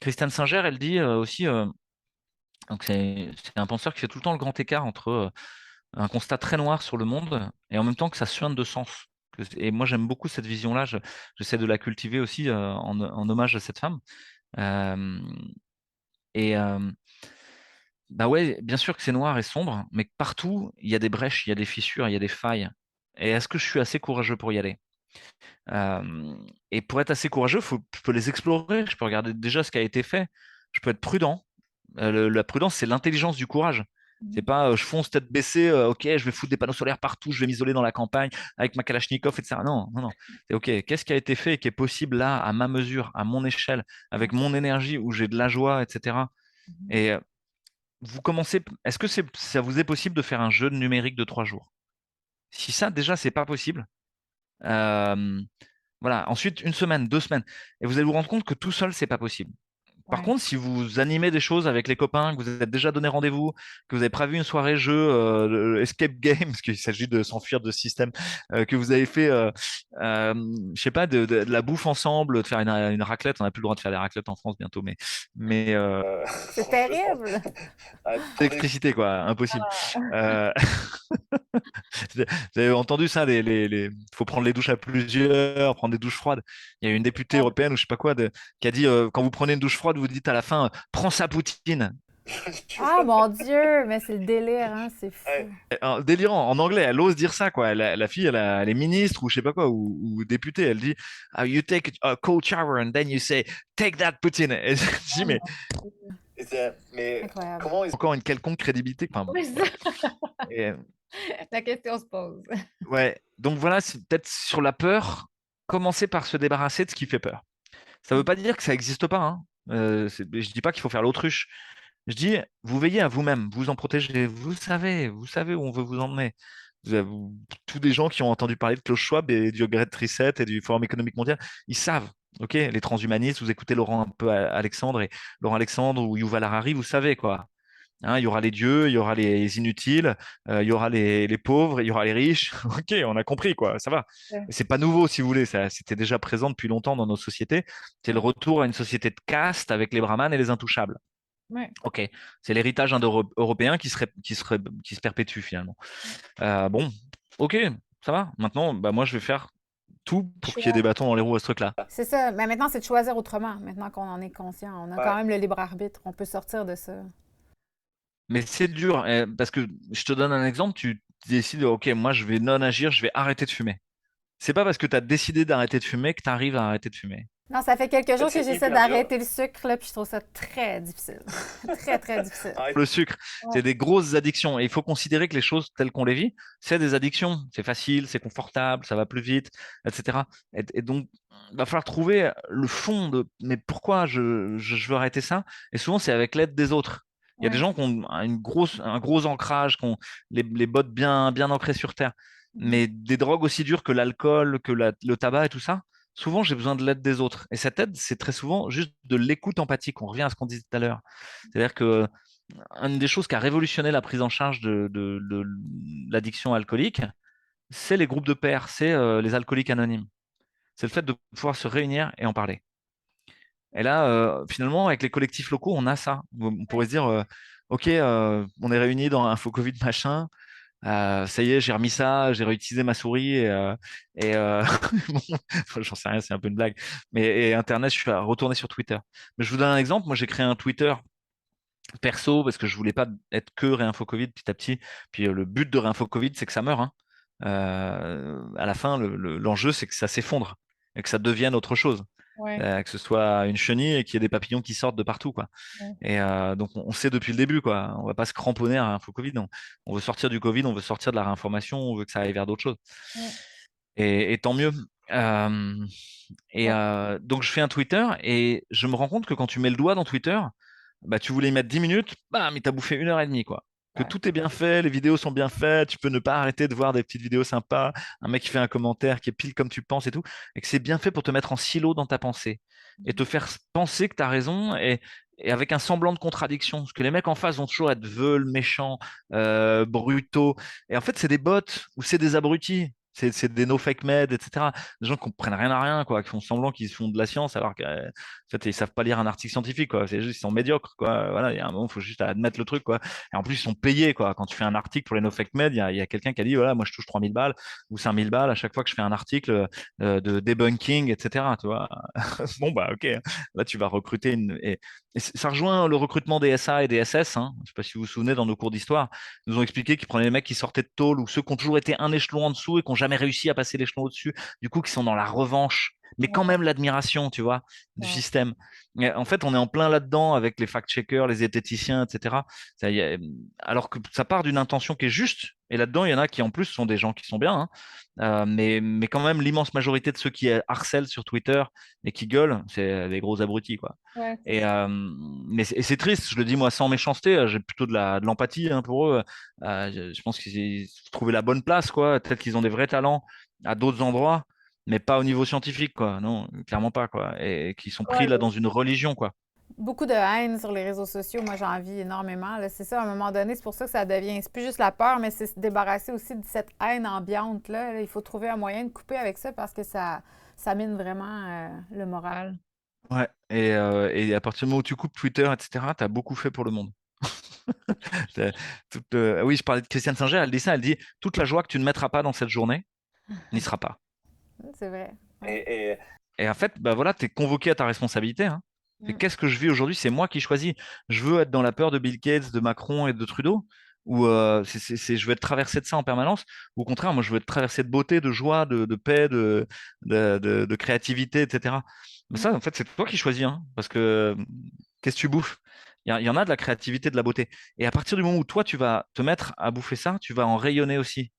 Christiane Singer, elle dit aussi, donc c'est un penseur qui fait tout le temps le grand écart entre un constat très noir sur le monde et en même temps que ça suinte de sens. Et moi, j'aime beaucoup cette vision-là. J'essaie de la cultiver aussi en hommage à cette femme. Euh, et bah ouais, bien sûr que c'est noir et sombre, mais que partout, il y a des brèches, il y a des fissures, il y a des failles. Et est-ce que je suis assez courageux pour y aller? Euh, et pour être assez courageux, je peux les explorer, je peux regarder déjà ce qui a été fait, je peux être prudent. La prudence, c'est l'intelligence du courage. C'est
Mhm.
pas je fonce tête baissée, ok, je vais foutre des panneaux solaires partout, je vais m'isoler dans la campagne avec ma Kalachnikov, etc. Non, non, non. C'est ok, qu'est-ce qui a été fait et qui est possible là, à ma mesure, à mon échelle, avec mon énergie, où j'ai de la joie, etc.
Mhm.
Et vous commencez, est-ce que ça vous est possible de faire un jeu numérique de 3 jours? Si ça, déjà, c'est pas possible, euh, voilà. Ensuite, une semaine, 2 semaines. Et vous allez vous rendre compte que tout seul, c'est pas possible. Par
Ouais.
contre, si vous animez des choses avec les copains, que vous êtes déjà donné rendez-vous, que vous avez prévu une soirée jeu, escape game, parce qu'il s'agit de s'enfuir de ce système, que vous avez fait, je sais pas, de la bouffe ensemble, de faire une raclette. On n'a plus le droit de faire des raclettes en France bientôt, mais
C'est terrible!
l'électricité, quoi, impossible. Euh, Vous avez entendu ça, faut prendre les douches à plusieurs, prendre des douches froides. Il y a une députée européenne ou je sais pas quoi qui a dit quand vous prenez une douche froide, vous dites à la fin prends ça Poutine.
Ah mon Dieu, mais c'est le délire, hein, c'est
Ouais.
fou.
Délirant. En anglais, elle ose dire ça, quoi. La fille, elle est ministre ou je sais pas quoi, ou députée. Elle dit, You take a cold shower and then you say, take that, Poutine. Et je dis,
Oh
mais
mon Dieu,
Mais
incroyable.
comment ils...
encore une quelconque crédibilité. Enfin, bon,
Oui,
voilà.
ça.
Et,
La question se pose.
ouais. Donc voilà, c'est peut-être sur la peur, commencer par se débarrasser de ce qui fait peur. Ça veut pas dire que ça n'existe pas, hein. Je dis pas qu'il faut faire l'autruche. Je dis, vous veillez à vous-même, vous en protégez. Vous savez où on veut vous emmener. Tous des gens qui ont entendu parler de Klaus Schwab et du Great Reset et du Forum économique mondial, ils savent. Ok, les transhumanistes, vous écoutez Laurent un peu Alexandre et Laurent Alexandre ou Yuval Harari, vous savez quoi. Hein, il y aura les dieux, il y aura les inutiles, il y aura les pauvres, il y aura les riches. Ok, on a compris quoi, ça va.
Ouais,
C'est pas nouveau si vous voulez, ça c'était déjà présent depuis longtemps dans nos sociétés. C'est le
ouais,
retour à une société de caste avec les brahmanes et les intouchables.
ouais.
Ok, c'est l'héritage indo-européen qui se perpétue finalement. Bon, ok, ça va. Maintenant, bah, moi je vais faire tout pour qu'il y ait des
Choix.
bâtons dans les roues à ce truc-là.
C'est ça. Mais maintenant, c'est de choisir autrement. Maintenant qu'on en est conscient, on a quand
Ouais.
même le libre arbitre. On peut sortir de ça.
Mais c'est dur, parce que je te donne un exemple, tu décides, ok, moi je vais non agir, je vais arrêter de fumer. C'est pas parce que tu as décidé d'arrêter de fumer que tu arrives à arrêter de fumer.
Non, ça fait quelques
En fait,
jours que
c'est
j'essaie
hyper dur.
d'arrêter le sucre, là, puis je trouve ça très difficile. Très, très difficile.
Ah,
Le sucre,
Ouais.
c'est des grosses addictions. Et il faut considérer que les choses telles qu'on les vit, c'est des addictions. C'est facile, c'est confortable, ça va plus vite, etc. Et donc, il va falloir trouver le fond de mais pourquoi je veux arrêter ça? Et souvent, c'est avec l'aide des autres. Il y a des
Ouais.
gens qui ont un gros ancrage, qui ont les bottes bien ancrées sur terre.
Mhm.
Mais des drogues aussi dures que l'alcool, que le tabac et tout ça, souvent, j'ai besoin de l'aide des autres. Et cette aide, c'est très souvent juste de l'écoute empathique. On revient à ce qu'on disait tout à l'heure. C'est-à-dire que une des choses qui a révolutionné la prise en charge de l'addiction alcoolique, c'est les groupes de pairs, c'est les alcooliques anonymes. C'est le fait de pouvoir se réunir et en parler. Et là, finalement, avec les collectifs locaux, on a ça. On pourrait se dire, OK, on est réunis dans un faux Covid machin. Ça y est, j'ai remis ça, j'ai réutilisé ma souris et bon, j'en sais rien, c'est un peu une blague. Mais et Internet, je suis retourné sur Twitter. Mais je vous donne un exemple. Moi, j'ai créé un Twitter perso parce que je voulais pas être que Réinfo Covid petit à petit. Puis le but de Réinfo Covid, c'est que ça meure, hein. À la fin, l'enjeu, c'est que ça s'effondre et que ça devienne autre chose.
Ouais.
Que ce soit une chenille et qu'il y ait des papillons qui sortent de partout, quoi.
Ouais.
Et donc, on sait depuis le début, quoi. On va pas se cramponner à Réinfo Covid. On veut sortir du Covid, on veut sortir de la réinformation, on veut que ça aille vers d'autres choses.
Ouais.
Et tant mieux. Euh,
Ouais.
donc, je fais un Twitter et je me rends compte que quand tu mets le doigt dans Twitter, bah, tu voulais y mettre 10 minutes, bam, il t'a bouffé 1 heure et demie, quoi. Que
Ouais.
tout est bien fait, les vidéos sont bien faites, tu peux ne pas arrêter de voir des petites vidéos sympas, un mec qui fait un commentaire qui est pile comme tu penses et tout, et que c'est bien fait pour te mettre en silo dans ta pensée et te faire penser que tu as raison et avec un semblant de contradiction. Parce que les mecs en face vont toujours être veuls, méchants, brutaux. Et en fait, c'est des bots ou c'est des abrutis. C'est des no fake med, etc. Des gens qui comprennent rien à rien, quoi, qui font semblant qu'ils font de la science alors que en fait, ils savent pas lire un article scientifique, quoi. C'est juste, ils sont médiocres, quoi. Voilà, il y a un moment, il faut juste admettre le truc, quoi. Et en plus, ils sont payés, quoi. Quand tu fais un article pour les No Fake Med, il y a quelqu'un qui a dit, voilà, moi, je touche 3000 balles ou 5000 balles à chaque fois que je fais un article de debunking, etc. Tu vois. Bon, bah, ok. Là, tu vas recruter et ça rejoint le recrutement des SA et des SS, hein. Je sais pas si vous vous souvenez, dans nos cours d'histoire, ils nous ont expliqué qu'ils prenaient les mecs qui sortaient de tôle ou ceux qui ont toujours été un échelon en dessous et qui n'ont jamais réussi à passer l'échelon au-dessus, du coup, qui sont dans la revanche, mais quand
Ouais.
même l'admiration, tu vois, du
Ouais.
système. Et en fait, on est en plein là-dedans avec les fact-checkers, les zététiciens, etc. Alors que ça part d'une intention qui est juste, et là-dedans, il y en a qui en plus sont des gens qui sont bien, hein. Mais quand même, l'immense majorité de ceux qui harcèlent sur Twitter et qui gueulent, c'est des gros abrutis, quoi.
Ouais, c'est
Et,
ça.
c'est triste, je le dis moi sans méchanceté, j'ai plutôt de l'empathie, hein, pour eux. Je pense qu'ils ont trouvé la bonne place, quoi. Peut-être qu'ils ont des vrais talents à d'autres endroits, mais pas au niveau scientifique, quoi. Non, clairement pas, quoi. Et qui sont pris
Ouais,
là dans une religion, quoi.
beaucoup de haine sur les réseaux sociaux. Moi, j'en vis énormément, là. C'est ça, à un moment donné, c'est pour ça que ça devient. C'est plus juste la peur, mais c'est se débarrasser aussi de cette haine ambiante, là. Il faut trouver un moyen de couper avec ça parce que ça mine vraiment le moral.
Ouais. Et à partir du moment où tu coupes Twitter, etc., tu as beaucoup fait pour le monde. C'est oui, je parlais de Christiane Singer, elle dit ça, elle dit toute la joie que tu ne mettras pas dans cette journée n'y sera pas.
C'est vrai. Ouais.
et
Et en fait, bah voilà, tu es convoqué à ta responsabilité, hein. C'est
Mm.
qu'est-ce que je vis aujourd'hui? C'est moi qui choisis. Je veux être dans la peur de Bill Gates, de Macron et de Trudeau, ou je veux être traversé de ça en permanence, ou au contraire, moi, je veux être traversé de beauté, de joie, de paix, de créativité, etc. Mais
Mm.
ça, en fait, c'est toi qui choisis, hein, parce que qu'est-ce que tu bouffes? Il y en a de la créativité, de la beauté. Et à partir du moment où toi, tu vas te mettre à bouffer ça, tu vas en rayonner aussi.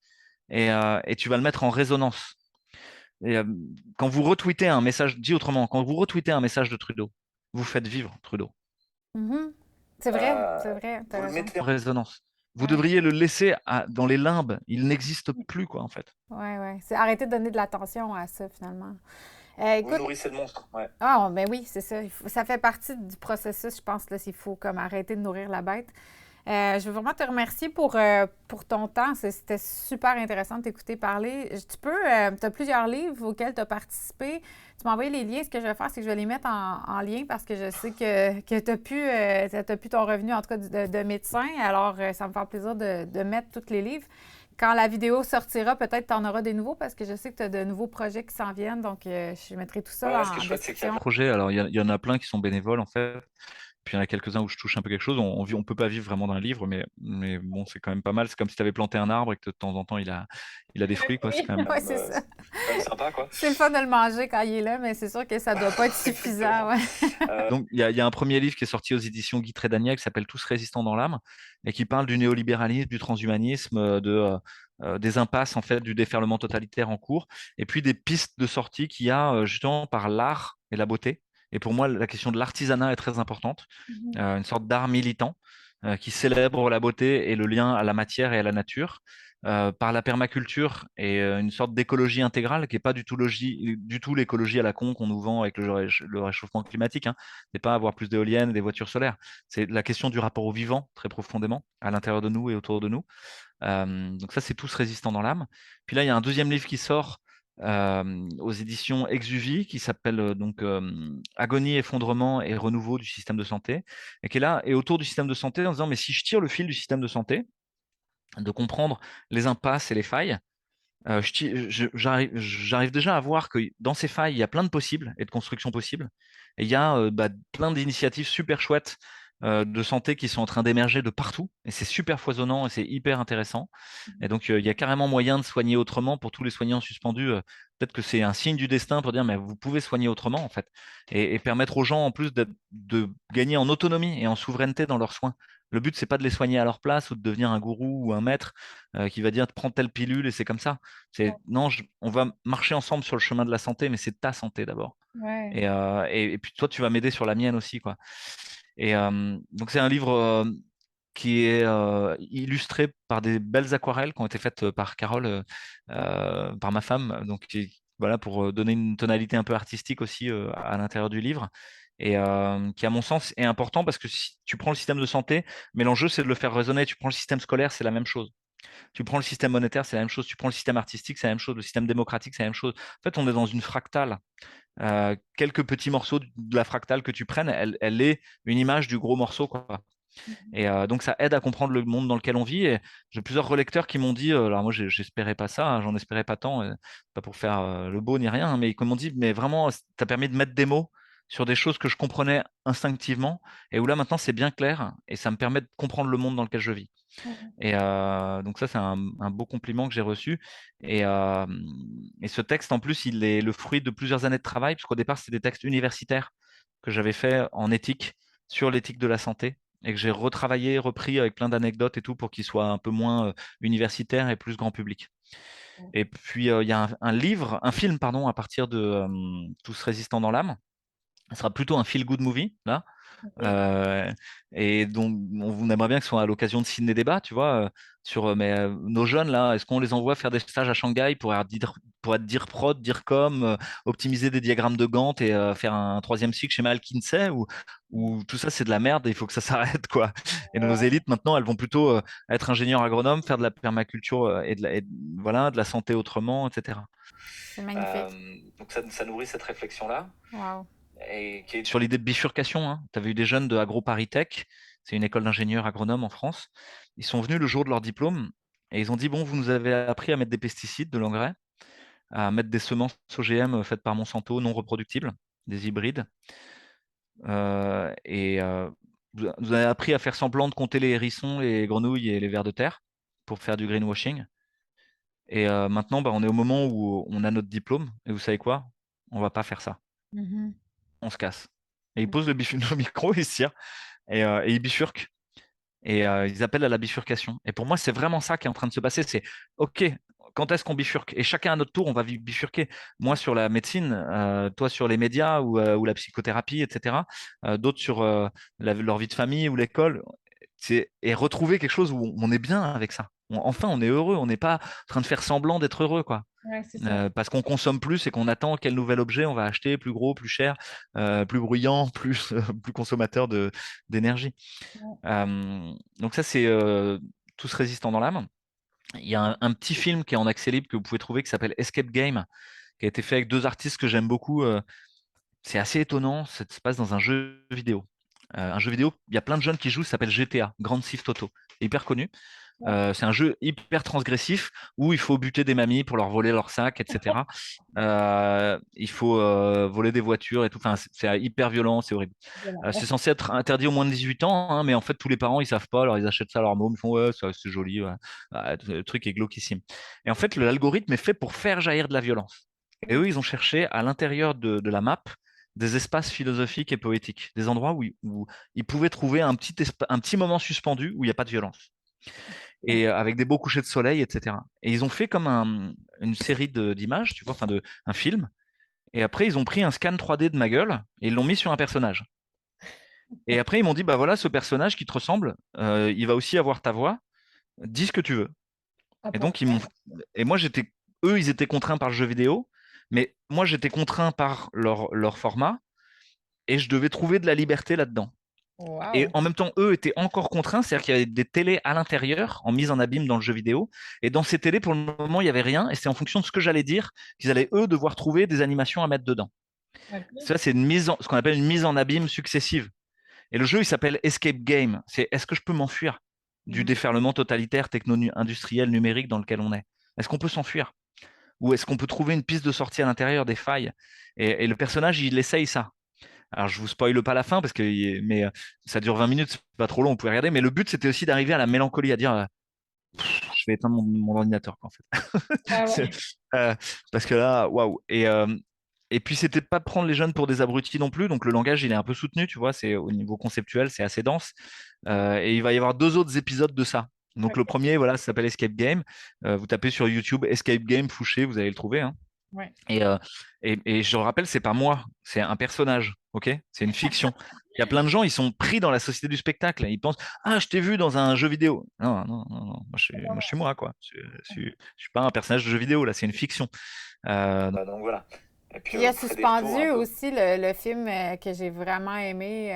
Et tu vas le mettre en résonance. Et, quand vous retweetez un message, dit autrement, quand vous retweetez un message de Trudeau, vous faites vivre Trudeau.
Mhm. C'est vrai, t'as
Vous le
raison.
mettez en résonance. Vous
Ouais,
devriez le laisser dans les limbes. Il n'existe plus, quoi, en fait.
ouais, ouais. C'est arrêter de donner de l'attention à ça, finalement.
Vous
Écoute,
nourrissez le monstre. Ouais.
ah, ben oui, c'est ça. Ça fait partie du processus, je pense, là, s'il faut comme arrêter de nourrir la bête. Je veux vraiment te remercier pour ton temps. C'était super intéressant de t'écouter parler. Tu as plusieurs livres auxquels tu as participé. Tu m'as envoyé les liens. Ce que je vais faire, c'est que je vais les mettre en lien parce que je sais que tu as pu ton revenu, en tout cas, de médecin. Alors, ça me fait plaisir de mettre tous les livres. Quand la vidéo sortira, peut-être tu en auras des nouveaux parce que je sais que tu as de nouveaux projets qui s'en viennent. Donc, je mettrai tout ça
Ouais, ce qui est
en
chouette, c'est qu'il y a
description.
projets. Alors, il y en a plein qui sont bénévoles, en fait. Puis il y en a quelques-uns où je touche un peu quelque chose. On peut pas vivre vraiment d'un livre, mais bon, c'est quand même pas mal. C'est comme si tu avais planté un arbre et que de temps en temps, il a des fruits, quoi. C'est
Oui,
quand même,
ouais, c'est ça.
c'est quand même sympa, quoi.
C'est le fun de le manger quand il est là, mais c'est sûr que ça doit pas être suffisant.
Exactement.
Ouais.
Donc, il y a un premier livre qui est sorti aux éditions Guy Trédaniel qui s'appelle Tous résistants dans l'âme et qui parle du néolibéralisme, du transhumanisme, des impasses en fait du déferlement totalitaire en cours, et puis des pistes de sortie qu'il y a justement par l'art et la beauté. Et pour moi, la question de l'artisanat est très importante,
Mhm.
une sorte d'art militant qui célèbre la beauté et le lien à la matière et à la nature. Par la permaculture et une sorte d'écologie intégrale qui n'est pas du tout l'écologie à la con qu'on nous vend avec le réchauffement climatique, hein. C'est pas avoir plus d'éoliennes et des voitures solaires. C'est la question du rapport au vivant, très profondément, à l'intérieur de nous et autour de nous. Donc ça, c'est Tous résistants dans l'âme. Puis là, il y a un deuxième livre qui sort aux éditions Exuvie qui s'appelle Agonie, effondrement et renouveau du système de santé, et qui est là et autour du système de santé en disant, mais si je tire le fil du système de santé, de comprendre les impasses et les failles, j'arrive déjà à voir que dans ces failles, il y a plein de possibles et de constructions possibles. Et il y a plein d'initiatives super chouettes de santé qui sont en train d'émerger de partout. Et c'est super foisonnant et c'est hyper intéressant. Et donc, il y a carrément moyen de soigner autrement pour tous les soignants suspendus. Peut-être que c'est un signe du destin pour dire, mais vous pouvez soigner autrement, en fait. Et permettre aux gens, en plus, de gagner en autonomie et en souveraineté dans leurs soins. Le but, c'est pas de les soigner à leur place ou de devenir un gourou ou un maître qui va dire, prends telle pilule et c'est comme ça. C'est non, on va marcher ensemble sur le chemin de la santé, mais c'est ta santé d'abord.
Ouais.
Et puis toi, tu vas m'aider sur la mienne aussi, quoi. Et donc c'est un livre qui est illustré par des belles aquarelles qui ont été faites par Carole, par ma femme, donc voilà, pour donner une tonalité un peu artistique aussi à l'intérieur du livre. Et qui, à mon sens, est important parce que si tu prends le système de santé, mais l'enjeu, c'est de le faire résonner. Tu prends le système scolaire, c'est la même chose. Tu prends le système monétaire, c'est la même chose. Tu prends le système artistique, c'est la même chose. Le système démocratique, c'est la même chose. En fait, on est dans une fractale. Quelques petits morceaux de la fractale que tu prennes, elle est une image du gros morceau, quoi.
Mhm.
Et donc, ça aide à comprendre le monde dans lequel on vit. Et j'ai plusieurs relecteurs qui m'ont dit, alors moi, j'espérais pas ça, hein, j'en espérais pas tant, pas pour faire le beau ni rien, hein, mais qui m'ont dit, mais vraiment, t'as permis de mettre des mots sur des choses que je comprenais instinctivement et où là, maintenant, c'est bien clair et ça me permet de comprendre le monde dans lequel je vis.
Mhm.
Et donc ça, c'est un beau compliment que j'ai reçu. Et ce texte, en plus, il est le fruit de plusieurs années de travail, puisqu'au départ, c'était des textes universitaires que j'avais fait en éthique, sur l'éthique de la santé, et que j'ai retravaillé, repris avec plein d'anecdotes et tout, pour qu'il soit un peu moins universitaire et plus grand public. Et puis, il y a un film, pardon, à partir de Tous résistants dans l'âme. Ce sera plutôt un feel-good movie, là.
OK.
Euh, et donc, on aimerait bien que ce soit à l'occasion de ciné débat, tu vois, nos jeunes là, est-ce qu'on les envoie faire des stages à Shanghai pour être dire prod, dire com, optimiser des diagrammes de Gantt et faire un troisième cycle chez McKinsey, ou tout ça c'est de la merde et il faut que ça s'arrête, quoi. Et nos élites maintenant, elles vont plutôt être ingénieurs agronomes, faire de la permaculture voilà, de la santé autrement, etc.
C'est magnifique.
Donc ça nourrit cette réflexion-là
Wow.
et qui est sur l'idée de bifurcation, hein. Tu avais eu des jeunes de AgroParisTech, c'est une école d'ingénieurs agronomes en France. Ils sont venus le jour de leur diplôme et ils ont dit, bon, vous nous avez appris à mettre des pesticides, de l'engrais, à mettre des semences OGM faites par Monsanto, non reproductibles, des hybrides. et vous avez appris à faire semblant de compter les hérissons, les grenouilles et les vers de terre pour faire du greenwashing. Et maintenant, bah, on est au moment où on a notre diplôme. Et vous savez quoi? On va pas faire ça.
Mhm.
On se casse. Et ils posent le micro, ils se tirent et ils bifurquent. Et ils appellent à la bifurcation. Et pour moi, c'est vraiment ça qui est en train de se passer. C'est OK, quand est-ce qu'on bifurque? Et chacun à notre tour, on va bifurquer. Moi sur la médecine, toi sur les médias ou la psychothérapie, etc. D'autres sur leur vie de famille ou l'école. Et retrouver quelque chose où on est bien avec ça. Enfin, on est heureux. On n'est pas en train de faire semblant d'être heureux, quoi.
Ouais, c'est ça.
Parce qu'on consomme plus et qu'on attend quel nouvel objet on va acheter, plus gros, plus cher, plus bruyant, plus consommateur d'énergie.
Ouais.
Donc ça, c'est Tous résistants dans l'âme. Il y a un petit film qui est en accès libre que vous pouvez trouver qui s'appelle Escape Game, qui a été fait avec deux artistes que j'aime beaucoup. C'est assez étonnant, ça se passe dans un jeu vidéo. Un jeu vidéo, il y a plein de jeunes qui jouent, ça s'appelle GTA, Grand Theft Auto. C'est hyper connu.
Ouais.
C'est un jeu hyper transgressif où il faut buter des mamies pour leur voler leur sac, etc. Il faut voler des voitures et tout. Enfin, c'est hyper violent, c'est horrible.
Voilà.
C'est censé être interdit aux moins de 18 ans, hein, mais en fait, tous les parents, ils savent pas, alors ils achètent ça à leur môme, ils font ouais, c'est joli, ouais. Le truc est glauquissime. Et en fait, l'algorithme est fait pour faire jaillir de la violence. Et eux, ils ont cherché à l'intérieur de la map des espaces philosophiques et poétiques, des endroits où ils pouvaient trouver un petit moment suspendu où il n'y a pas de violence et avec des beaux couchers de soleil, etc. Et ils ont fait comme une série d'images, tu vois, enfin un film. Et après, ils ont pris un scan 3D de ma gueule et ils l'ont mis sur un personnage. Et après, ils m'ont dit, bah voilà, ce personnage qui te ressemble, il va aussi avoir ta voix. Dis ce que tu veux.
Ah,
Et
pour
donc, et moi, eux, ils étaient contraints par le jeu vidéo, mais moi, j'étais contraint par leur format et je devais trouver de la liberté là-dedans. Et
Wow.
en même temps, eux étaient encore contraints, c'est-à-dire qu'il y avait des télés à l'intérieur, en mise en abîme dans le jeu vidéo. Et dans ces télés, pour le moment, il n'y avait rien. Et c'est en fonction de ce que j'allais dire qu'ils allaient, eux, devoir trouver des animations à mettre dedans.
OK.
Ça, c'est ce qu'on appelle une mise en abîme successive. Et le jeu, il s'appelle Escape Game. C'est est-ce que je peux m'enfuir du
Mhm.
déferlement totalitaire, techno-industriel, numérique dans lequel on est? Est-ce qu'on peut s'enfuir? Ou est-ce qu'on peut trouver une piste de sortie à l'intérieur des failles? Et le personnage, il essaye ça. Alors, je vous spoile pas la fin parce que mais ça dure 20 minutes, c'est pas trop long, vous pouvez regarder. Mais le but, c'était aussi d'arriver à la mélancolie, à dire je vais éteindre mon ordinateur, quoi, en fait.
Ah
C'est-
ouais.
euh, Parce que là, waouh. Et puis, c'était pas prendre les jeunes pour des abrutis non plus. Donc, le langage, il est un peu soutenu, tu vois. C'est au niveau conceptuel, c'est assez dense. Et il va y avoir deux autres épisodes de ça. Donc, le
OK.
premier, voilà, ça s'appelle Escape Game. Vous tapez sur YouTube Escape Game Fouché, vous allez le trouver, hein.
Ouais.
Et, euh, et je le rappelle, c'est pas moi, c'est un personnage, ok? C'est une fiction. Il y a plein de gens, ils sont pris dans la société du spectacle. Ils pensent, ah, je t'ai vu dans un jeu vidéo. Non, non, non, non. Moi, je suis moi, quoi. Je suis pas un personnage de jeu vidéo, là, c'est une fiction. Donc voilà. Et puis
Puis il y a
vous ferez des retours un
Suspendu
peu.
aussi, le film que j'ai vraiment aimé.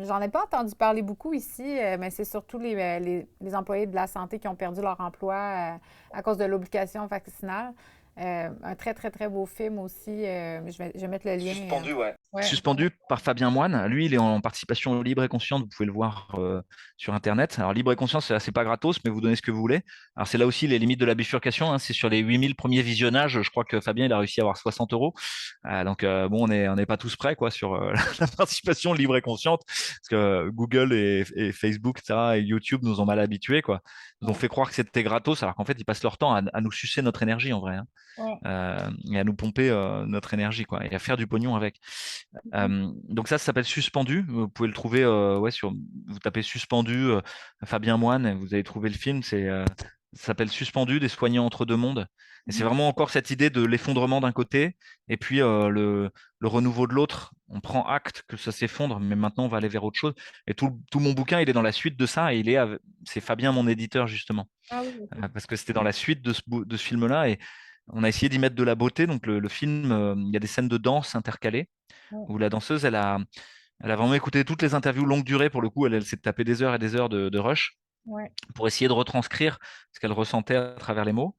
J'en ai pas entendu parler beaucoup ici, mais c'est surtout les employés de la santé qui ont perdu leur emploi à cause de l'obligation vaccinale. Un très, très, très beau film aussi. Je vais mettre le lien.
Suspendu, ouais.
Ouais.
Suspendu par Fabien Moine. Lui, il est en participation libre et consciente. Vous pouvez le voir sur Internet. Alors, libre et conscience, c'est pas gratos, mais vous donnez ce que vous voulez. Alors, c'est là aussi les limites de la bifurcation, hein. C'est sur les 8000 premiers visionnages. Je crois que Fabien, il a réussi à avoir 60 euros. Donc, bon, on n'est pas tous prêts, quoi, sur la participation libre et consciente. Parce que Google et Facebook, etc., et YouTube nous ont mal habitués, quoi. Ils nous ont
Ouais.
fait croire que c'était gratos, alors qu'en fait, ils passent leur temps à nous sucer notre énergie, en vrai, hein,
Ouais.
et à nous pomper notre énergie, quoi, et à faire du pognon avec. Donc ça s'appelle Suspendu. Vous pouvez le trouver ouais, vous tapez Suspendu Fabien Moine, et vous allez trouver le film. Ça s'appelle Suspendu, des soignants entre deux mondes. Et c'est
Mhm.
vraiment encore cette idée de l'effondrement d'un côté et puis le renouveau de l'autre. On prend acte que ça s'effondre, mais maintenant on va aller vers autre chose. Et tout mon bouquin, il est dans la suite de ça. Et c'est Fabien, mon éditeur, justement.
Ah oui, OK.
Parce que c'était dans la suite de ce film-là. Et on a essayé d'y mettre de la beauté. Donc le film, il y a des scènes de danse intercalées
Ouais.
où la danseuse, elle a vraiment écouté toutes les interviews longue durée. Pour le coup, elle s'est tapé des heures et des heures de rush
Ouais.
pour essayer de retranscrire ce qu'elle ressentait à travers les mots.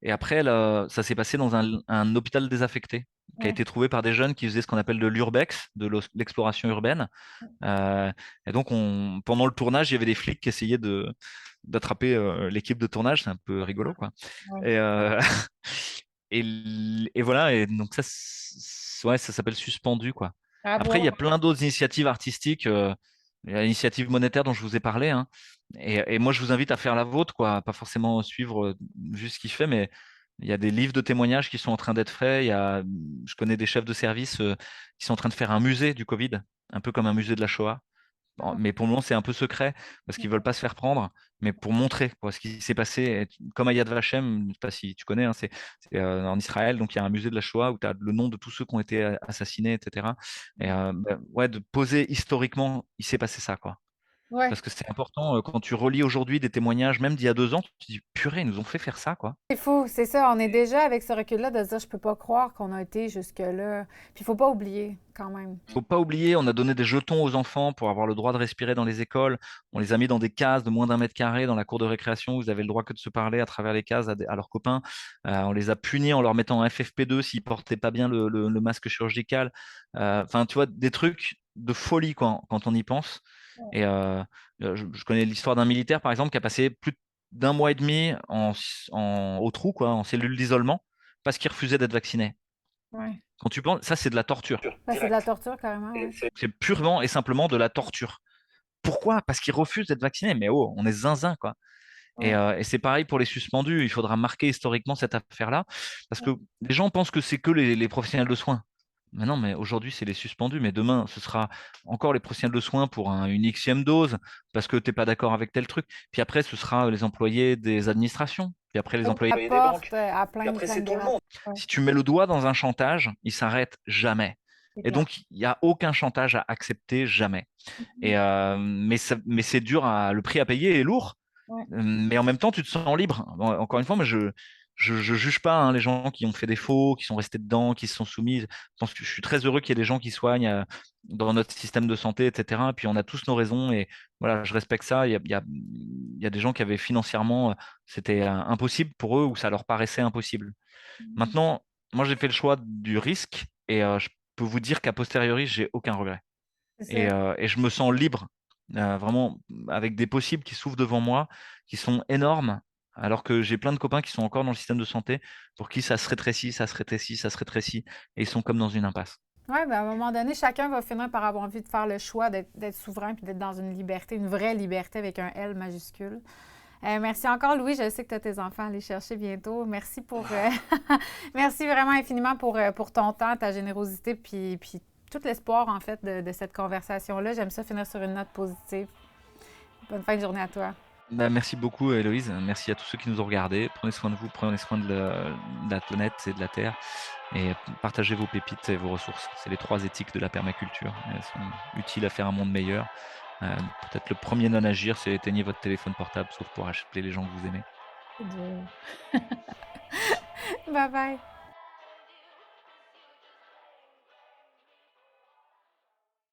Et après, ça s'est passé dans un hôpital désaffecté qui a
Ouais.
été trouvé par des jeunes qui faisaient ce qu'on appelle de l'urbex, de l'exploration urbaine. Euh, et donc, pendant le tournage, il y avait des flics qui essayaient d'attraper l'équipe de tournage. C'est un peu rigolo, quoi.
Ouais.
Et, et voilà. Et donc, ouais, ça s'appelle Suspendu, quoi. Après, il y a
Bravo.
plein d'autres initiatives artistiques. Il y a l'initiative monétaire dont je vous ai parlé, hein. Et moi, je vous invite à faire la vôtre, quoi. Pas forcément suivre juste ce qu'il fait, mais il y a des livres de témoignages qui sont en train d'être faits. Je connais des chefs de service qui sont en train de faire un musée du Covid, un peu comme un musée de la Shoah. Bon,
Ah,
mais pour le moment, c'est un peu secret parce qu'ils veulent pas se faire prendre, mais pour montrer quoi, ce qui s'est passé. Comme à Yad Vashem, je sais pas si tu connais, hein, c'est en Israël, donc il y a un musée de la Shoah où tu as le nom de tous ceux qui ont été assassinés, etc. Et ouais, de poser historiquement, il s'est passé ça, quoi.
ouais.
Parce que c'est important quand tu relis aujourd'hui des témoignages, même d'il y a 2 ans, tu te dis purée, ils nous ont fait faire ça, quoi.
C'est fou, c'est ça. On est déjà avec ce recul-là de se dire, je peux pas croire qu'on a été jusque-là. Puis il faut pas oublier quand même.
Faut pas oublier, on a donné des jetons aux enfants pour avoir le droit de respirer dans les écoles. On les a mis dans des cases de moins d'1 mètre carré dans la cour de récréation. Vous avez le droit que de se parler à travers les cases à leurs copains. On les a punis en leur mettant un FFP2 s'ils portaient pas bien le masque chirurgical. Enfin, tu vois, des trucs de folie quand on y pense. Et je connais l'histoire d'un militaire, par exemple, qui a passé plus d'un mois et demi au trou, quoi, en cellule d'isolement, parce qu'il refusait d'être vacciné.
Ouais.
Quand tu penses, ça, c'est de la torture.
Ben, c'est de la torture carrément, ouais.
C'est purement et simplement de la torture. Pourquoi? Parce qu'ils refusent d'être vaccinés. Mais oh, on est zinzin, quoi. Et,
Ouais.
c'est pareil pour les suspendus. Il faudra marquer historiquement cette affaire-là. Parce que les gens pensent que c'est que les professionnels de soins. Mais non, mais aujourd'hui, c'est les suspendus. Mais demain, ce sera encore les professionnels de soins pour une Xème dose, parce que tu n'es pas d'accord avec tel truc. Puis après, ce sera les employés des administrations. Puis après, les employés des banques.
Apporte à plein de plein de gens. Ouais,
Si tu mets le doigt dans un chantage, il s'arrête jamais.
c'est
Et
clair.
donc, il n'y a aucun chantage à accepter, jamais. Mais c'est dur, le prix à payer est lourd.
Ouais.
Mais en même temps, tu te sens libre. Bon, encore une fois, moi, je juge pas hein, les gens qui ont fait des faux, qui sont restés dedans, qui se sont soumis. Je pense que je suis très heureux qu'il y ait des gens qui soignent dans notre système de santé, etc. Puis on a tous nos raisons et voilà, je respecte ça. Il y a des gens qui avaient financièrement, c'était impossible pour eux ou ça leur paraissait impossible. Maintenant, moi, j'ai fait le choix du risque et je peux vous dire qu'à posteriori, j'ai aucun regret.
C'est
Et,
ça.
et je me sens libre, vraiment, avec des possibles qui s'ouvrent devant moi, qui sont énormes, alors que j'ai plein de copains qui sont encore dans le système de santé, pour qui ça se rétrécit, ça se rétrécit, ça se rétrécit, et ils sont comme dans une impasse.
Oui, ben à un moment donné, chacun va finir par avoir envie de faire le choix d'être souverain puis d'être dans une liberté, une vraie liberté avec un L majuscule. Merci encore, Louis. Je sais que tu as tes enfants à aller chercher bientôt. Merci merci vraiment infiniment pour ton temps, ta générosité, puis tout l'espoir, en fait, de cette conversation-là. J'aime ça finir sur une note positive. Bonne fin de journée à toi.
Bah, merci beaucoup, Héloïse. Merci à tous ceux qui nous ont regardés. Prenez soin de vous, prenez soin de la planète et de la Terre. Et partagez vos pépites et vos ressources. C'est les 3 éthiques de la permaculture. Elles sont utiles à faire un monde meilleur. Peut-être le premier non-agir, c'est éteignez votre téléphone portable, sauf pour appeler les gens que vous aimez.
C'est dur.
Bye bye.